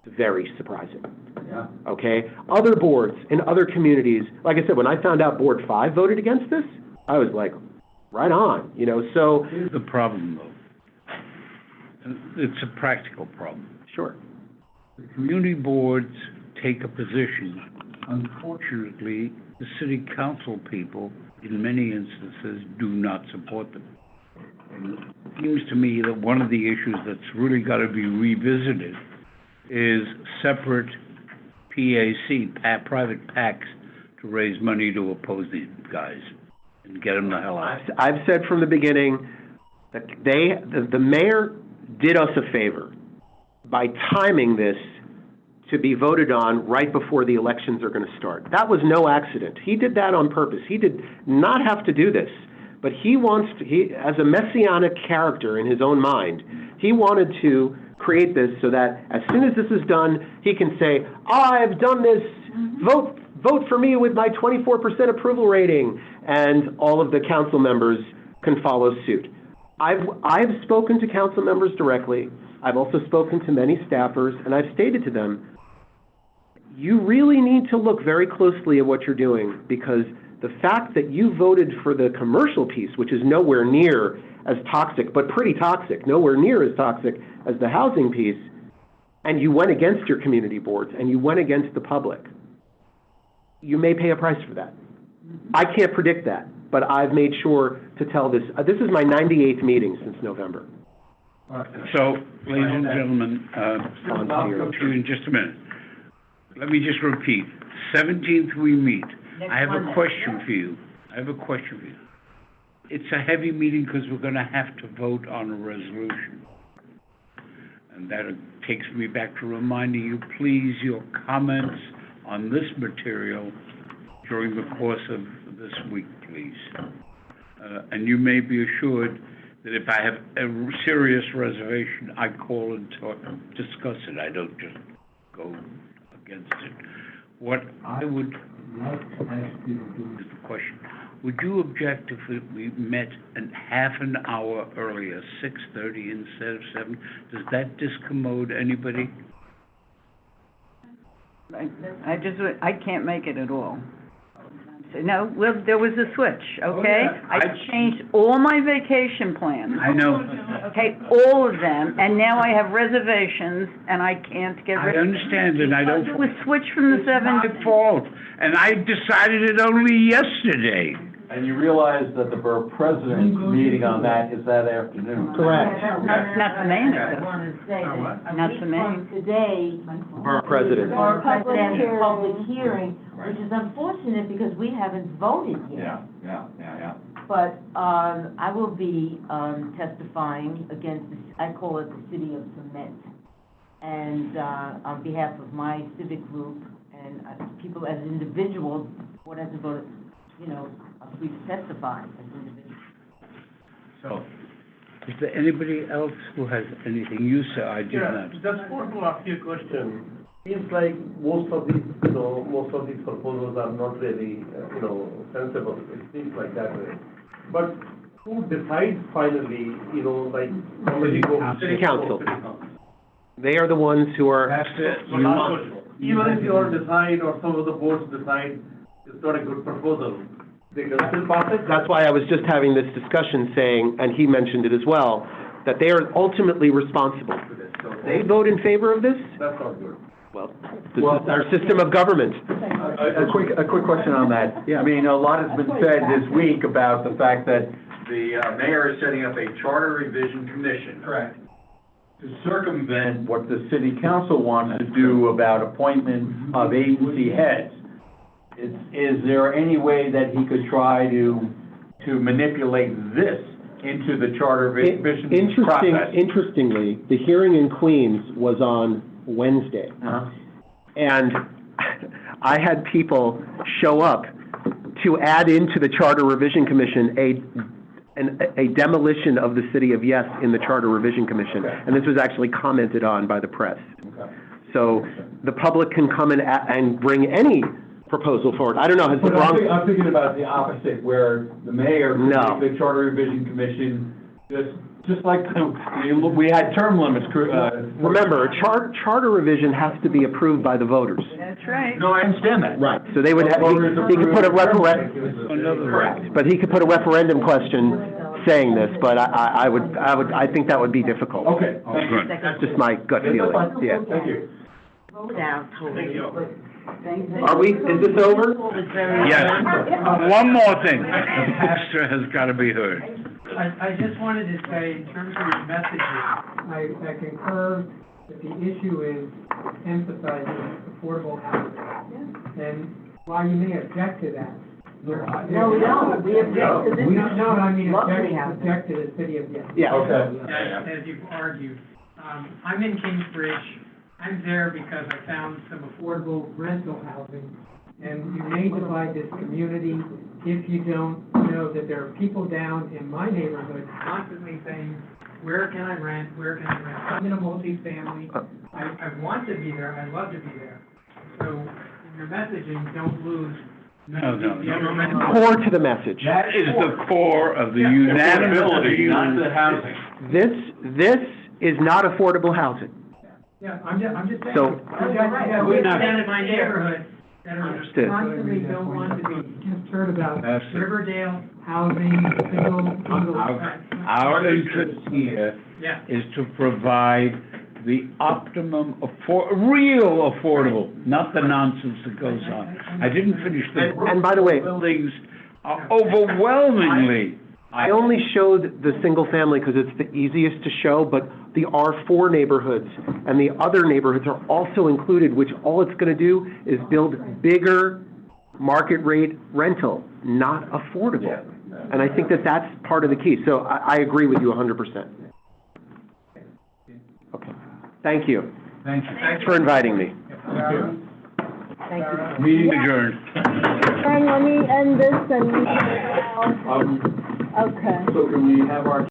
It's very surprising. Yeah. Okay? Other boards in other communities, like I said, when I found out Board 5 voted against this, I was like, right on, you know, so. Here's the problem, though. It's a practical problem. Sure. The community boards take a position. Unfortunately, the city council people, in many instances, do not support them. And it seems to me that one of the issues that's really got to be revisited is separate private PACs to raise money to oppose these guys and get them the hell out. I've said from the beginning that the mayor did us a favor by timing this to be voted on right before the elections are going to start. That was no accident. He did that on purpose. He did not have to do this, but he as a messianic character in his own mind, he wanted to create this so that as soon as this is done, he can say, I've done this, vote for me with my 24% approval rating, and all of the council members can follow suit. I've spoken to council members directly. I've also spoken to many staffers, and I've stated to them, you really need to look very closely at what you're doing, because the fact that you voted for the commercial piece, which is nowhere near as toxic, but pretty toxic, nowhere near as toxic as the housing piece, and you went against your community boards and you went against the public, you may pay a price for that. I can't predict that, but I've made sure to tell this. This is my 98th meeting since November. So, ladies and gentlemen, in just a minute. Let me just repeat. 17th we meet. I have a question for you. It's a heavy meeting because we're going to have to vote on a resolution. And that takes me back to reminding you, please, your comments on this material during the course of this week, please. And you may be assured that if I have a serious reservation, I call and discuss it. I don't just go against it. What I would like to ask you to do is the question. Would you object if we met half an hour earlier, 6:30 instead of 7? Does that discommode anybody? I can't make it at all. No, well, there was a switch, okay? Oh, yeah. I changed all my vacation plans. I know. Okay, all of them, and now I have reservations, and I can't get rid of them. I understand, and I don't. It was switched from the 7th. It's my fault, and I decided it only yesterday. And you realize that the borough president's meeting on that is that afternoon. Correct. Not the main, I wanted to say that Not a the week main. from today, Borough president. our president's public hearing, which is unfortunate because we haven't voted yet. Yeah. But, I will be, testifying against, I call it the city of cement. And, on behalf of my civic group and people as individuals, what has voted, we testify as individuals. So, is there anybody else who has anything? You said I did not. Just want to ask you a question. Seems like most of these proposals are not really, sensible. It seems like that way. But who decides finally, like, somebody goes. City Council. They are the ones who are. Even if you all decide or some of the boards decide it's not a good proposal, they can still pass it? That's why I was just having this discussion saying, and he mentioned it as well, that they are ultimately responsible for this. They vote in favor of this? That's not good. Well, this is our system of government. A quick question on that. I mean, a lot has been said this week about the fact that the mayor is setting up a charter revision commission. Correct. To circumvent what the city council wants to do about appointment of agency heads. Is there any way that he could try to manipulate this into the charter revision process? Interestingly, the hearing in Queens was on Wednesday. And I had people show up to add into the Charter Revision Commission a demolition of the city of Yes in the Charter Revision Commission. And this was actually commented on by the press. So the public can come and bring any proposal forward. I don't know, has the wrong... I'm thinking about the opposite, where the mayor, the Charter Revision Commission, just like we had term limits. Remember, charter revision has to be approved by the voters. That's right. No, I understand that. Right, so they would have, he could put a referendum, but he could put a referendum question saying this, but I think that would be difficult. Okay. That's just my gut feeling, yeah. Thank you. Vote out, Toby. Are we, is this over? Yes. One more thing. Extra has got to be heard. I just wanted to say, in terms of your messaging, I concur that the issue is emphasizing affordable housing. And while you may object to that, No, we don't, we object to this. No, I mean, Luxury housing. object to the city of Yes. Yeah. Okay. As you've argued. I'm in Kingsbridge. I'm there because I found some affordable rental housing. And you may divide this community if you don't know that there are people down in my neighborhood constantly saying, where can I rent, where can I rent? I'm in a multifamily, I want to be there, I love to be there. So in your messaging, don't lose. No. Core to the message. That is the core of the unanimous Affordability, not the view. housing. This is not affordable housing. Yeah, I'm just saying. So- We're down in my neighborhood that are Understood. constantly don't want to be concerned about Absolutely. Riverdale housing, single. Our interest here Yeah. is to provide the optimum real affordable, not the nonsense that goes on. I didn't finish the. And by the way, Buildings are overwhelmingly. I only showed the single family because it's the easiest to show, but the R4 neighborhoods and the other neighborhoods are also included, which all it's going to do is build bigger market rate rental, not affordable. And I think that that's part of the key. So I agree with you 100%. Okay. Thank you. Thank you. Thanks for inviting me. Thank you. Meeting adjourned. Frank, let me end this and you can, okay. So can we have our